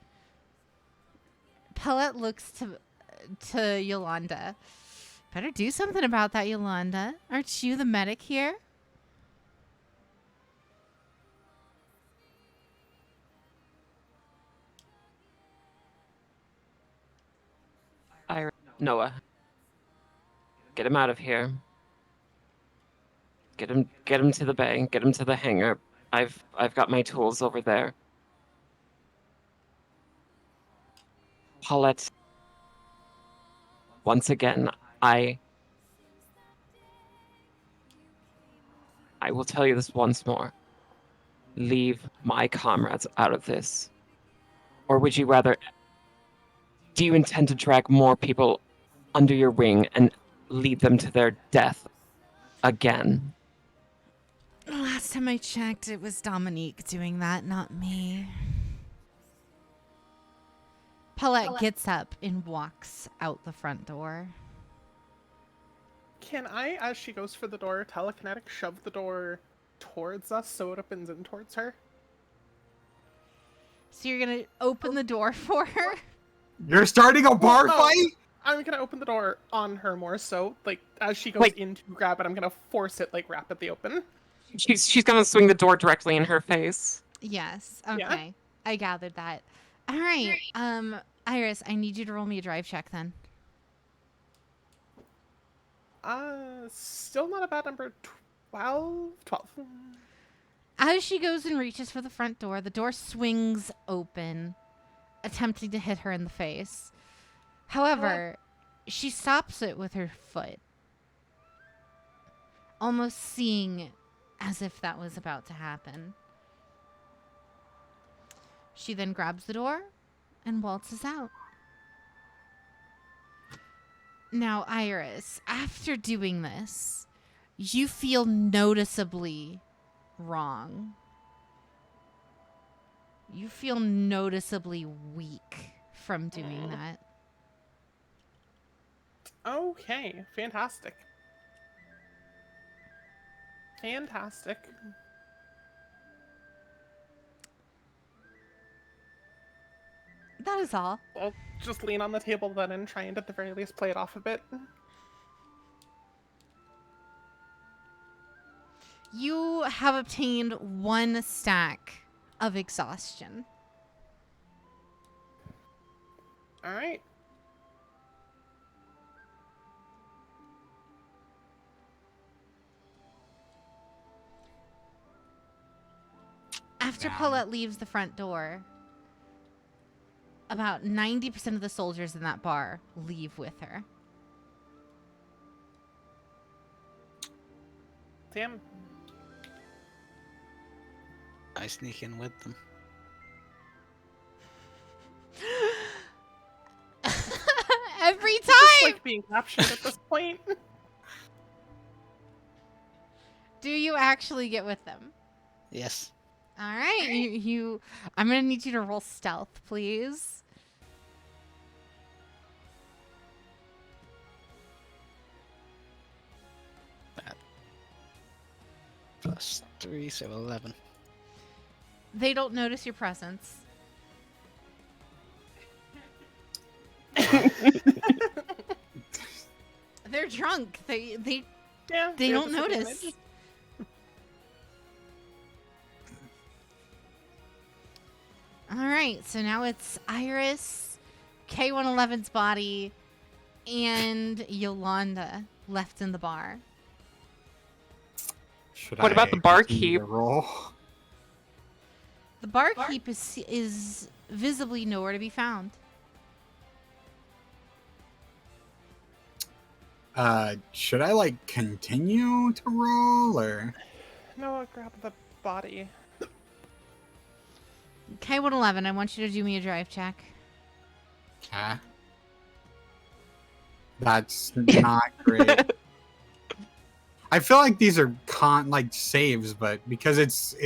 Pellet looks to Yolanda. Better do something about that, Yolanda. Aren't you the medic here? Noah, get him out of here. Get him to the bay. Get him to the hangar. I've got my tools over there. Paulette, once again, I will tell you this once more. Leave my comrades out of this. Or would you rather... Do you intend to drag more people under your wing and lead them to their death again? Last time I checked, it was Dominique doing that, not me. Paulette gets up and walks out the front door. Can I, as she goes for the door, telekinetic shove the door towards us so it opens in towards her? So you're going to open the door for her? You're starting a bar no. fight? I'm gonna open the door on her more so, like, as she goes in to grab it, I'm gonna force it, like, rapidly open. She's gonna swing the door directly in her face. Yes. Okay. Yeah. I gathered that. All right. Iris, I need you to roll me a drive check then. Still not a bad number. 12? As she goes and reaches for the door swings open, attempting to hit her in the face. However, she stops it with her foot, almost seeing as if that was about to happen. She then grabs the door and waltzes out. Now, Iris, after doing this, you feel noticeably wrong. You feel noticeably weak from doing that. Okay, fantastic. Fantastic. That is all. I'll just lean on the table then and try and at the very least play it off a bit. You have obtained 1 stack of exhaustion. All right. After Damn. Paulette leaves the front door, about 90% of the soldiers in that bar leave with her. Damn. I sneak in with them. Every Just time! like being captured at this point. Do you actually get with them? Yes. All right, you. I'm gonna need you to roll stealth, please. That +3, so 11. They don't notice your presence. They're drunk. They Yeah. they we have don't disadvantage. notice. All right, so now it's Iris, K111's body, and Yolanda left in the bar. Should What about I the continue barkeep? to roll? The barkeep is visibly nowhere to be found. Should I like continue to roll or? Noah, grab the body. K111, I want you to do me a drive check. Okay. That's not great. I feel like these are like saves, but because it's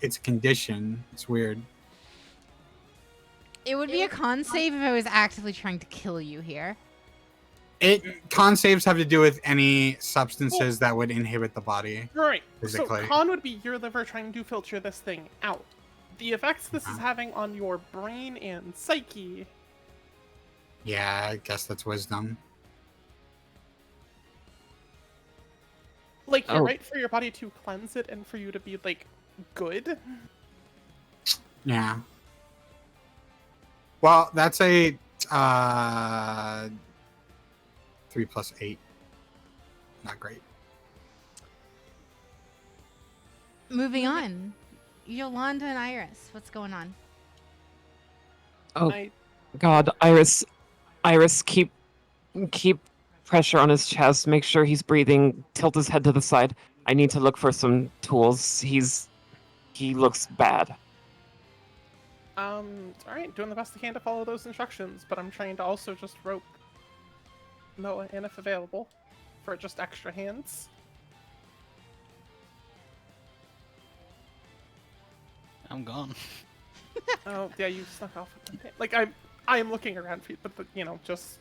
a condition, it's weird. It would be a con save if I was actively trying to kill you here. Con saves have to do with any substances that would inhibit the body. Right. Physically. So con would be your liver trying to filter this thing out. The effects this is Uh-huh. having on your brain and psyche. Yeah, I guess that's wisdom. Like, you're Oh. right for your body to cleanse it and for you to be, like, good. Yeah. Well, that's a 3 plus 8. Not great. Moving on. Yolanda and Iris, what's going on? Oh I, God, Iris, keep pressure on his chest. Make sure he's breathing. Tilt his head to the side. I need to look for some tools. He looks bad. alright, doing the best I can to follow those instructions, but I'm trying to also just rope Noah in if available for just extra hands. I'm gone. Oh, yeah, you snuck off. Like, I am looking around for you, but, just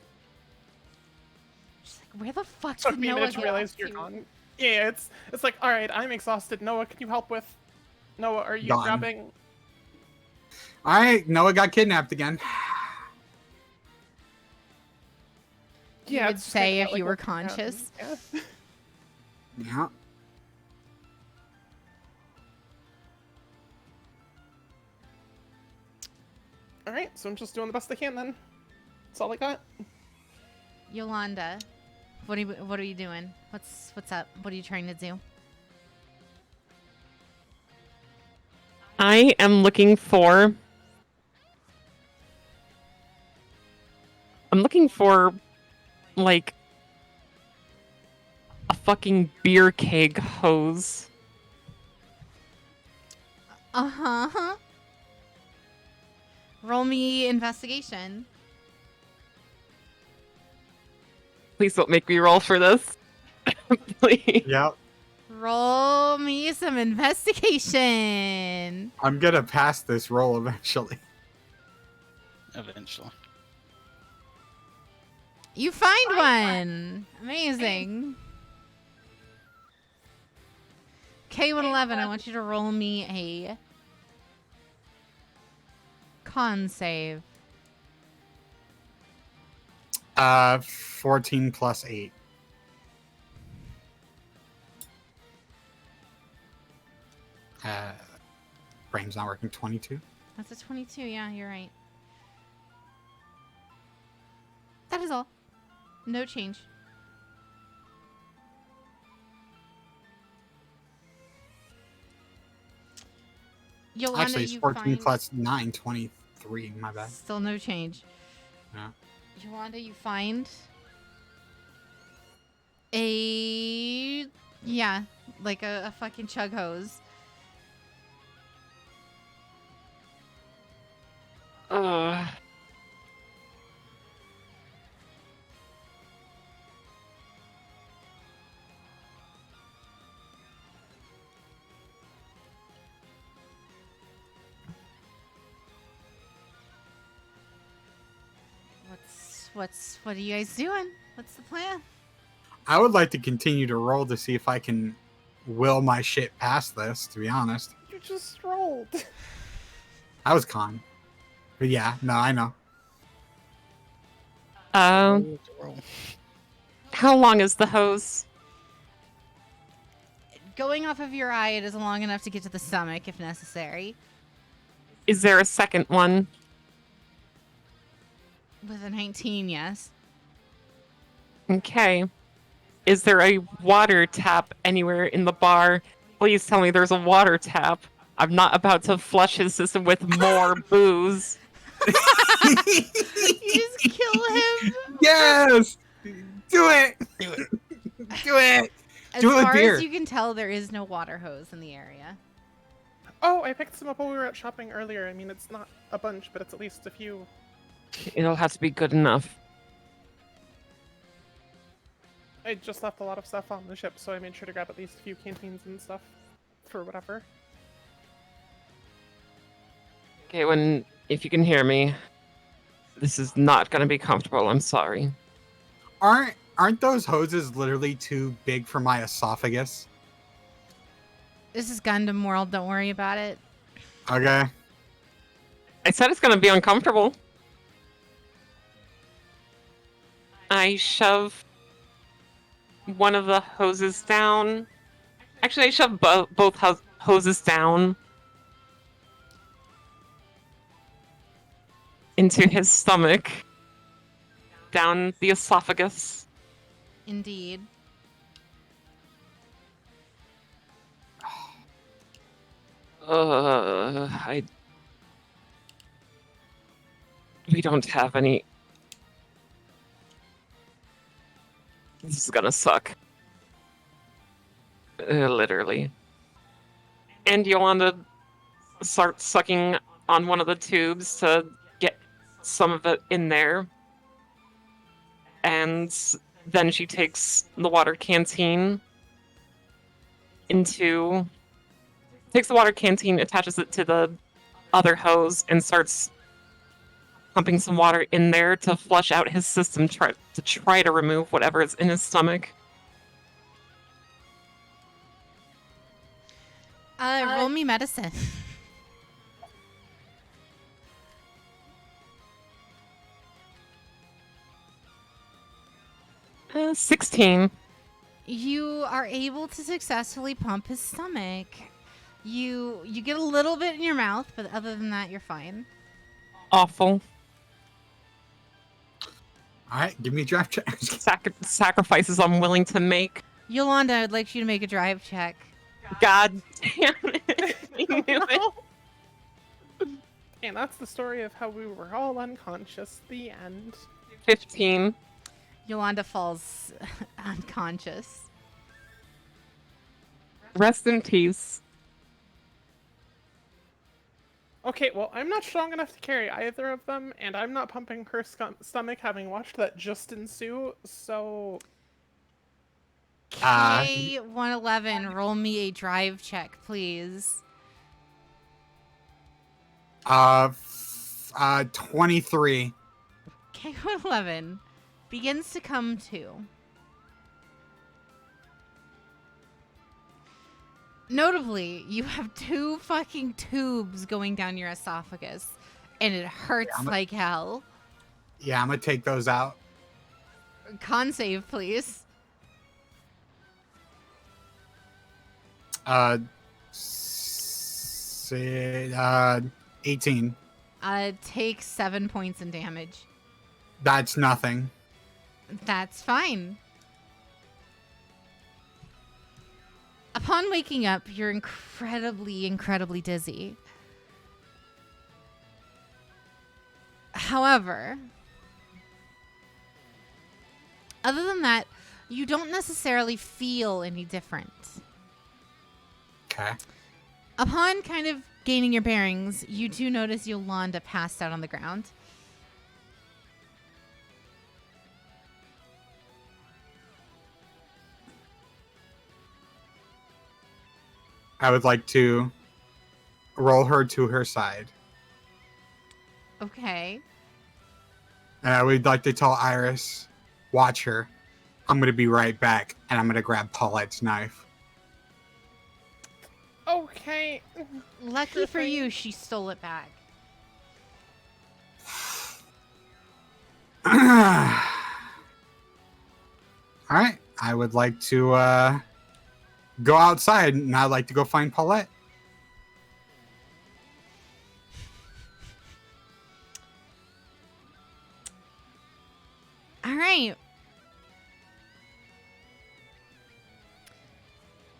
She's like, where the fuck took did me a Noah minute to get realize off you're to? gone. Yeah, it's like, alright, I'm exhausted. Noah, can you help with... Noah, are you Gone. grabbing... All right, Noah got kidnapped again. You would it's just say kinda if like you were looking around. conscious. Yeah. Yeah. Alright, so I'm just doing the best I can then. That's all I got. Yolanda, what are you doing? What's up? What are you trying to do? I am looking for. I'm looking for, like, a fucking beer keg hose. Uh-huh. Roll me investigation. Please don't make me roll for this. Please. Yep. Roll me some investigation. I'm gonna pass this roll eventually. Eventually. You find one. Amazing. K111, I want you to roll me a con save. 14 plus 8. Brain's not working. 22. That's a 22. Yeah, you're right. No change. Yolanda, Actually, it's you 14 find plus 9, 23. My bad. still no change. Yeah. Yolanda, you find a like a fucking chug hose. Uh, What are you guys doing? What's the plan? I would like to continue to roll to see if I can will my shit past this, to be honest. You just rolled. I was con. But yeah, no, I know. um, Roll. how long is the hose? Going off of your eye, it is long enough to get to the stomach if necessary. Is there a second one? With a 19, yes. Okay. Is there a water tap anywhere in the bar? Please tell me there's a water tap. I'm not about to flush his system with more booze. You just kill him. Yes! Do it! Do it. Do it! As Do it with far beer. as you can tell, there is no water hose in the area. Oh, I picked some up while we were out shopping earlier. I mean, it's not a bunch, but it's at least a few. It'll have to be good enough. I just left a lot of stuff on the ship, so I made sure to grab at least a few canteens and stuff for whatever. Okay, if you can hear me, this is not going to be comfortable. I'm sorry. Aren't those hoses literally too big for my esophagus? This is Gundam World. Don't worry about it. Okay. I said it's going to be uncomfortable. I shove one of the hoses down. Actually, I shove both hoses down into his stomach, down the esophagus. Indeed. We don't have any. This is gonna suck. Literally. And Yolanda starts sucking on one of the tubes to get some of it in there. And then she takes the water canteen takes the water canteen, attaches it to the other hose, and starts pumping some water in there to flush out his system, to try to remove whatever is in his stomach. Roll me medicine. 16. You are able to successfully pump his stomach. You get a little bit in your mouth, but other than that, you're fine. Awful. All right, give me a drive check. Sacrifices I'm willing to make. Yolanda, I'd like you to make a drive check. God damn it. I knew it. And that's the story of how we were all unconscious. The end. 15. Yolanda falls unconscious. Rest in peace. Okay, well, I'm not strong enough to carry either of them, and I'm not pumping her stomach having watched that just ensue, so... K111, roll me a drive check, please. 23. K111 begins to come to. Notably, you have 2 fucking tubes going down your esophagus, and it hurts like hell. Yeah, I'm gonna take those out. Con save, please. 18. Take 7 points in damage. That's nothing. That's fine. Upon waking up, you're incredibly dizzy. However, other than that, you don't necessarily feel any different. Okay. Upon kind of gaining your bearings, you do notice Yolanda passed out on the ground. I would like to roll her to her side. Okay. And I would like to tell Iris, watch her. I'm going to be right back, and I'm going to grab Paulette's knife. Okay. Lucky Sure for thing. you, she stole it back. All right. I would like to go outside, and I'd like to go find Paulette. All right.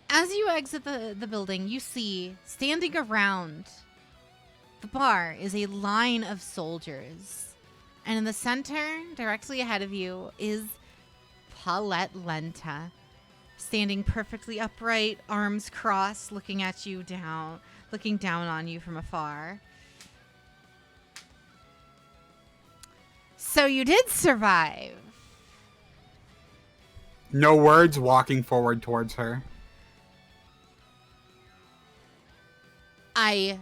As you exit the building, you see standing around the bar is a line of soldiers. And in the center, directly ahead of you, is Paulette Lenta, standing perfectly upright, arms crossed, looking down on you from afar. So you did survive. No words, walking forward towards her. I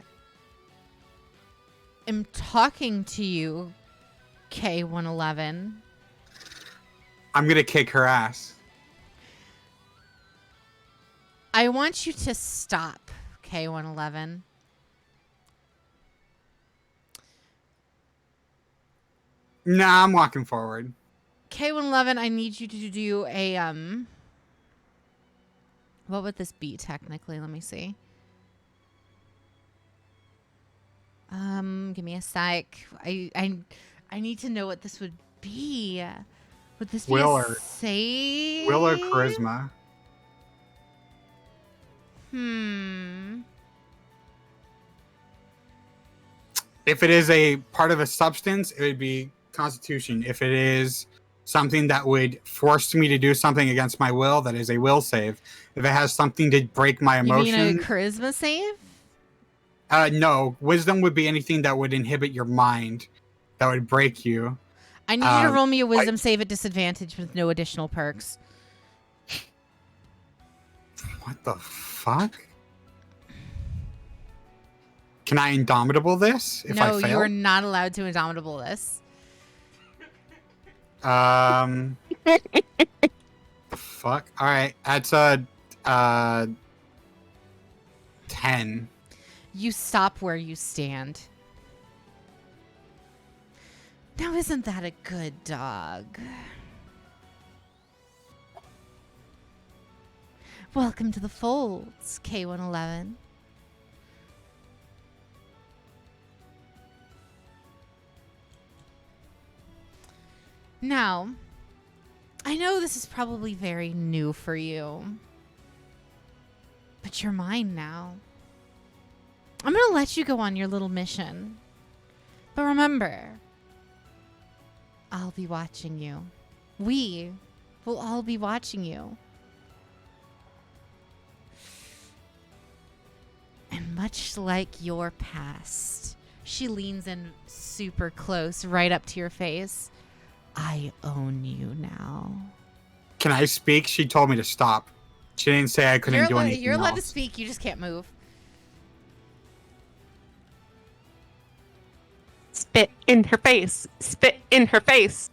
am talking to you, K111. I'm going to kick her ass. I want you to stop, K111. Nah, I'm walking forward. K111, I need you to do a what would this be technically? Let me see. Give me a sec. I need to know what this would be. Would this be Will a or- save? Will or charisma? If it is a part of a substance, it would be Constitution. If it is something that would force me to do something against my will, that is a will save. If it has something to break my You mean a emotion, charisma save? no. Wisdom would be anything that would inhibit your mind, that would break you. I need you to roll me a wisdom save at disadvantage with no additional perks. What the fuck? Can I indomitable this if I No, fail? you are not allowed to indomitable this. The fuck? All right, that's a 10. You stop where you stand. Now, isn't that a good dog? Welcome to the folds, K111. Now, I know this is probably very new for you, but you're mine now. I'm going to let you go on your little mission. But remember, I'll be watching you. We will all be watching you. And much like your past, she leans in super close, right up to your face. I own you now. Can I speak? She told me to stop. She didn't say I couldn't do anything You're allowed to else. speak, you just can't move. Spit in her face. Spit in her face.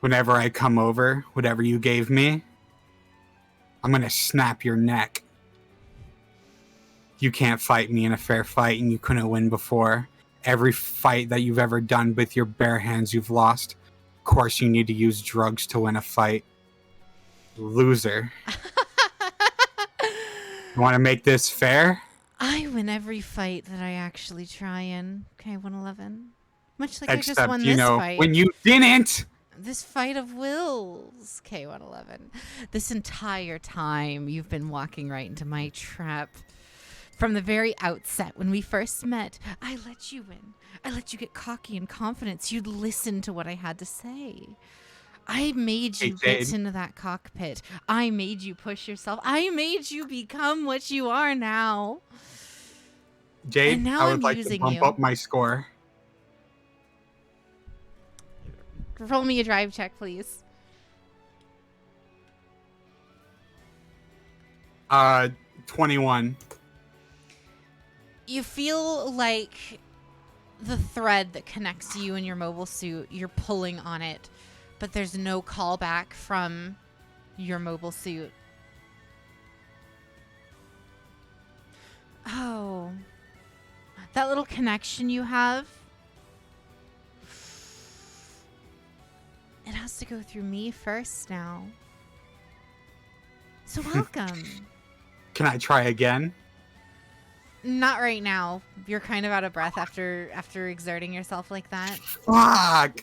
Whenever I come over, whatever you gave me, I'm gonna snap your neck. You can't fight me in a fair fight, and you couldn't win before. Every fight that you've ever done with your bare hands, you've lost. Of course, you need to use drugs to win a fight. Loser. You want to make this fair? I win every fight that I actually try in. Okay, 111. Much like I just Except, won you this know, fight. when you didn't. This fight of wills, K111. This entire time you've been walking right into my trap. From the very outset, when we first met, I let you in. I let you get cocky and confident. You'd listen to what I had to say. I made you Hey, get Jade. into that cockpit. I made you push yourself. I made you become what you are now. Jade, And now I would I'm like to using bump you. up my score. Roll me a drive check, please. 21. You feel like the thread that connects you and your mobile suit, you're pulling on it, but there's no callback from your mobile suit. Oh. That little connection you have, it has to go through me first now. So welcome. Can I try again? Not right now. You're kind of out of breath after exerting yourself like that. Fuck!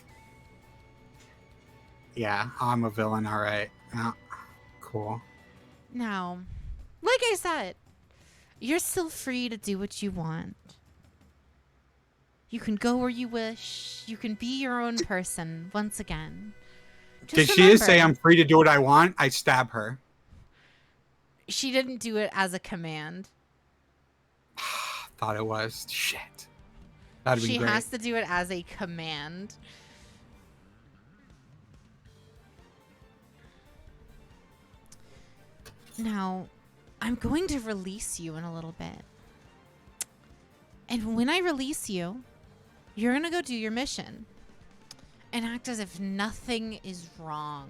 Yeah, I'm a villain, alright. Cool. Now, like I said, you're still free to do what you want. You can go where you wish. You can be your own person once again. Did Just she just say remember, I'm free to do what I want? I stab her. she didn't do it as a command. Thought it was. Shit. That'd be She great. has to do it as a command. Now, I'm going to release you in a little bit. And when I release you, you're going to go do your mission and act as if nothing is wrong.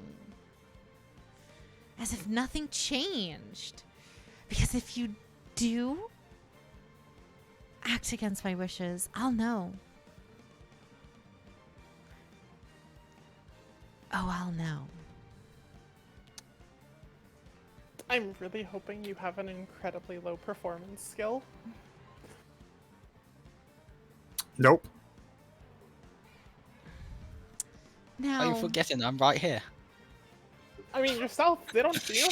As if nothing changed. Because if you do act against my wishes, I'll know. Oh, I'll know. I'm really hoping you have an incredibly low performance skill. Nope. Now, Are you forgetting I'm right here? I mean, yourself, they don't see you.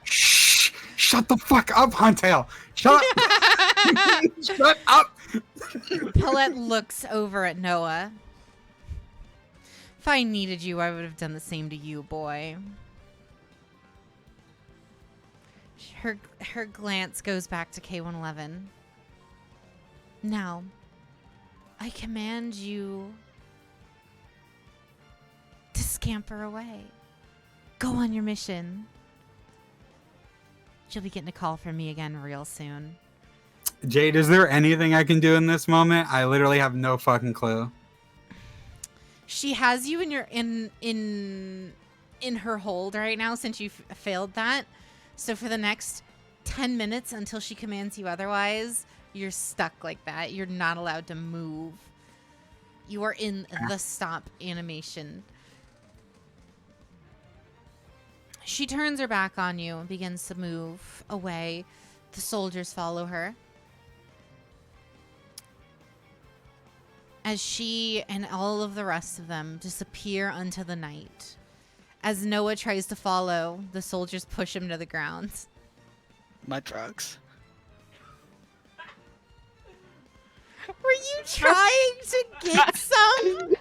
Shh! Shut the fuck up, Huntail! Shut up! Shut up! Paulette looks over at Noah. If I needed you, I would have done the same to you, boy. Her glance goes back to K111. Now, I command you to scamper away. Go on your mission. You'll be getting a call from me again real soon. Jade, is there anything I can do in this moment? I literally have no fucking clue. She has you in your in her hold right now since you failed that. So for the next 10 minutes until she commands you otherwise, you're stuck like that. You're not allowed to move. You are in the stop animation. She turns her back on you and begins to move away. The soldiers follow her. As she and all of the rest of them disappear unto the night. As Noah tries to follow, the soldiers push him to the ground. My drugs. Were you trying to get some?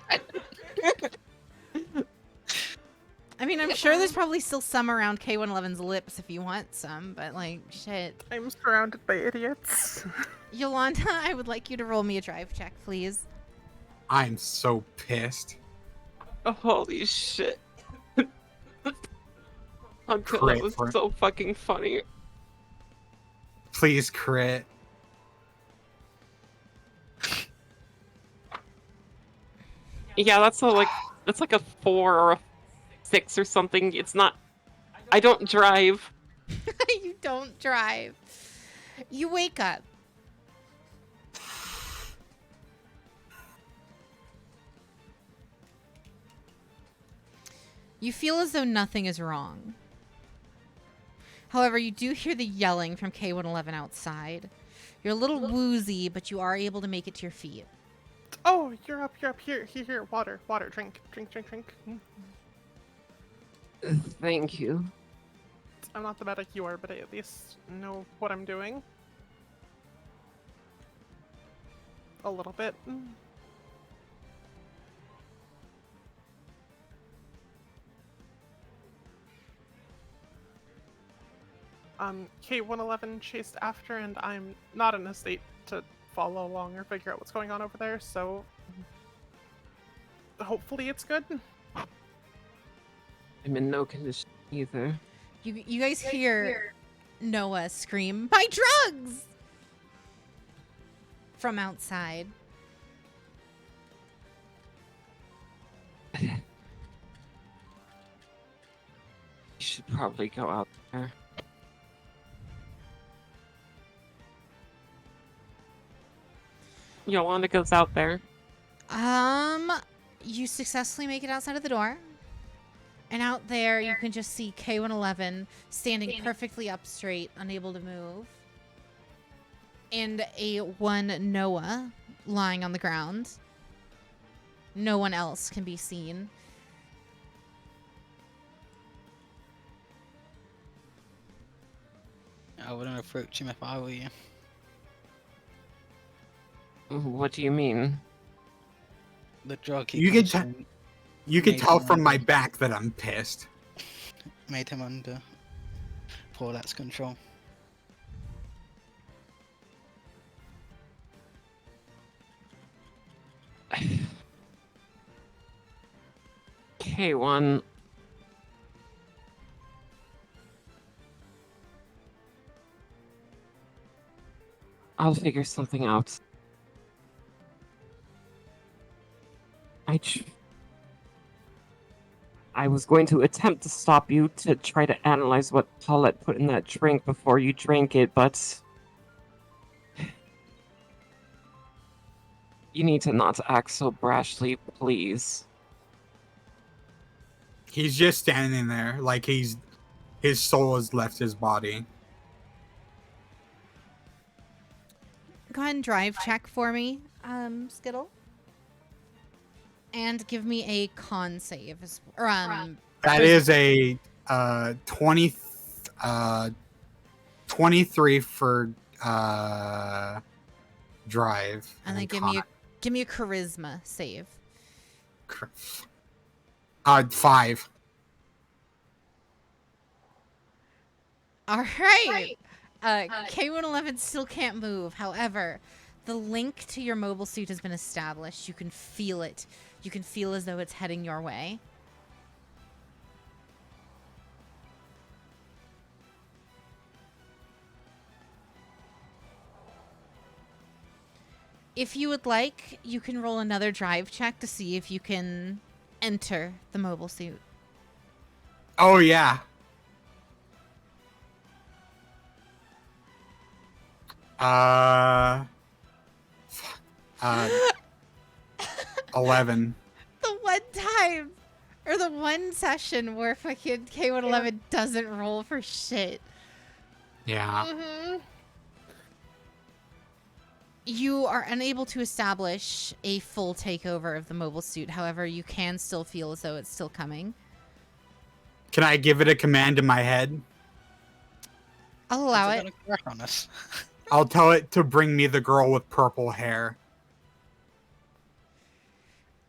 I mean, I'm sure there's probably still some around K111's lips if you want some, but like, shit. I'm surrounded by idiots. Yolanda, I would like you to roll me a drive check, please. I'm so pissed. Oh, holy shit. Until Crit that was for- so fucking funny. Please crit. Yeah, that's like a 4 or a 6 or something. It's not. I don't drive. You don't drive. You wake up. You feel as though nothing is wrong. However, you do hear the yelling from K111 outside. You're a little woozy, but you are able to make it to your feet. Oh, you're up. Here. Water. Drink. Thank you. I'm not the medic you are, but I at least know what I'm doing. A little bit. K-111 chased after, and I'm not in a state to follow along or figure out what's going on over there, so hopefully it's good. I'm in no condition either. You guys hear Noah scream, "My drugs!" from outside. You should probably go out there. Yolanda goes out there. You successfully make it outside of the door. And out there, you can just see K-111 standing perfectly up straight, unable to move. And a one Noah lying on the ground. No one else can be seen. I wouldn't approach him if I were you. What do you mean? The drug he You can consumed You can Made tell him from my under- back that I'm pissed. made him under Paulette's control. K1. I'll figure something out. I was going to attempt to stop you to try to analyze what Paulette put in that drink before you drank it, but you need to not act so brashly, please. He's just standing there like his soul has left his body. Go ahead and drive check for me, Skittle. And give me a con save. That is a 23 for drive. And then give me a charisma save. 5. All right. K-111 still can't move. However, the link to your mobile suit has been established. You can feel it. You can feel as though it's heading your way. If you would like, you can roll another drive check to see if you can enter the mobile suit. Oh yeah. 11. The one time, or the one session where fucking K-111 doesn't roll for shit. Yeah. Mm-hmm. You are unable to establish a full takeover of the mobile suit. However, you can still feel as though it's still coming. Can I give it a command in my head? I'll allow Is it. gonna crack on us? I'll tell it to bring me the girl with purple hair.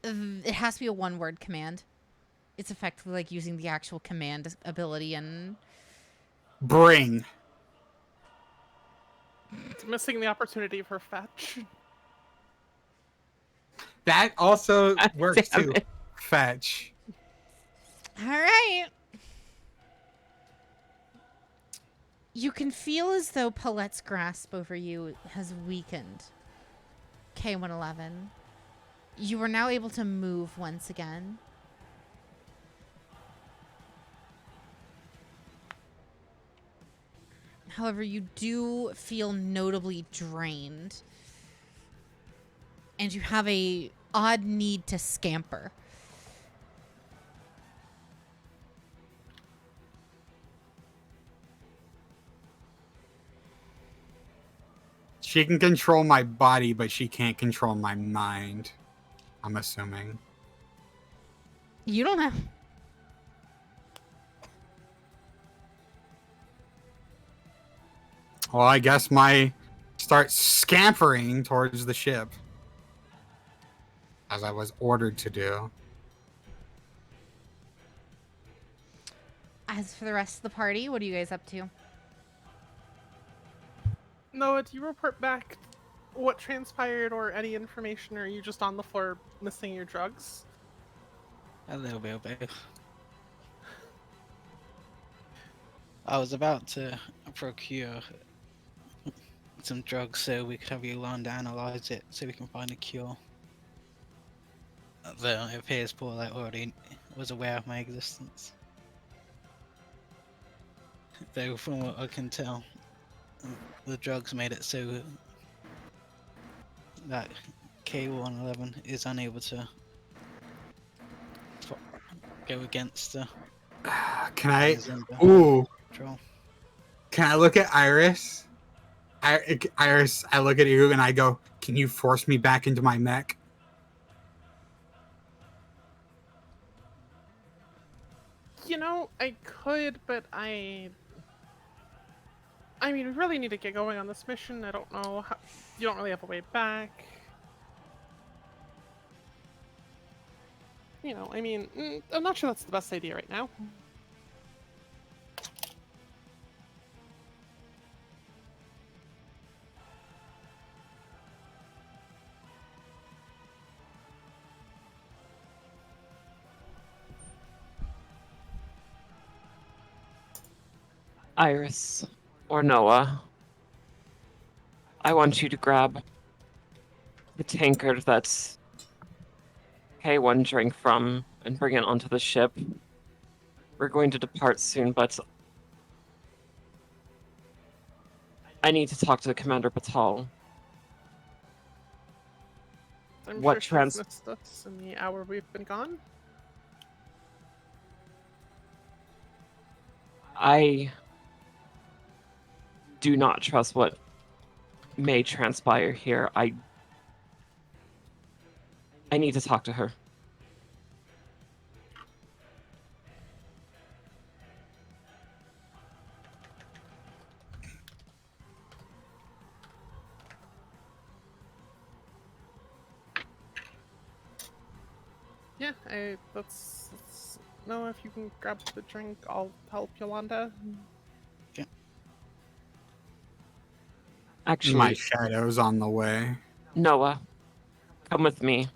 It has to be a one-word command. It's effectively like using the actual command ability and... Bring. It's missing the opportunity for fetch. That also God works damn too. it. Fetch. All right. You can feel as though Paulette's grasp over you has weakened. K-111. You are now able to move once again. However, you do feel notably drained. And you have a odd need to scamper. She can control my body, but she can't control my mind. I'm assuming. You don't know. Well, I guess start scampering towards the ship, as I was ordered to do. As for the rest of the party, what are you guys up to? Noah, do you report back what transpired or any information, or are you just on the floor missing your drugs? A little bit of both. I was about to procure some drugs so we could have Yolanda analyze it so we can find a cure. Though it appears Paul already was aware of my existence. Though from what I can tell, the drugs made it so that K111 is unable to go against the Can I? Zimba Ooh, control. can I look at Iris? Iris, I look at you and I go, "Can you force me back into my mech?" You know, I could, but I mean, we really need to get going on this mission. I don't know how... You don't really have a way back. You know, I mean, I'm not sure that's the best idea right now. Iris or Noah, I want you to grab the tankard that's K1 drank from and bring it onto the ship. We're going to depart soon, but I need to talk to Commander Patal. I'm What sure she's missed us in the hour we've been gone. I do not trust what may transpire here. I need to talk to her. Yeah, let's know if you can grab the drink. I'll help Yolanda. Okay. Actually, My shadow's on the way. Noah, come with me.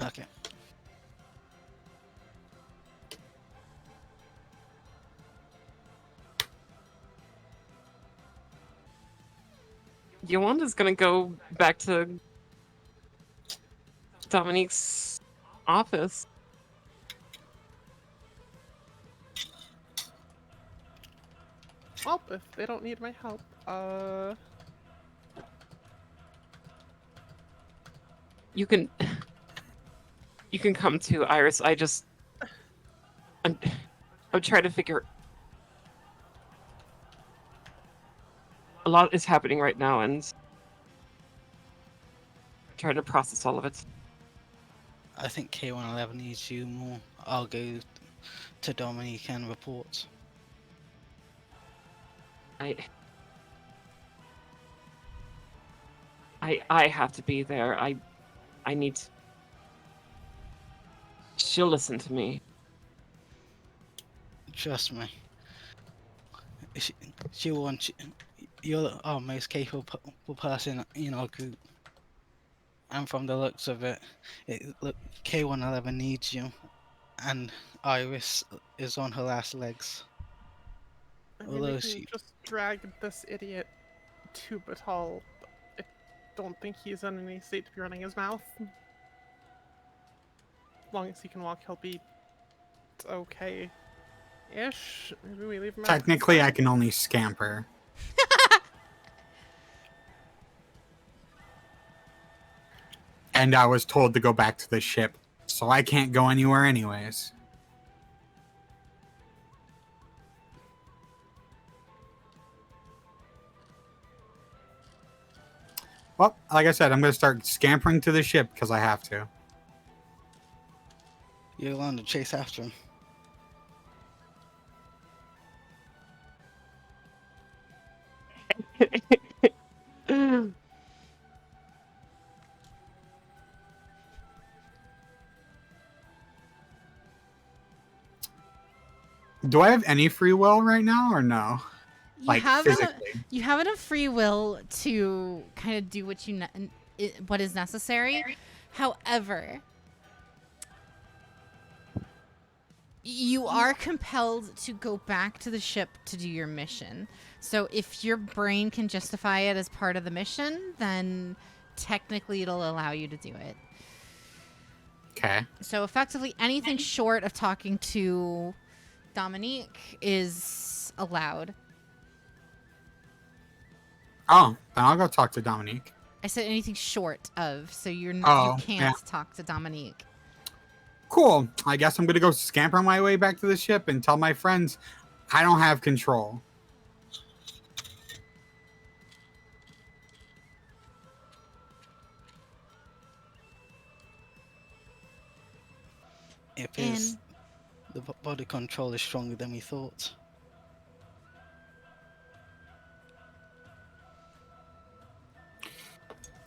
Okay. Yolanda's gonna go back to Dominique's office. Well, if they don't need my help, You can come too, Iris. I'm trying to figure. A lot is happening right now, and trying to process all of it. I think K111 needs you more. I'll go to Dominique and report. I have to be there. I need to... She'll listen to me. Trust me. She wants you're our most capable person in our group. And from the looks of it, look, K111 needs you, and Iris is on her last legs. I mean, we Although can she, just drag this idiot to Batal. I don't think he's in any state to be running his mouth. As long as he can walk, he'll be okay-ish. Maybe we leave him out Technically, I outside? can only scamper. And I was told to go back to the ship, so I can't go anywhere anyways. Well, like I said, I'm going to start scampering to the ship because I have to. You're on to chase after him. Do I have any free will right now or no? You Like have physically? you have enough free will to kind of do what is necessary. However, you are compelled to go back to the ship to do your mission. So if your brain can justify it as part of the mission, then technically it'll allow you to do it. Okay. So effectively anything short of talking to Dominique is allowed. Oh, then I'll go talk to Dominique. I said anything short of, so you Oh, can't yeah. talk to Dominique. Cool. I guess I'm going to go scamper my way back to the ship and tell my friends I don't have control. It appears the body control is stronger than we thought.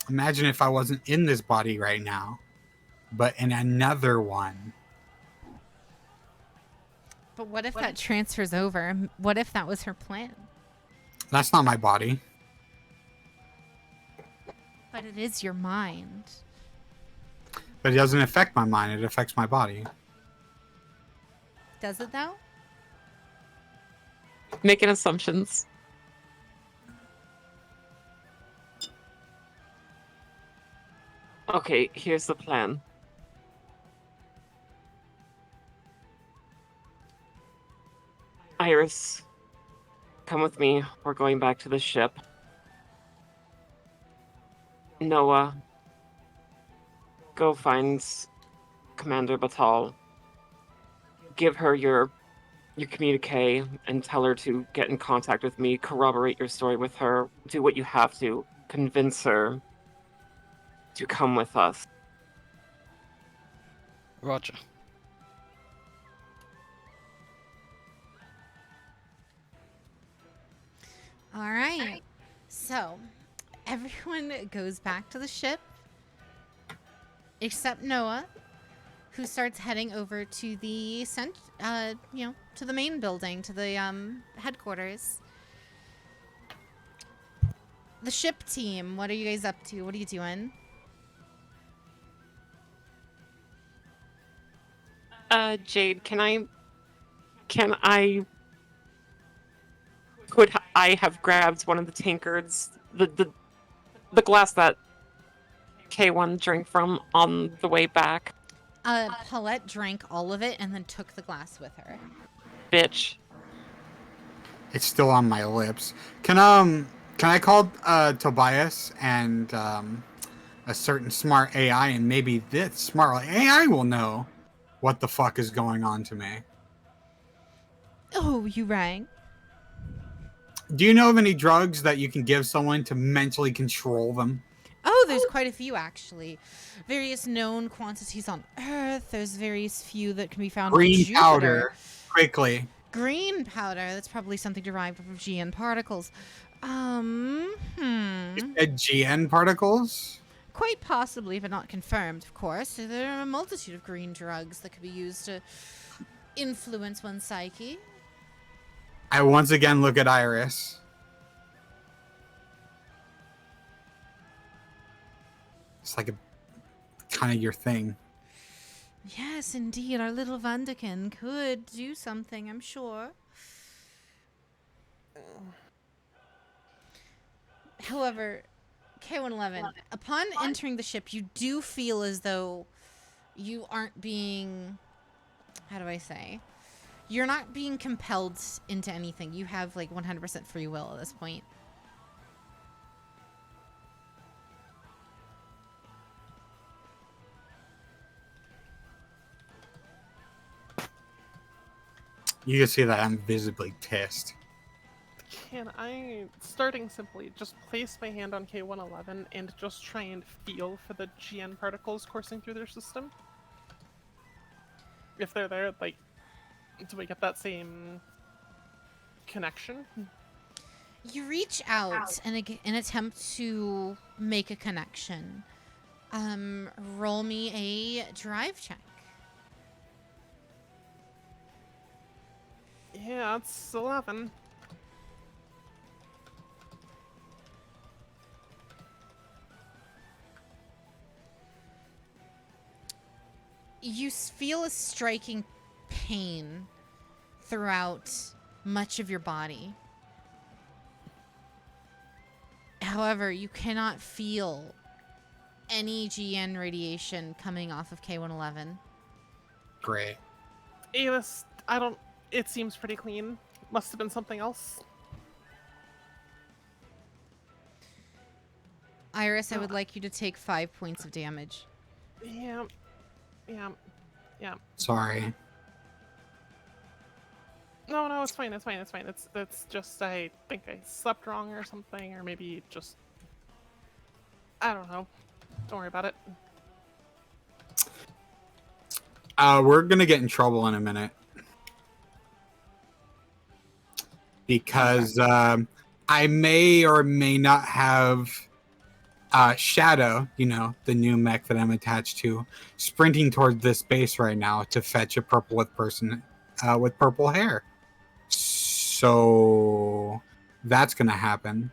Imagine if I wasn't in this body right now, but in another one. But what if that transfers over? What if that was her plan? That's not my body. But it is your mind. But it doesn't affect my mind. It affects my body. Does it though? Making assumptions. Okay, here's the plan. Iris, come with me. We're going back to the ship. Noah, go find Commander Batal. Give her your communique and tell her to get in contact with me. Corroborate your story with her. Do what you have to. Convince her to come with us. Roger. All right. So, everyone goes back to the ship except Noah, who starts heading over to the to the main building, to the headquarters. The ship team, what are you guys up to? What are you doing? Jade, could I have grabbed one of the tankards, the glass that K1 drank from on the way back? Paulette drank all of it and then took the glass with her. Bitch. It's still on my lips. Can I call Tobias and a certain smart AI, and maybe this smart AI will know what the fuck is going on to me? Oh, you rang? Do you know of any drugs that you can give someone to mentally control them? Oh, there's quite a few actually. Various known quantities on Earth. There's various few that can be found on Green Jupiter. powder, quickly. Green powder. That's probably something derived from GN particles. You said GN particles? Quite possibly, but not confirmed, of course. There are a multitude of green drugs that could be used to influence one's psyche. I once again look at Iris. It's like a kind of your thing. Yes, indeed. Our little Vandekin could do something, I'm sure. However, K111, upon entering the ship, you do feel as though you aren't being... How do I say? You're not being compelled into anything. You have, like, 100% free will at this point. You can see that I'm visibly pissed. Can I, starting simply, just place my hand on K111 and just try and feel for the GN particles coursing through their system? If they're there, like, do we get that same connection? You reach out and attempt to make a connection. Roll me a drive check. Yeah, it's 11. You feel a striking pain throughout much of your body. However, you cannot feel any GN radiation coming off of K111. Great. Avis, it seems pretty clean. Must have been something else. Iris, I would like you to take 5 points of damage. Yeah. Sorry. No, it's fine. It's just I think I slept wrong or something, or maybe just I don't know. Don't worry about it. We're gonna get in trouble in a minute because I may or may not have Shadow, the new mech that I'm attached to, sprinting towards this base right now to fetch a purple person with purple hair. So that's gonna happen.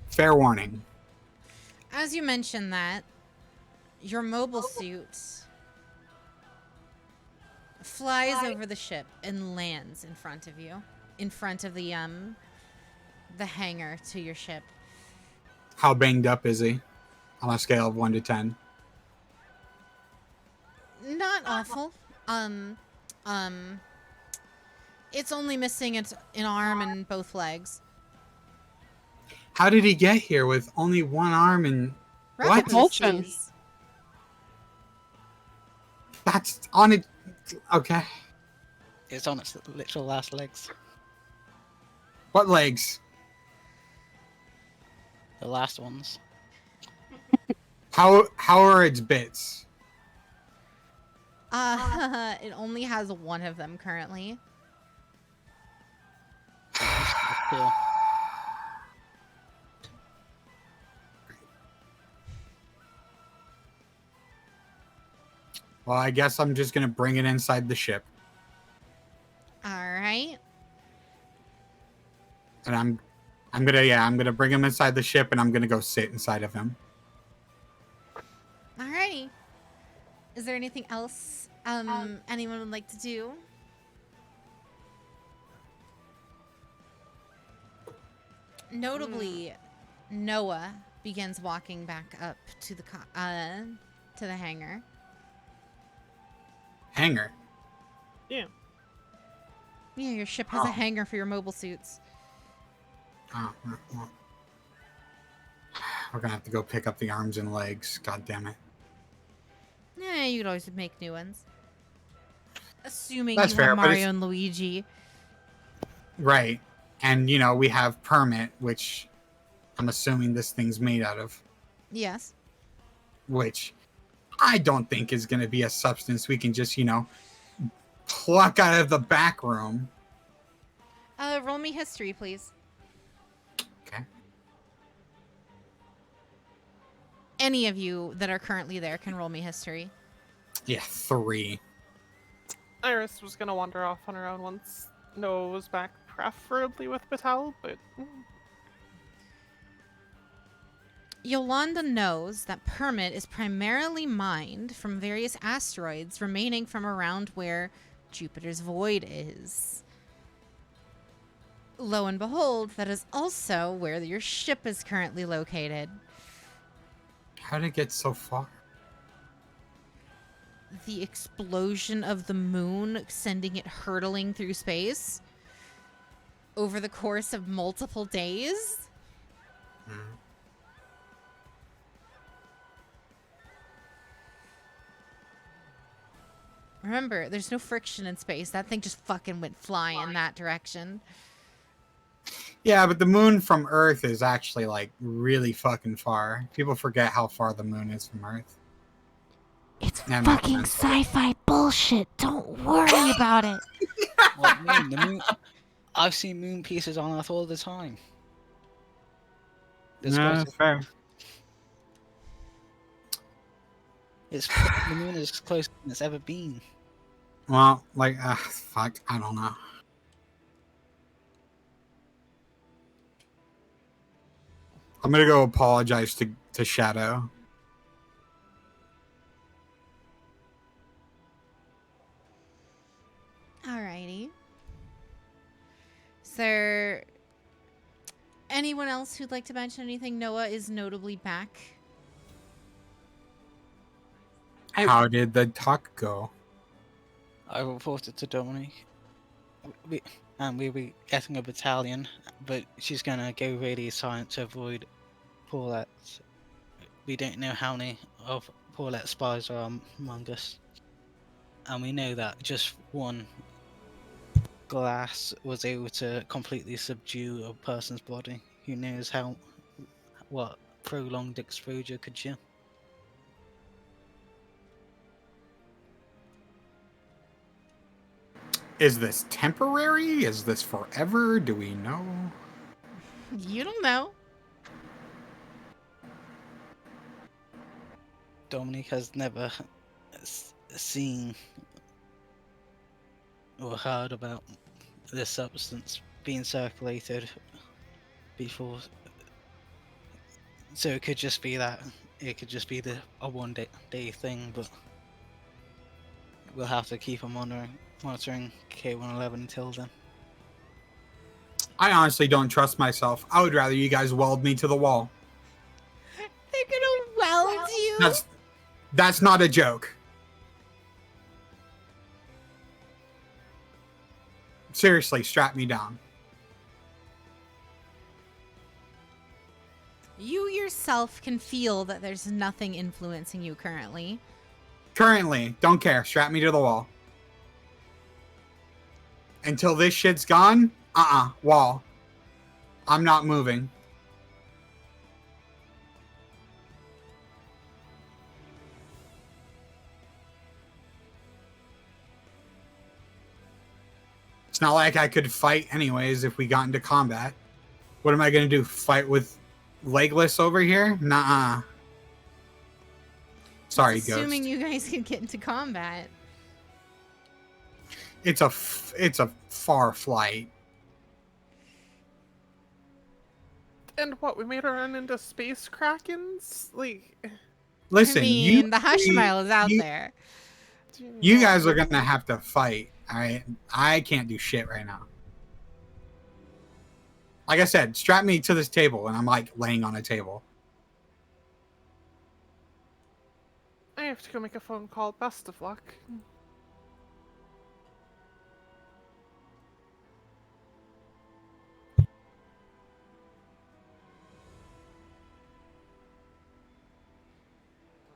Fair warning. As you mentioned that, your mobile suit flies over the ship and lands in front of you, in front of the hangar to your ship. How banged up is he on a scale of 1 to 10? Not awful. It's only missing an arm and both legs. How did he get here with only one arm and Rocket boost, Propulsion. please. that's on it? Okay. It's on its literal last legs. What legs? The last ones. How are its bits? It only has one of them currently. Cool. Well, I guess I'm just gonna bring it inside the ship, All right. and I'm gonna bring him inside the ship, and I'm gonna go sit inside of him. Alrighty. Is there anything else anyone would like to do? Notably, Noah begins walking back up to the hangar. Hanger. Yeah. Yeah, your ship has a Oh. hangar for your mobile suits. Oh, well. We're gonna have to go pick up the arms and legs. God damn it. Yeah, you could always make new ones. Assuming That's you fair, have but it's- Mario and Luigi. Right. And we have permit, which I'm assuming this thing's made out of, Yes. which I don't think is gonna be a substance we can just, pluck out of the back room. Roll me history, please. Okay. Any of you that are currently there can roll me history. Yeah, 3. Iris was gonna wander off on her own once Noah was back, preferably with Batal, but Yolanda knows that permit is primarily mined from various asteroids remaining from around where Jupiter's void is. Lo and behold, that is also where your ship is currently located. How did it get so far? The explosion of the moon sending it hurtling through space over the course of multiple days. Remember, there's no friction in space. That thing just fucking went flying in that direction. Yeah, but the moon from Earth is actually like really fucking far. People forget how far the moon is from Earth. It's That makes fucking sense. sci-fi bullshit. Don't worry about it. What moon? The moon? I've seen moon pieces on Earth all the time. There's No, quite that's fair. the moon is closer than it's ever been. Well, like, fuck, I don't know. I'm gonna go apologize to Shadow. Alrighty. Is there anyone else who'd like to mention anything? Noah is notably back. How did the talk go? I reported to Dominic. We'll be getting a battalion, but she's gonna go really silent to avoid Paulette. We don't know how many of Paulette's spies are among us. And we know that just one glass was able to completely subdue a person's body. Who knows what prolonged exposure could do? Is this temporary? Is this forever? Do we know? You don't know. Dominic has never seen or heard about this substance being circulated before, so it could just be that. It could just be a one-day thing, but we'll have to keep on monitoring K111 until then. I honestly don't trust myself. I would rather you guys weld me to the wall. They're gonna weld you. That's not a joke. Seriously, strap me down. You yourself can feel that there's nothing influencing you currently. Currently, don't care. Strap me to the wall. Until this shit's gone, wall. I'm not moving. It's not like I could fight anyways if we got into combat. What am I going to do? Fight with Legless over here? Nuh-uh. Sorry, Ghost. Assuming you guys can get into combat. It's a far flight. And what, we made her run into space krakens? Like, Listen, I mean, the hush you- mile is out you- there. You guys are gonna have to fight. I can't do shit right now. Like I said, strap me to this table, and I'm like laying on a table. I have to go make a phone call. Best of luck.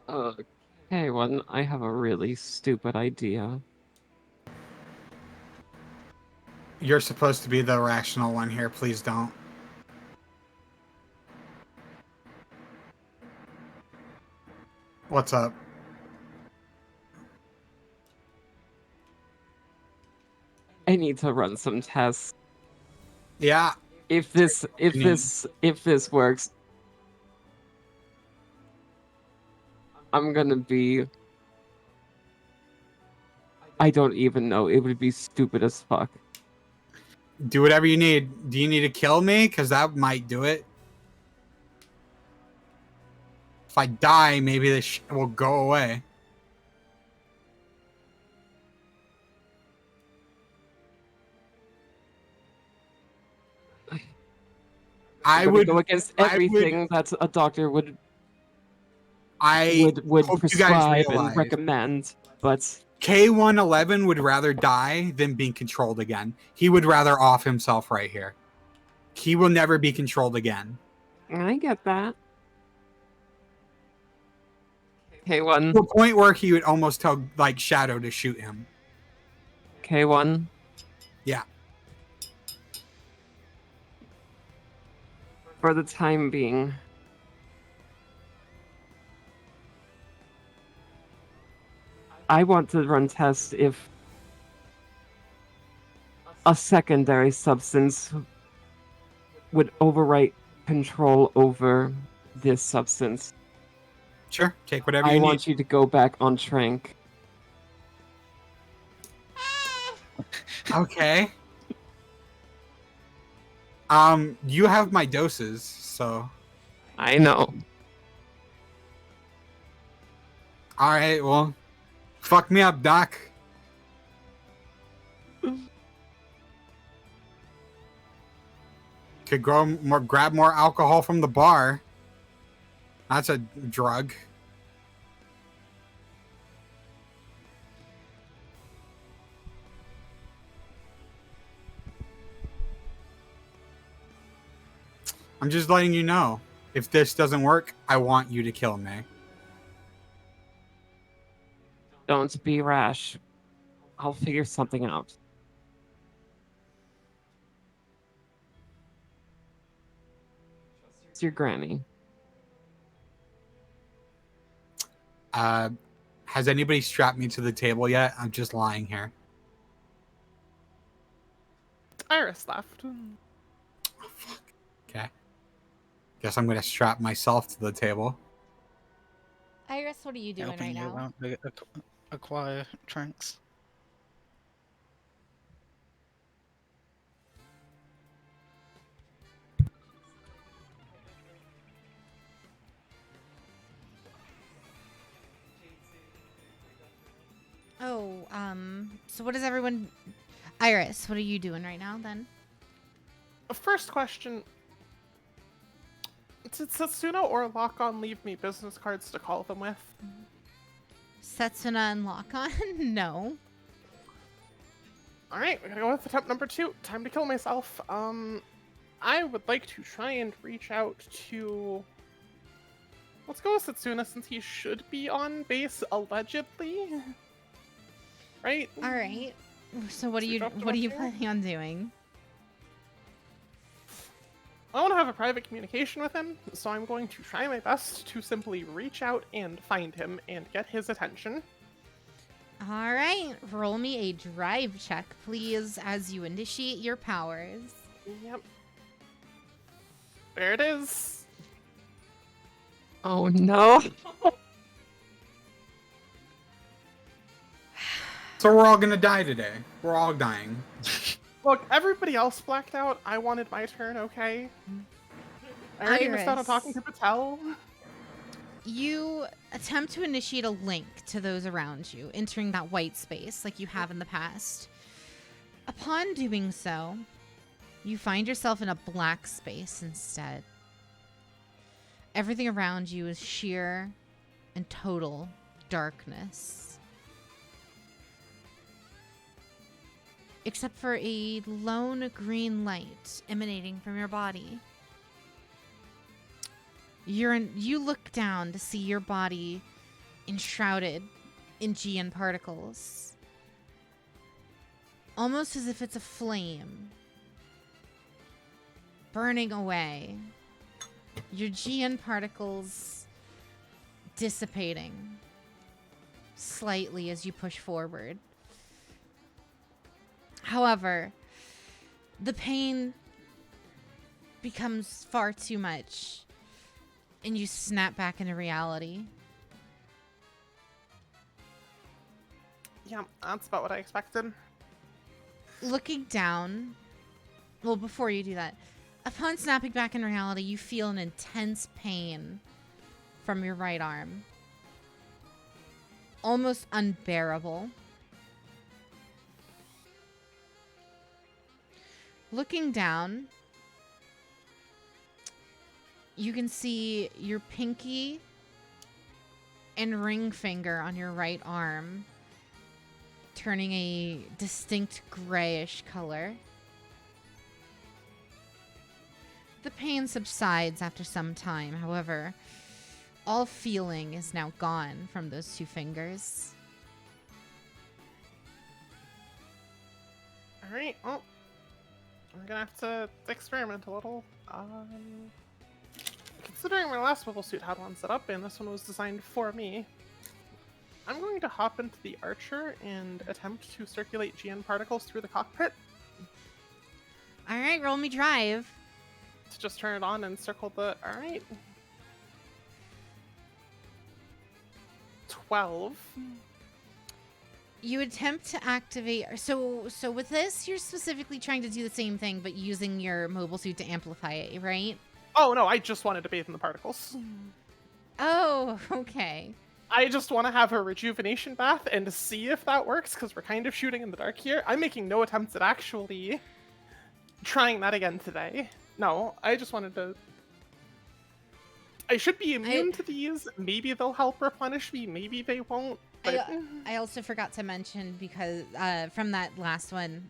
Okay, one, I have a really stupid idea. You're supposed to be the rational one here. Please don't. What's up? I need to run some tests. Yeah. If this works, I'm gonna be. I don't even know. It would be stupid as fuck. Do whatever you need. Do you need to kill me? Because that might do it. If I die, maybe this shit will go away. I I'm gonna would go against I would- everything that a doctor would hope you guys prescribe and realize recommend, but K111 would rather die than being controlled again. He would rather off himself right here. He will never be controlled again. I get that. K1. To a point where he would almost tell like Shadow to shoot him. K1. Yeah. For the time being, I want to run tests if a secondary substance would overwrite control over this substance. Sure. Take whatever I you want need. you to go back on Trank. Okay. You have my doses, so. I know. All right. Well, fuck me up, Doc. Could grab more alcohol from the bar. That's a drug. I'm just letting you know. If this doesn't work, I want you to kill me. Don't be rash. I'll figure something out. It's your granny. Has anybody strapped me to the table yet? I'm just lying here. Iris left. Oh, fuck. Okay. Guess I'm gonna strap myself to the table. Iris, what are you doing Helping right you now? around to acquire Tranks. Oh, so what is everyone... Iris, what are you doing right now, then? First question. Did Setsuna or Lock-On leave me business cards to call them with? Setsuna and Lock-On? No. Alright, we're gonna go with attempt number 2. Time to kill myself. I would like to try and reach out to... Let's go with Setsuna since he should be on base, allegedly. Right? Alright. So what are So we you dropped him what are up you here? planning on doing? I want to have a private communication with him, so I'm going to try my best to simply reach out and find him and get his attention. Alright. Roll me a drive check, please, as you initiate your powers. Yep. There it is. Oh no. So we're all gonna die today. We're all dying. Look, everybody else blacked out. I wanted my turn, okay? I already missed out on Iris. talking to Patel. You attempt to initiate a link to those around you, entering that white space like you have in the past. Upon doing so, you find yourself in a black space instead. Everything around you is sheer and total darkness. Except for a lone green light emanating from your body. You look down to see your body enshrouded in GN particles. Almost as if it's a flame. Burning away. Your GN particles dissipating slightly as you push forward. However, the pain becomes far too much, and you snap back into reality. Yeah, that's about what I expected. Looking down, well, before you do that, upon snapping back in reality, you feel an intense pain from your right arm. Almost unbearable. Looking down, you can see your pinky and ring finger on your right arm turning a distinct grayish color. The pain subsides after some time, however, All feeling is now gone from those 2 fingers. Alright, well, I'm gonna have to experiment a little. Considering my last mobile suit had one set up and this one was designed for me, I'm going to hop into the Archer and attempt to circulate GN particles through the cockpit All right, roll me drive. to just turn it on and circle the... Alright. 12. You attempt to activate. So with this, you're specifically trying to do the same thing, but using your mobile suit to amplify it, right? Oh no, I just wanted to bathe in the particles. Oh, okay. I just want to have a rejuvenation bath and to see if that works, because we're kind of shooting in the dark here. I'm making no attempts at actually trying that again today. No, I just wanted to... I should be immune to these. Maybe they'll help replenish me. Maybe they won't. But... I also forgot to mention, because from that last one,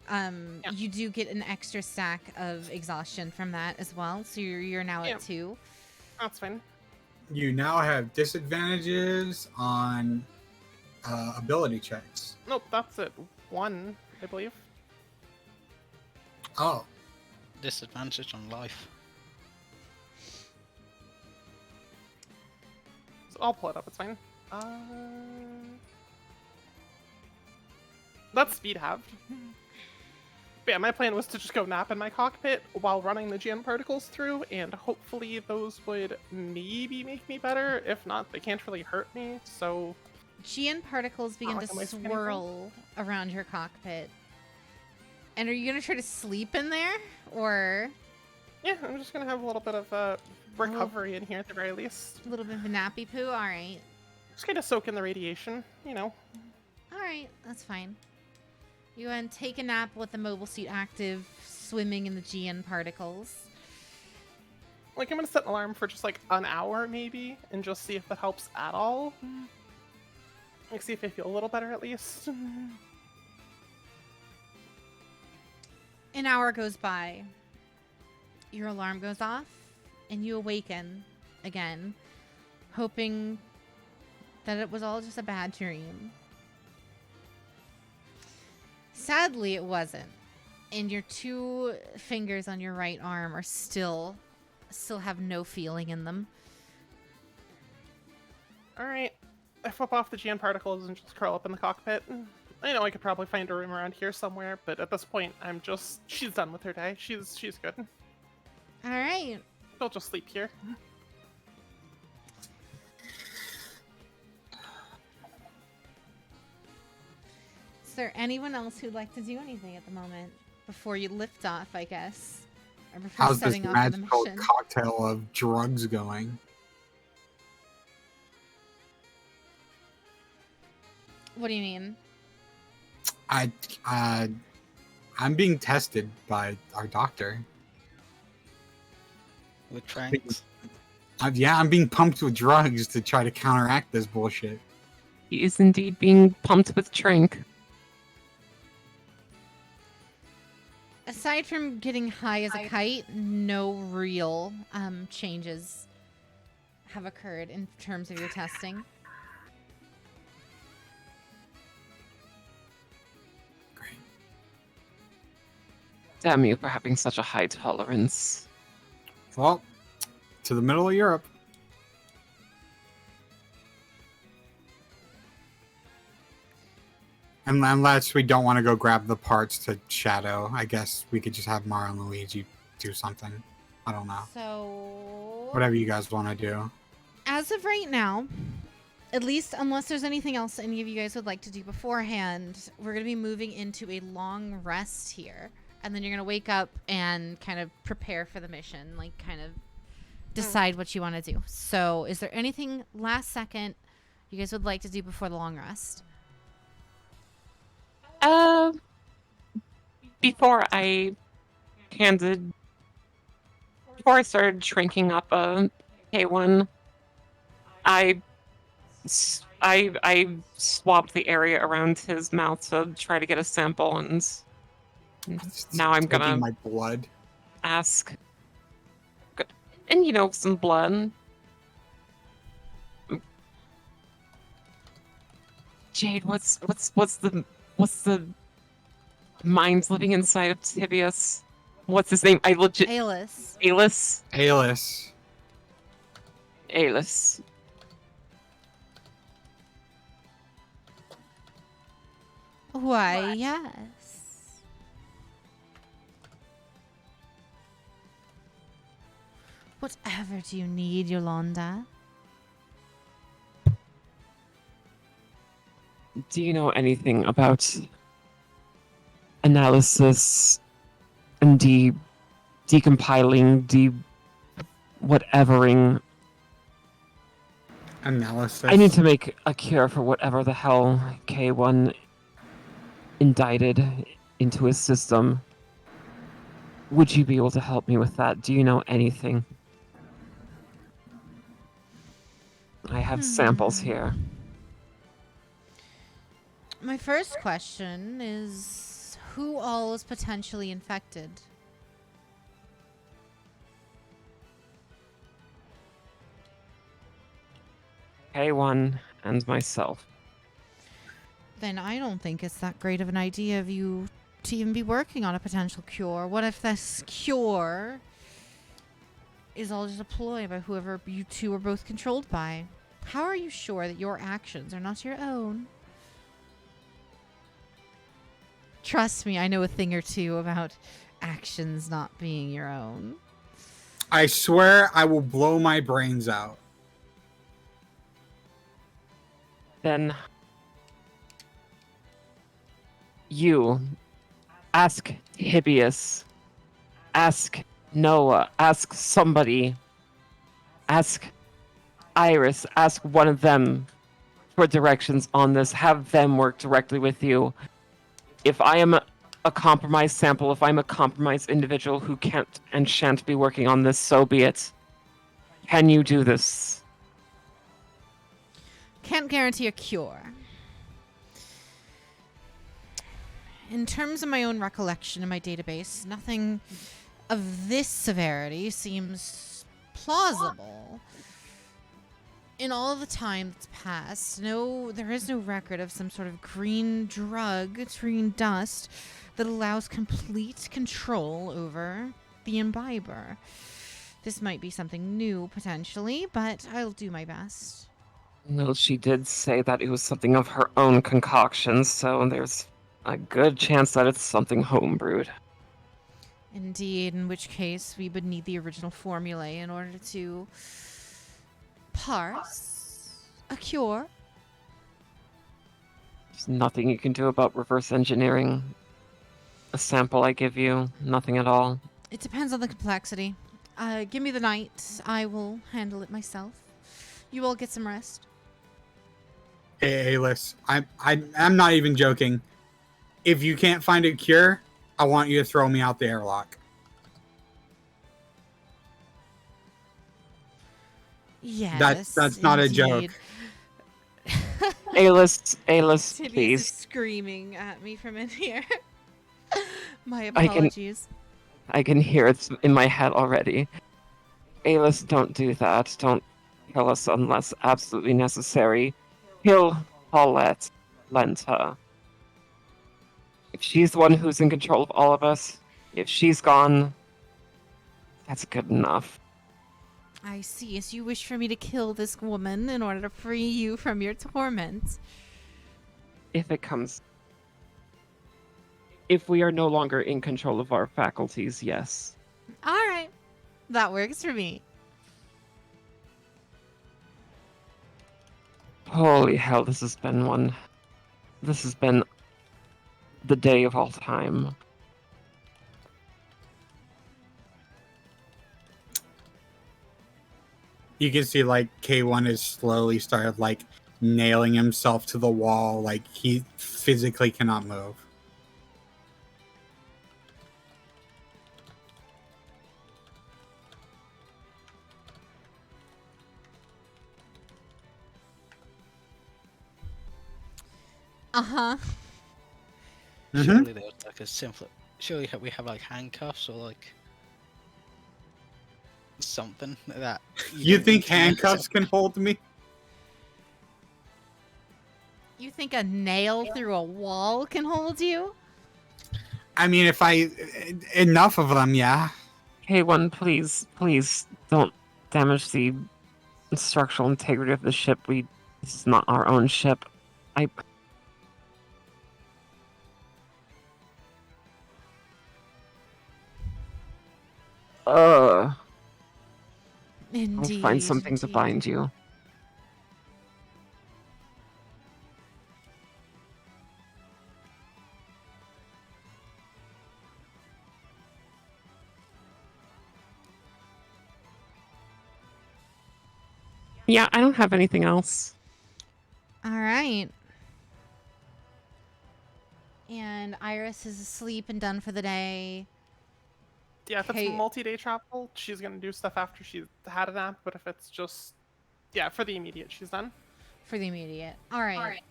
you do get an extra stack of exhaustion from that as well. So you're now at 2. That's fine. You now have disadvantages on ability checks. Nope, that's it. 1, I believe. Oh, Disadvantage on life. So I'll pull it up, it's fine. That's speed halved. But yeah, my plan was to just go nap in my cockpit while running the GN particles through, and hopefully those would maybe make me better. If not, they can't really hurt me, so... GN particles begin like to a waste of anything. swirl around your cockpit. And are you going to try to sleep in there? Or Yeah, I'm just gonna have a little bit of recovery in here at the very least. a little bit of a nappy poo? All right. Just kind of soak in the radiation, you know. All right, that's fine. You go ahead and take a nap with the mobile suit active, swimming in the GN particles. Like, I'm gonna set an alarm for just like an hour maybe, and just see if that helps at all. Like, see if I feel a little better at least. An hour goes by. Your alarm goes off, and you awaken again, hoping that it was all just a bad dream. Sadly, it wasn't. And your 2 fingers on your right arm are still have no feeling in them. Alright, I flip off the GN particles and just curl up in the cockpit. I know I could probably find a room around here somewhere, but at this point, I'm just... She's done with her day. She's good. All right. She'll just sleep here. Is there anyone else who'd like to do anything at the moment before you lift off, I guess? Or before how's this setting off for the magical mission? cocktail of drugs going? What do you mean? I'm being tested by our doctor. With tranks. I'm being pumped with drugs to try to counteract this bullshit. He is indeed being pumped with drink. Aside from getting high as a kite, no real changes have occurred in terms of your testing. Great. Damn you for having such a high tolerance. Well, to the middle of Europe. And unless we don't want to go grab the parts to Shadow, I guess we could just have Mario and Luigi do something. I don't know. So, Whatever you guys want to do. as of right now, at least unless there's anything else any of you guys would like to do beforehand, we're going to be moving into a long rest here. And then you're going to wake up and kind of prepare for the mission, like kind of decide what you want to do. So is there anything last second you guys would like to do before the long rest? Before I started shrinking up a K1, I swabbed the area around his mouth to try to get a sample, and now I'm Taking gonna my blood. ask. Good. And some blood. Jade, what's the mind living inside of Tibius? What's his name? I legit Alice. Alice. Alice. Alice. Why, yes. Whatever do you need, Yolanda? Do you know anything about analysis and decompiling, whatevering? Analysis. I need to make a cure for whatever the hell K1 indicted into his system. Would you be able to help me with that? Do you know anything? I have samples here. My first question is, who all is potentially infected? K1 and myself. Then I don't think it's that great of an idea of you to even be working on a potential cure. What if this cure is all just a ploy by whoever you two are both controlled by? How are you sure that your actions are not your own? Trust me, I know a thing or two about actions not being your own. I swear I will blow my brains out. Then you ask Hibius, ask Noah, ask somebody, ask Iris, ask one of them for directions on this. Have them work directly with you. If I am a compromised sample, if I'm a compromised individual who can't and shan't be working on this, so be it. Can you do this? Can't guarantee a cure. In terms of my own recollection in my database, nothing of this severity seems plausible. In all of the time that's passed, there is no record of some sort of green drug, green dust, that allows complete control over the imbiber. This might be something new, potentially, but I'll do my best. Well, she did say that it was something of her own concoction, so there's a good chance that it's something homebrewed. Indeed, in which case we would need the original formulae in order to parse a cure. There's nothing you can do about reverse engineering a sample I give you. Nothing at all. It depends on the complexity. Give me the night. I will handle it myself. You all get some rest. Hey, Alice, I'm not even joking. If you can't find a cure, I want you to throw me out the airlock. Yes, That's not a joke. indeed. Alice, Tibius is please. screaming at me from in here. My I can- apologies. I can hear it in my head already. Alice, don't do that. Don't kill us unless absolutely necessary. Kill Paulette Lenta. If she's the one who's in control of all of us, if she's gone, that's good enough. I see. So you wish for me to kill this woman in order to free you from your torment. If it comes... If we are no longer in control of our faculties, yes. All right. That works for me. Holy hell, this has been one. This has been the day of all time. You can see like K1 is slowly started like nailing himself to the wall, like he physically cannot move. Uh-huh. Mhm. Surely there's like a simpler. Surely we have like handcuffs or like something that. You don't think need to use. handcuffs can hold me? You think a nail through a wall can hold you? I mean, if I enough of them, yeah. K1, please don't damage the structural integrity of the ship. This is not our own ship. I. Indeed. I'll find something to bind you. Yeah, I don't have anything else. All right. And Iris is asleep and done for the day. Yeah, if it's Okay. multi-day travel, she's gonna do stuff after she's had a nap. But if it's just, yeah, for the immediate, she's done. For the immediate. All right.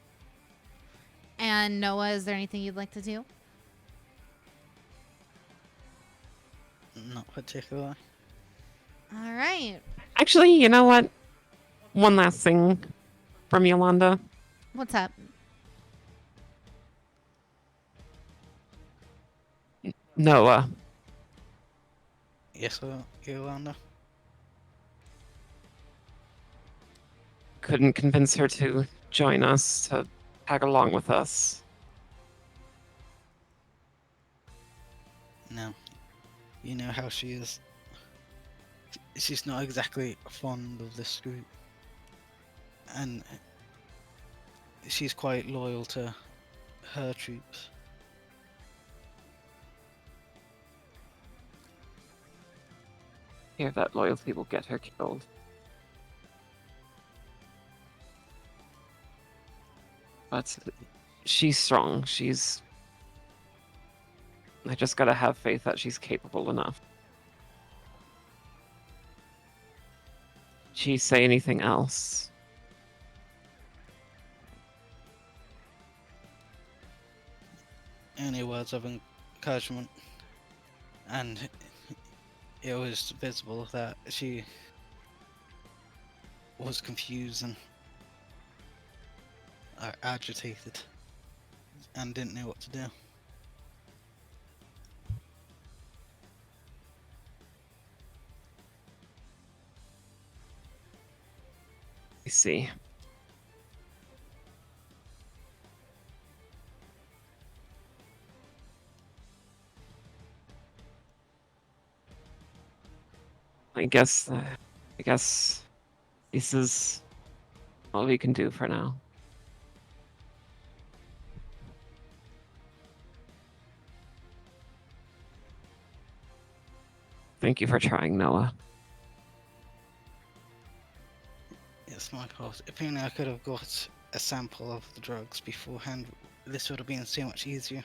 And Noah, is there anything you'd like to do? Not particularly. All right. Actually, you know what? One last thing from Yolanda. What's up? Noah. Yes, Yolanda. Couldn't convince her to join us, to tag along with us. No. You know how she is. She's not exactly fond of this group. And she's quite loyal to her troops. Fear that loyalty will get her killed. But she's strong. I just gotta have faith that she's capable enough. She say anything else? Any words of encouragement. And it was visible that she was confused and agitated and didn't know what to do. I see. I guess this is all we can do for now. Thank you for trying, Noah. It's my fault. If only I could have got a sample of the drugs beforehand, this would have been so much easier.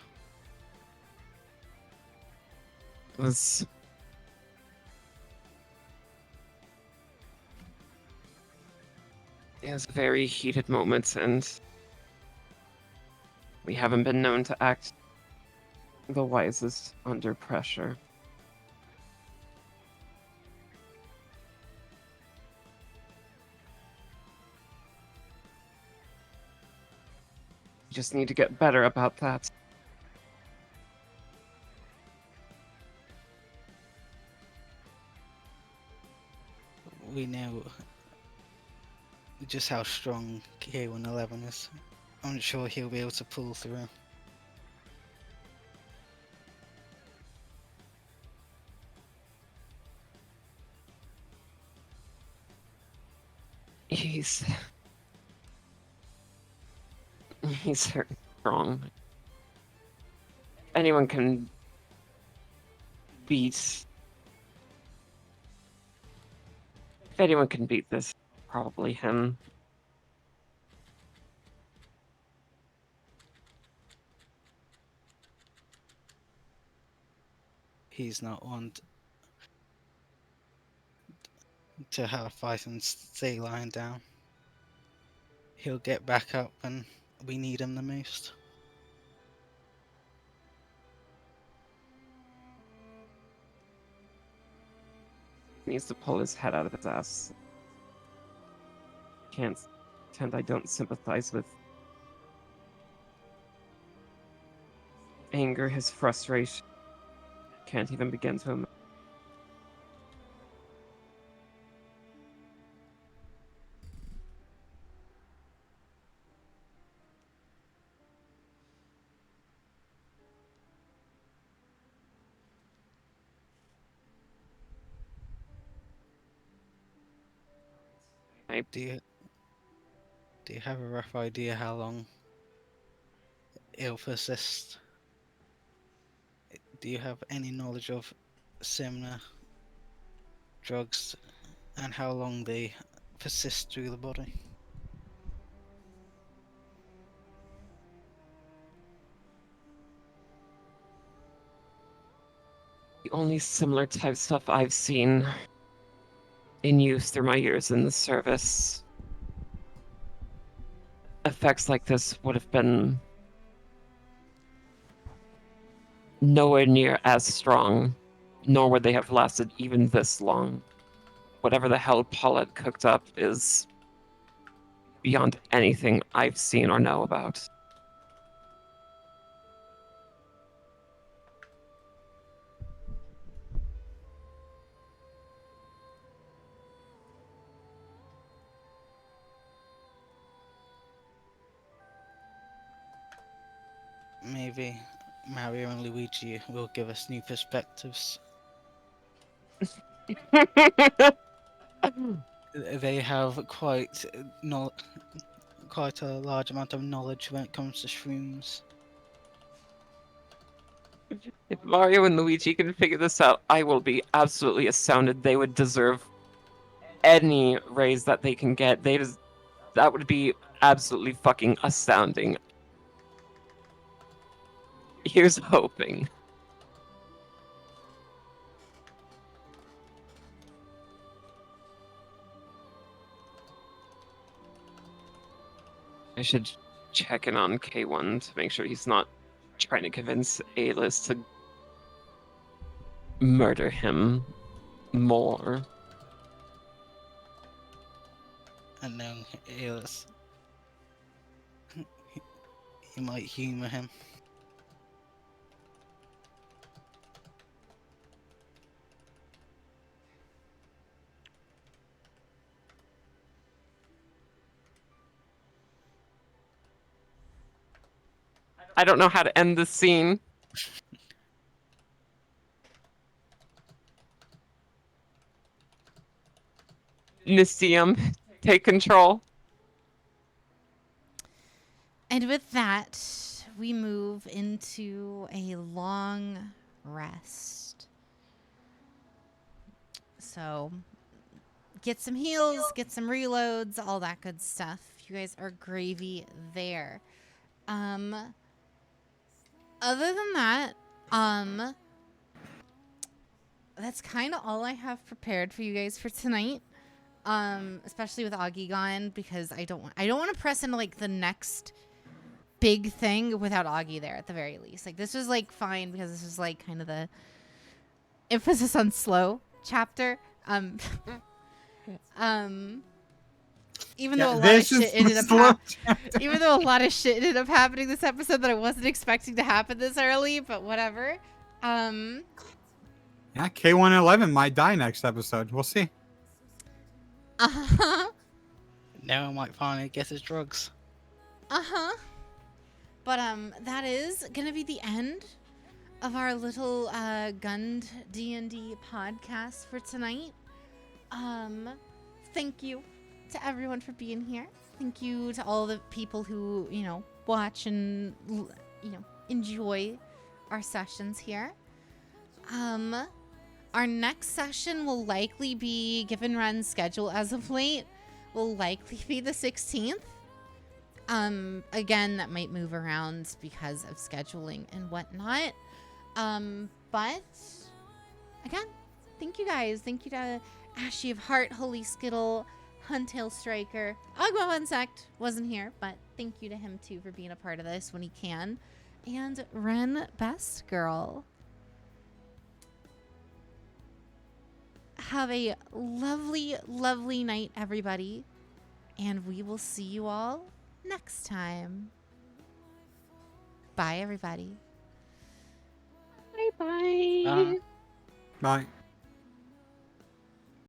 It was very heated moments, and we haven't been known to act the wisest under pressure. We just need to get better about that. We know just how strong K111 is. I'm not sure he'll be able to pull through. He's very strong. Anyone can beat. If anyone can beat this, probably him. He's not one to have a fight and stay lying down. He'll get back up when we need him the most. He needs to pull his head out of his ass. Can't pretend I don't sympathize with anger, his frustration. Can't even begin to imagine. Do you have a rough idea how long it'll persist? Do you have any knowledge of similar drugs and how long they persist through the body? The only similar type stuff I've seen in use through my years in the service, effects like this would have been nowhere near as strong, nor would they have lasted even this long. Whatever the hell Paul had cooked up is beyond anything I've seen or know about. Maybe Mario and Luigi will give us new perspectives. They have quite a large amount of knowledge when it comes to shrooms. If Mario and Luigi can figure this out, I will be absolutely astounded. They would deserve any raise that they can get. That would be absolutely fucking astounding. Here's hoping. I should check in on K1 to make sure he's not trying to convince Aylis to murder him more. And then Aylis, you might humor him. I don't know how to end this scene. Nistium, take control. And with that, we move into a long rest. So, get some heals, get some reloads, all that good stuff. You guys are gravy there. Other than that, that's kind of all I have prepared for you guys for tonight. Especially with Augie gone, because I don't want to press into like the next big thing without Augie there at the very least. Like this was like fine because this was like kind of the emphasis on slow chapter. Even though a lot of shit ended up even though a lot of shit ended up happening this episode that I wasn't expecting to happen this early, but whatever. Yeah, K111 might die next episode. We'll see. Now might finally get his drugs. But that is gonna be the end of our little Gund DnD podcast for tonight. Thank you to everyone for being here. Thank you to all the people who, watch and, enjoy our sessions here. Our next session will likely be, given Ren's schedule as of late, will likely be the 16th. Again, that might move around because of scheduling and whatnot. But again, thank you guys. Thank you to Ashy of Heart, Holy Skittle, Huntail Striker. Agma Insect wasn't here, but thank you to him too for being a part of this when he can. And Ren Best Girl. Have a lovely, lovely night, everybody. And we will see you all next time. Bye, everybody. Bye. Bye.